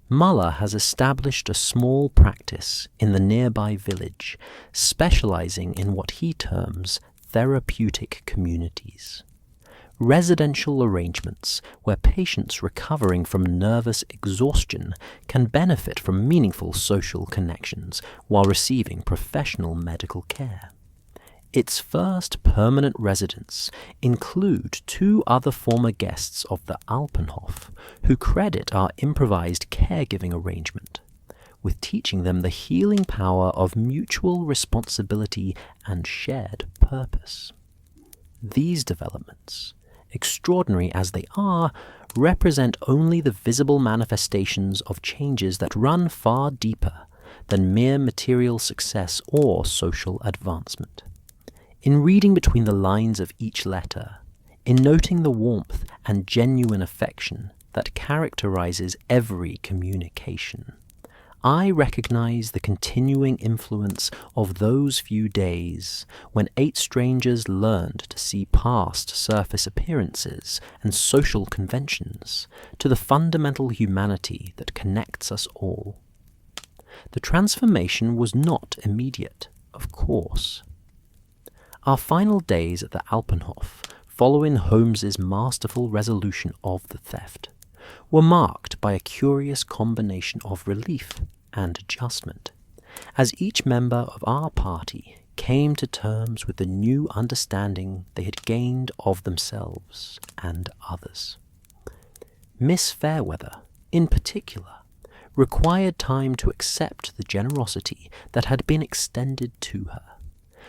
Muller has established a small practice in the nearby village, specializing in what he terms therapeutic communities. Residential arrangements where patients recovering from nervous exhaustion can benefit from meaningful social connections while receiving professional medical care. Its first permanent residents include 2 other former guests of the Alpenhof who credit our improvised caregiving arrangement with teaching them the healing power of mutual responsibility and shared purpose. These developments, extraordinary as they are, represent only the visible manifestations of changes that run far deeper than mere material success or social advancement. In reading between the lines of each letter, in noting the warmth and genuine affection that characterizes every communication, I recognize the continuing influence of those few days when 8 strangers learned to see past surface appearances and social conventions to the fundamental humanity that connects us all. The transformation was not immediate, of course. Our final days at the Alpenhof, following Holmes's masterful resolution of the theft, were marked by a curious combination of relief and adjustment, as each member of our party came to terms with the new understanding they had gained of themselves and others. Miss Fairweather, in particular, required time to accept the generosity that had been extended to her,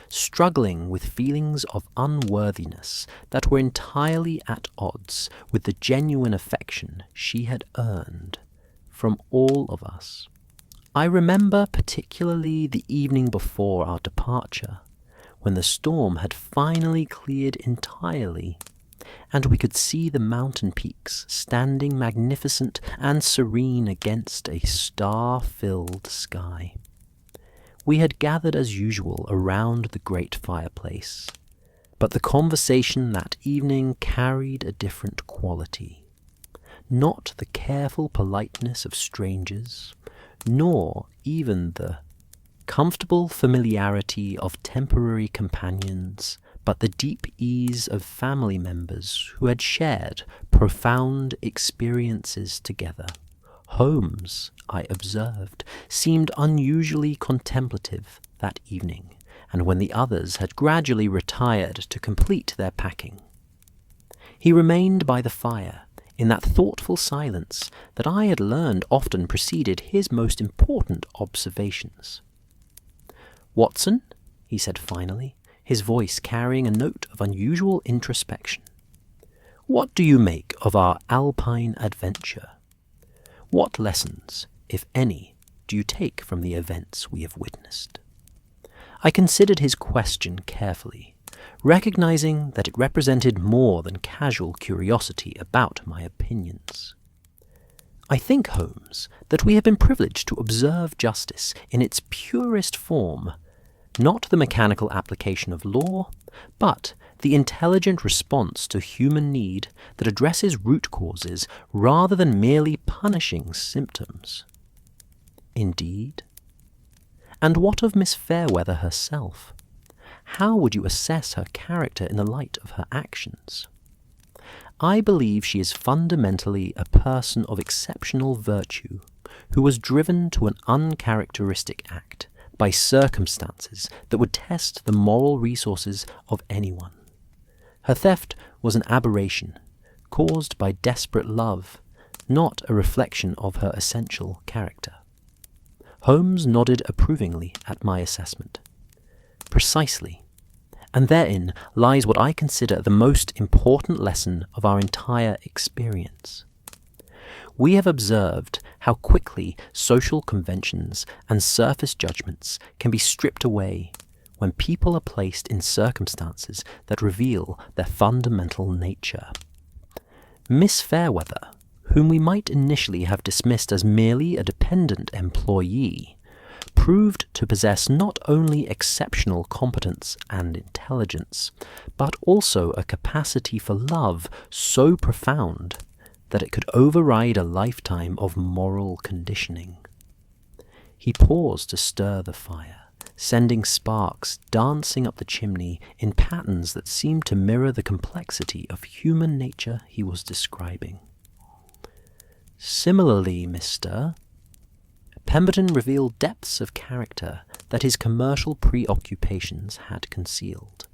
struggling with feelings of unworthiness that were entirely at odds with the genuine affection she had earned from all of us. I remember particularly the evening before our departure, when the storm had finally cleared entirely, and we could see the mountain peaks standing magnificent and serene against a star-filled sky. We had gathered as usual around the great fireplace, but the conversation that evening carried a different quality. Not the careful politeness of strangers, nor even the comfortable familiarity of temporary companions, but the deep ease of family members who had shared profound experiences together. Holmes, I observed, seemed unusually contemplative that evening, and when the others had gradually retired to complete their packing, he remained by the fire in that thoughtful silence that I had learned often preceded his most important observations. "Watson," he said finally, his voice carrying a note of unusual introspection, "what do you make of our Alpine adventure? What lessons, if any, do you take from the events we have witnessed?" I considered his question carefully, recognizing that it represented more than casual curiosity about my opinions. "I think, Holmes, that we have been privileged to observe justice in its purest form, not the mechanical application of law, but the intelligent response to human need that addresses root causes rather than merely punishing symptoms." "Indeed? And what of Miss Fairweather herself? How would you assess her character in the light of her actions?" "I believe she is fundamentally a person of exceptional virtue, who was driven to an uncharacteristic act by circumstances that would test the moral resources of anyone. Her theft was an aberration, caused by desperate love, not a reflection of her essential character." Holmes nodded approvingly at my assessment. "Precisely. And therein lies what I consider the most important lesson of our entire experience. We have observed how quickly social conventions and surface judgments can be stripped away when people are placed in circumstances that reveal their fundamental nature. Miss Fairweather, whom we might initially have dismissed as merely a dependent employee, proved to possess not only exceptional competence and intelligence, but also a capacity for love so profound that it could override a lifetime of moral conditioning." He paused to stir the fire, sending sparks dancing up the chimney in patterns that seemed to mirror the complexity of human nature he was describing. "Similarly, Mr. Pemberton revealed depths of character that his commercial preoccupations had concealed,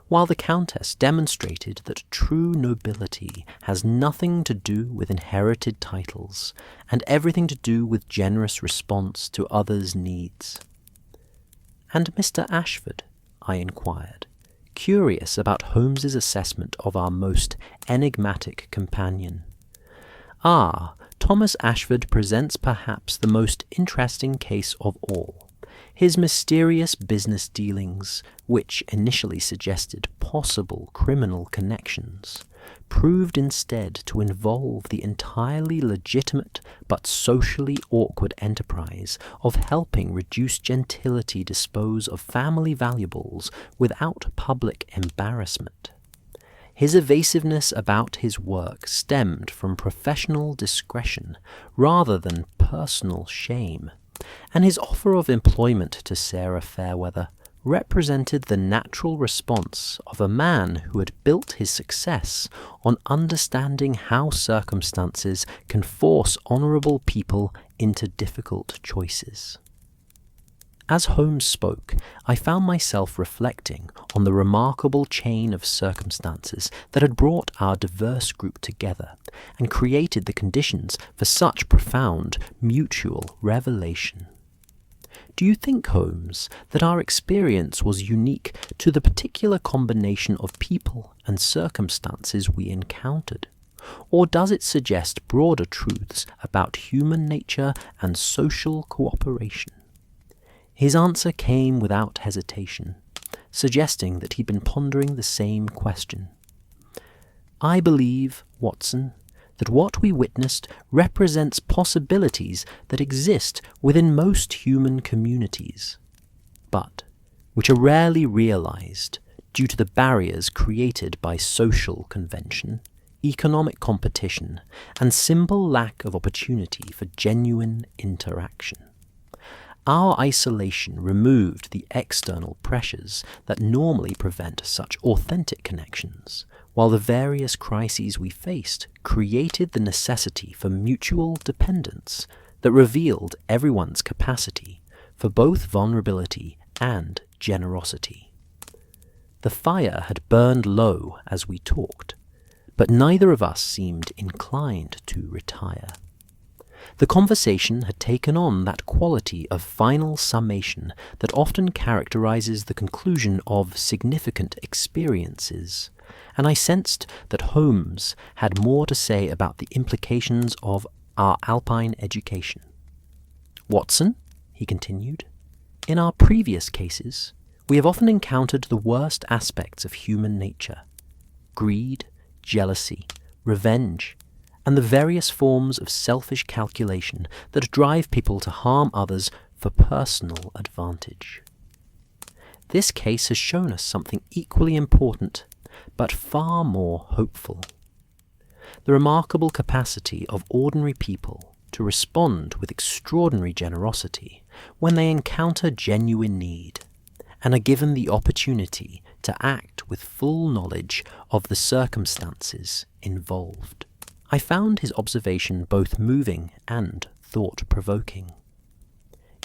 while the Countess demonstrated that true nobility has nothing to do with inherited titles and everything to do with generous response to others' needs." "And Mr. Ashford?" I inquired, curious about Holmes's assessment of our most enigmatic companion. "Ah, Thomas Ashford presents perhaps the most interesting case of all. His mysterious business dealings, which initially suggested possible criminal connections, proved instead to involve the entirely legitimate but socially awkward enterprise of helping reduced gentility dispose of family valuables without public embarrassment. His evasiveness about his work stemmed from professional discretion rather than personal shame, and his offer of employment to Sarah Fairweather represented the natural response of a man who had built his success on understanding how circumstances can force honourable people into difficult choices." As Holmes spoke, I found myself reflecting on the remarkable chain of circumstances that had brought our diverse group together and created the conditions for such profound mutual revelation. "Do you think, Holmes, that our experience was unique to the particular combination of people and circumstances we encountered? Or does it suggest broader truths about human nature and social cooperation?" His answer came without hesitation, suggesting that he'd been pondering the same question. "I believe, Watson, that what we witnessed represents possibilities that exist within most human communities, but which are rarely realized due to the barriers created by social convention, economic competition, and simple lack of opportunity for genuine interaction. Our isolation removed the external pressures that normally prevent such authentic connections, while the various crises we faced created the necessity for mutual dependence that revealed everyone's capacity for both vulnerability and generosity. The fire had burned low as we talked, but neither of us seemed inclined to retire. The conversation had taken on that quality of final summation that often characterizes the conclusion of significant experiences, and I sensed that Holmes had more to say about the implications of our Alpine education. "Watson," he continued, "in our previous cases, we have often encountered the worst aspects of human nature: greed, jealousy, revenge, and the various forms of selfish calculation that drive people to harm others for personal advantage. This case has shown us something equally important, but far more hopeful: the remarkable capacity of ordinary people to respond with extraordinary generosity when they encounter genuine need, and are given the opportunity to act with full knowledge of the circumstances involved." I found his observation both moving and thought-provoking.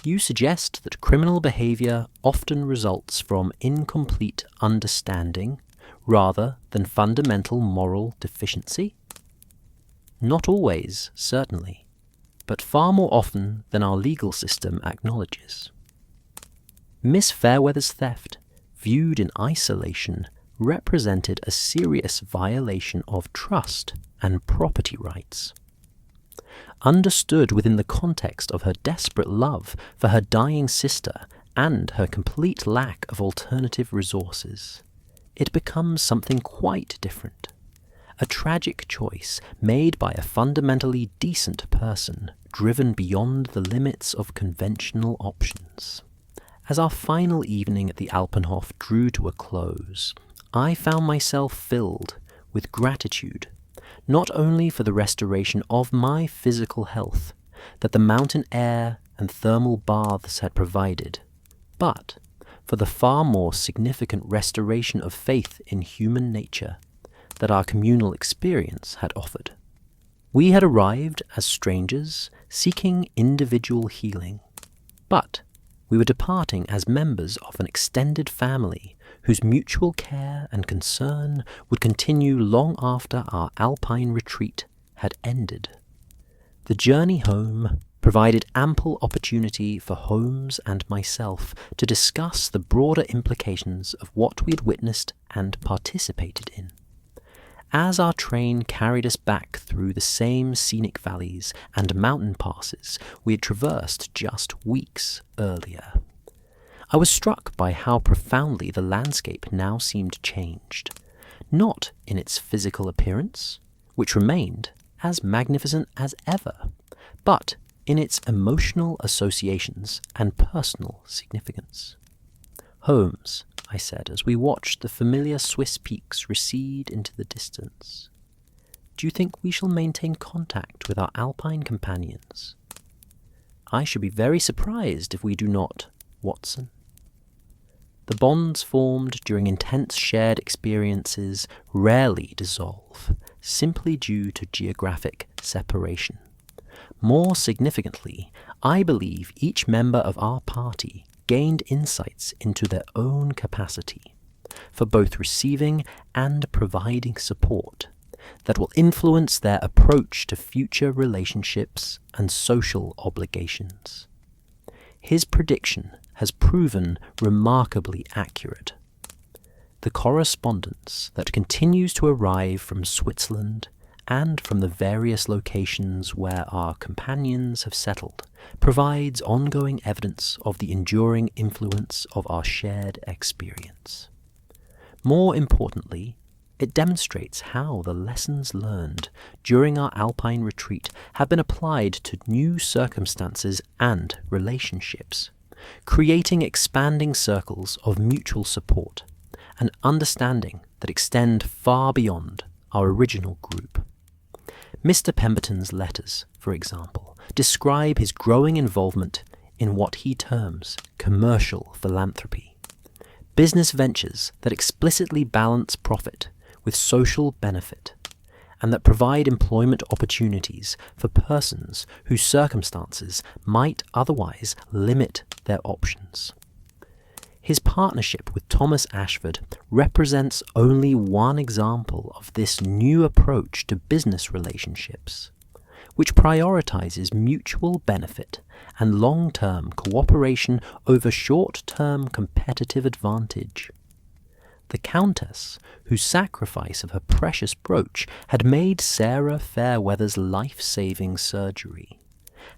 "You suggest that criminal behavior often results from incomplete understanding rather than fundamental moral deficiency?" "Not always, certainly, but far more often than our legal system acknowledges. Miss Fairweather's theft, viewed in isolation, represented a serious violation of trust and property rights. Understood within the context of her desperate love for her dying sister and her complete lack of alternative resources, it becomes something quite different: a tragic choice made by a fundamentally decent person driven beyond the limits of conventional options. As our final evening at the Alpenhof drew to a close, I found myself filled with gratitude, not only for the restoration of my physical health that the mountain air and thermal baths had provided, but for the far more significant restoration of faith in human nature that our communal experience had offered. We had arrived as strangers seeking individual healing, but we were departing as members of an extended family whose mutual care and concern would continue long after our Alpine retreat had ended. The journey home provided ample opportunity for Holmes and myself to discuss the broader implications of what we had witnessed and participated in. As our train carried us back through the same scenic valleys and mountain passes we had traversed just weeks earlier, I was struck by how profoundly the landscape now seemed changed, not in its physical appearance, which remained as magnificent as ever, but in its emotional associations and personal significance. "Holmes," I said as we watched the familiar Swiss peaks recede into the distance, "do you think we shall maintain contact with our Alpine companions?" "I should be very surprised if we do not, Watson. The bonds formed during intense shared experiences rarely dissolve, simply due to geographic separation. More significantly, I believe each member of our party gained insights into their own capacity for both receiving and providing support that will influence their approach to future relationships and social obligations. His prediction has proven remarkably accurate. The correspondence that continues to arrive from Switzerland and from the various locations where our companions have settled provides ongoing evidence of the enduring influence of our shared experience. More importantly, it demonstrates how the lessons learned during our Alpine retreat have been applied to new circumstances and relationships, creating expanding circles of mutual support and understanding that extend far beyond our original group. Mr. Pemberton's letters, for example, describe his growing involvement in what he terms commercial philanthropy, business ventures that explicitly balance profit with social benefit, and that provide employment opportunities for persons whose circumstances might otherwise limit their options. His partnership with Thomas Ashford represents only one example of this new approach to business relationships, which prioritizes mutual benefit and long-term cooperation over short-term competitive advantage. The Countess, whose sacrifice of her precious brooch had made Sarah Fairweather's life-saving surgery,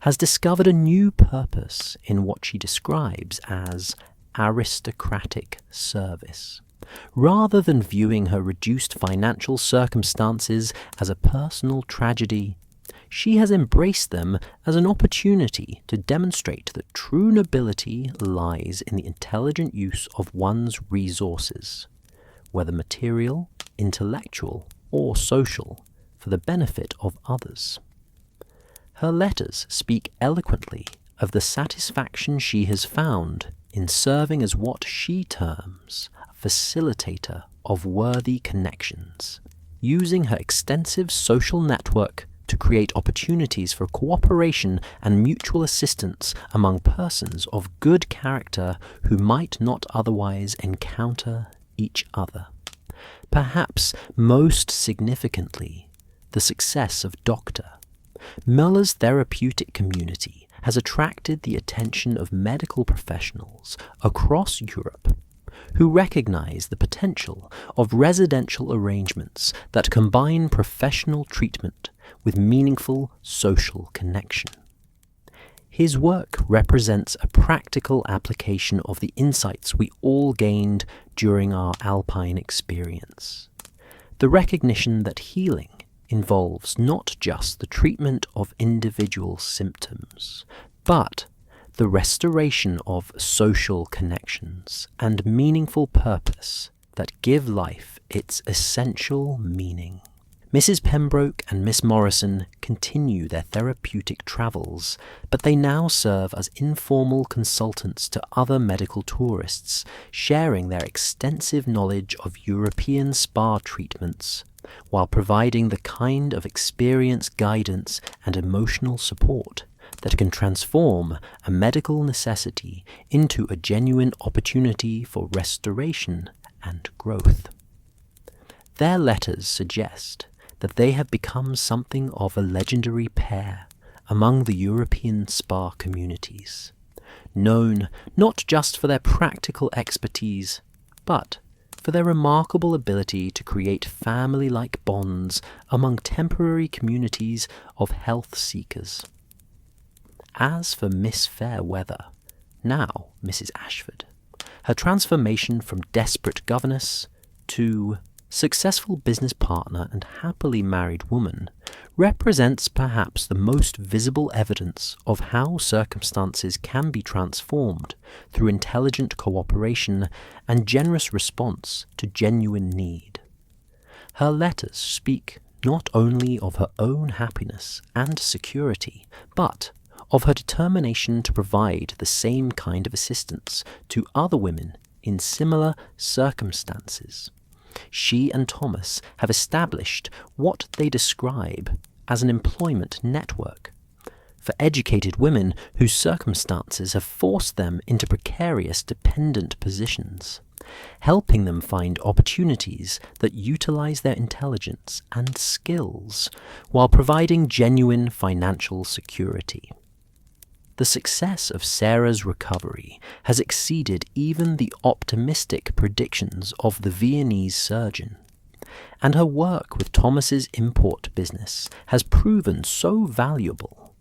has discovered a new purpose in what she describes as aristocratic service. Rather than viewing her reduced financial circumstances as a personal tragedy, she has embraced them as an opportunity to demonstrate that true nobility lies in the intelligent use of one's resources, whether material, intellectual, or social, for the benefit of others. Her letters speak eloquently of the satisfaction she has found in serving as what she terms a facilitator of worthy connections, using her extensive social network to create opportunities for cooperation and mutual assistance among persons of good character who might not otherwise encounter each other. Perhaps most significantly, the success of Dr. Muller's therapeutic community has attracted the attention of medical professionals across Europe who recognize the potential of residential arrangements that combine professional treatment with meaningful social connection. His work represents a practical application of the insights we all gained during our Alpine experience. The recognition that healing involves not just the treatment of individual symptoms, but the restoration of social connections and meaningful purpose that give life its essential meaning. Mrs. Pembroke and Miss Morrison continue their therapeutic travels, but they now serve as informal consultants to other medical tourists, sharing their extensive knowledge of European spa treatments, while providing the kind of experience, guidance, and emotional support that can transform a medical necessity into a genuine opportunity for restoration and growth. Their letters suggest that they have become something of a legendary pair among the European spa communities, known not just for their practical expertise, but for their remarkable ability to create family-like bonds among temporary communities of health seekers. As for Miss Fairweather, now Mrs. Ashford, her transformation from desperate governess to successful business partner and happily married woman represents perhaps the most visible evidence of how circumstances can be transformed through intelligent cooperation and generous response to genuine need. Her letters speak not only of her own happiness and security, but of her determination to provide the same kind of assistance to other women in similar circumstances. She and Thomas have established what they describe as an employment network for educated women whose circumstances have forced them into precarious dependent positions, helping them find opportunities that utilize their intelligence and skills while providing genuine financial security. The success of Sarah's recovery has exceeded even the optimistic predictions of the Viennese surgeon, and her work with Thomas's import business has proven so valuable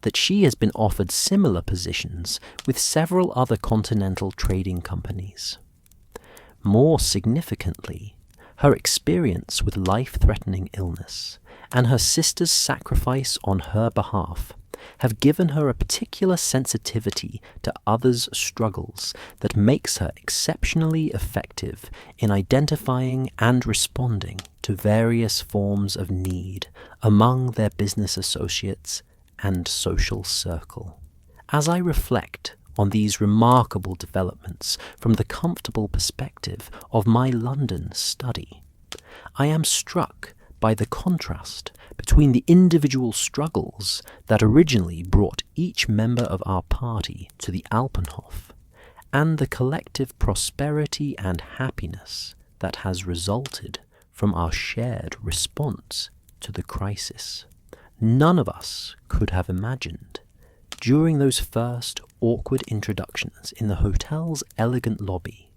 that she has been offered similar positions with several other continental trading companies. More significantly, her experience with life-threatening illness and her sister's sacrifice on her behalf have given her a particular sensitivity to others' struggles that makes her exceptionally effective in identifying and responding to various forms of need among their business associates and social circle. As I reflect on these remarkable developments from the comfortable perspective of my London study, I am struck by the contrast between the individual struggles that originally brought each member of our party to the Alpenhof and the collective prosperity and happiness that has resulted from our shared response to the crisis. None of us could have imagined, during those first awkward introductions in the hotel's elegant lobby,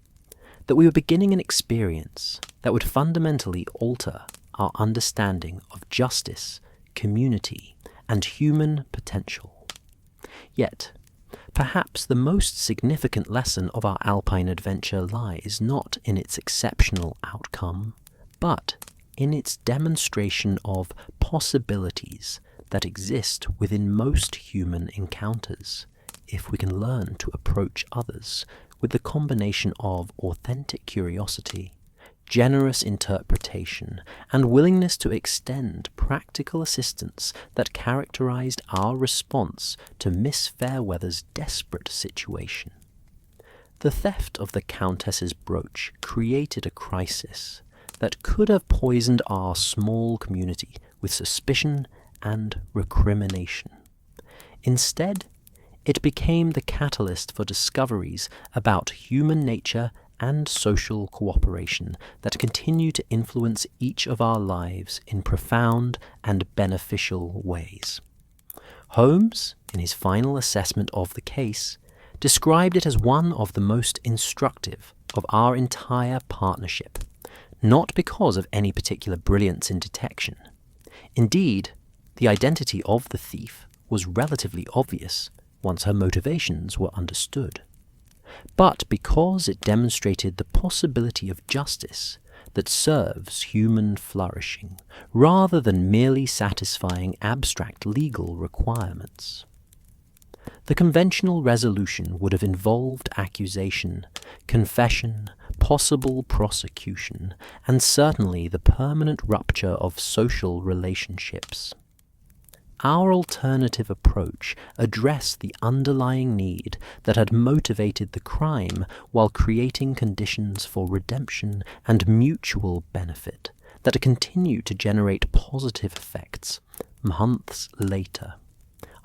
that we were beginning an experience that would fundamentally alter our understanding of justice, community, and human potential. Yet, perhaps the most significant lesson of our Alpine adventure lies not in its exceptional outcome, but in its demonstration of possibilities that exist within most human encounters, if we can learn to approach others with the combination of authentic curiosity, generous interpretation, and willingness to extend practical assistance that characterized our response to Miss Fairweather's desperate situation. The theft of the Countess's brooch created a crisis that could have poisoned our small community with suspicion and recrimination. Instead, it became the catalyst for discoveries about human nature and social cooperation that continue to influence each of our lives in profound and beneficial ways. Holmes, in his final assessment of the case, described it as one of the most instructive of our entire partnership, not because of any particular brilliance in detection. Indeed, the identity of the thief was relatively obvious once her motivations were understood, but because it demonstrated the possibility of justice that serves human flourishing, rather than merely satisfying abstract legal requirements. The conventional resolution would have involved accusation, confession, possible prosecution, and certainly the permanent rupture of social relationships. Our alternative approach addressed the underlying need that had motivated the crime while creating conditions for redemption and mutual benefit that continue to generate positive effects months later.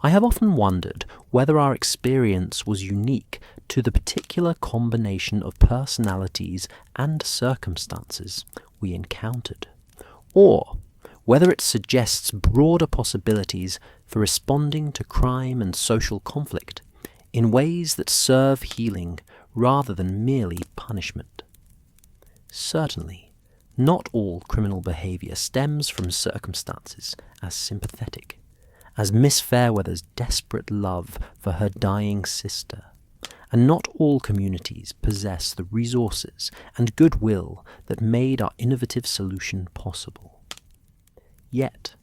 I have often wondered whether our experience was unique to the particular combination of personalities and circumstances we encountered, or whether it suggests broader possibilities for responding to crime and social conflict in ways that serve healing rather than merely punishment. Certainly, not all criminal behavior stems from circumstances as sympathetic as Miss Fairweather's desperate love for her dying sister, and not all communities possess the resources and goodwill that made our innovative solution possible. Yet,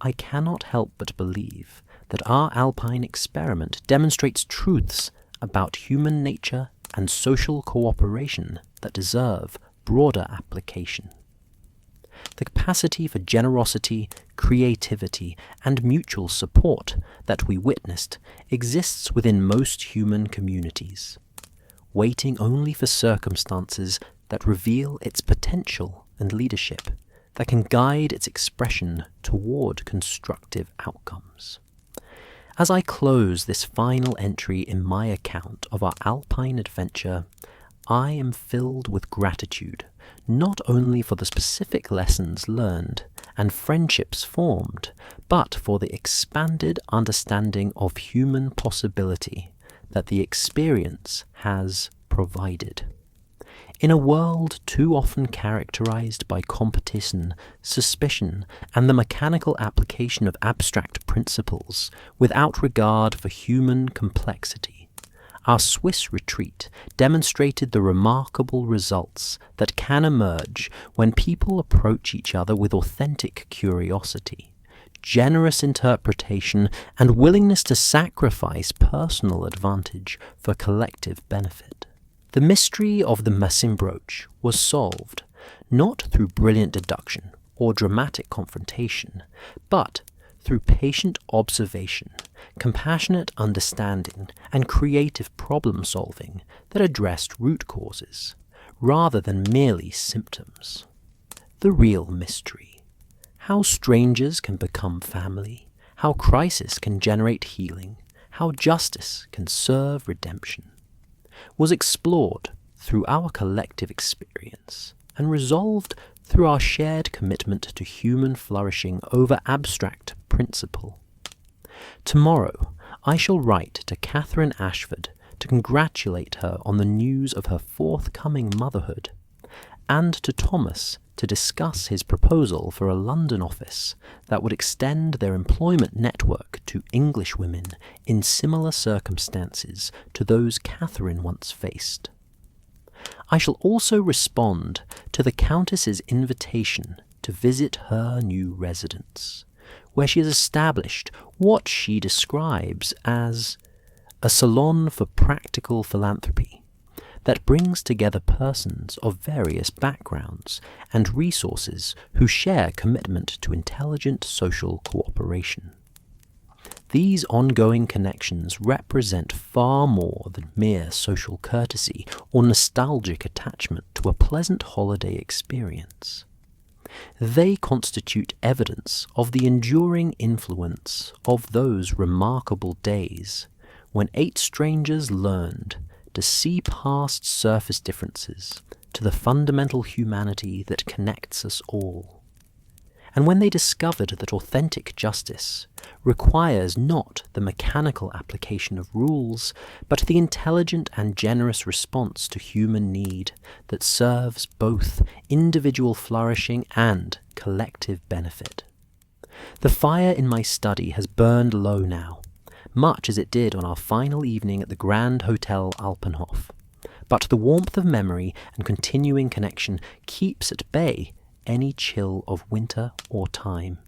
I cannot help but believe that our Alpine experiment demonstrates truths about human nature and social cooperation that deserve broader application. The capacity for generosity, creativity, and mutual support that we witnessed exists within most human communities, waiting only for circumstances that reveal its potential and leadership that can guide its expression toward constructive outcomes. As I close this final entry in my account of our Alpine adventure, I am filled with gratitude, not only for the specific lessons learned and friendships formed, but for the expanded understanding of human possibility that the experience has provided. In a world too often characterized by competition, suspicion, and the mechanical application of abstract principles without regard for human complexity, our Swiss retreat demonstrated the remarkable results that can emerge when people approach each other with authentic curiosity, generous interpretation, and willingness to sacrifice personal advantage for collective benefit. The mystery of the Messing brooch was solved not through brilliant deduction or dramatic confrontation, but through patient observation, compassionate understanding, and creative problem-solving that addressed root causes, rather than merely symptoms. The real mystery: how strangers can become family, how crisis can generate healing, how justice can serve redemption, was explored through our collective experience and resolved through our shared commitment to human flourishing over abstract principle. Tomorrow I shall write to Catherine Ashford to congratulate her on the news of her forthcoming motherhood, and to Thomas to discuss his proposal for a London office that would extend their employment network to English women in similar circumstances to those Catherine once faced. I shall also respond to the Countess's invitation to visit her new residence, where she has established what she describes as a salon for practical philanthropy that brings together persons of various backgrounds and resources who share commitment to intelligent social cooperation. These ongoing connections represent far more than mere social courtesy or nostalgic attachment to a pleasant holiday experience. They constitute evidence of the enduring influence of those remarkable days when 8 strangers learned to see past surface differences to the fundamental humanity that connects us all, and when they discovered that authentic justice requires not the mechanical application of rules, but the intelligent and generous response to human need that serves both individual flourishing and collective benefit. The fire in my study has burned low now, much as it did on our final evening at the Grand Hotel Alpenhof, but the warmth of memory and continuing connection keeps at bay any chill of winter or time.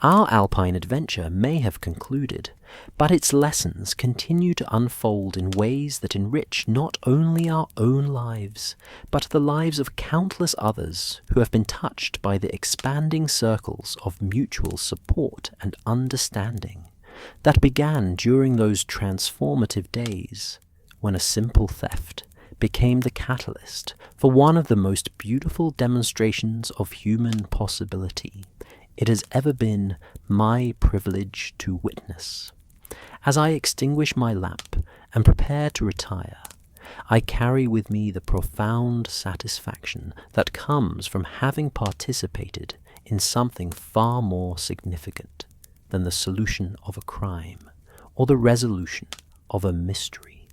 Our Alpine adventure may have concluded, but its lessons continue to unfold in ways that enrich not only our own lives, but the lives of countless others who have been touched by the expanding circles of mutual support and understanding that began during those transformative days when a simple theft became the catalyst for one of the most beautiful demonstrations of human possibility it has ever been my privilege to witness. As I extinguish my lamp and prepare to retire, I carry with me the profound satisfaction that comes from having participated in something far more significant than the solution of a crime or the resolution of a mystery.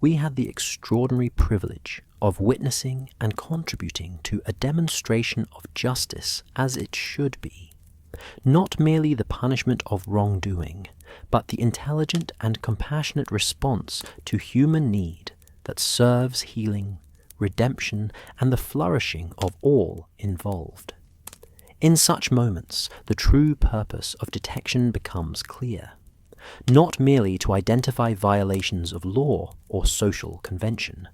We had the extraordinary privilege of witnessing and contributing to a demonstration of justice as it should be, not merely the punishment of wrongdoing, but the intelligent and compassionate response to human need that serves healing, redemption, and the flourishing of all involved. In such moments, the true purpose of detection becomes clear, not merely to identify violations of law or social convention,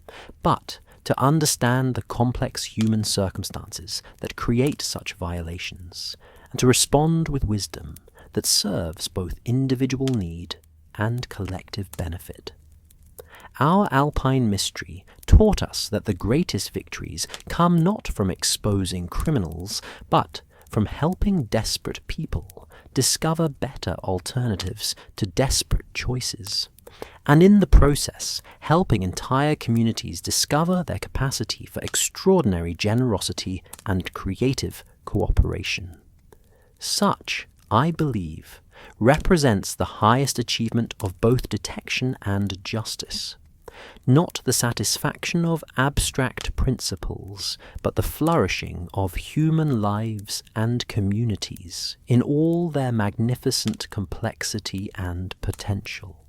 but to understand the complex human circumstances that create such violations, and to respond with wisdom that serves both individual need and collective benefit. Our Alpine mystery taught us that the greatest victories come not from exposing criminals, but from helping desperate people discover better alternatives to desperate choices, and in the process helping entire communities discover their capacity for extraordinary generosity and creative cooperation. Such, I believe, represents the highest achievement of both detection and justice, not the satisfaction of abstract principles, but the flourishing of human lives and communities in all their magnificent complexity and potential.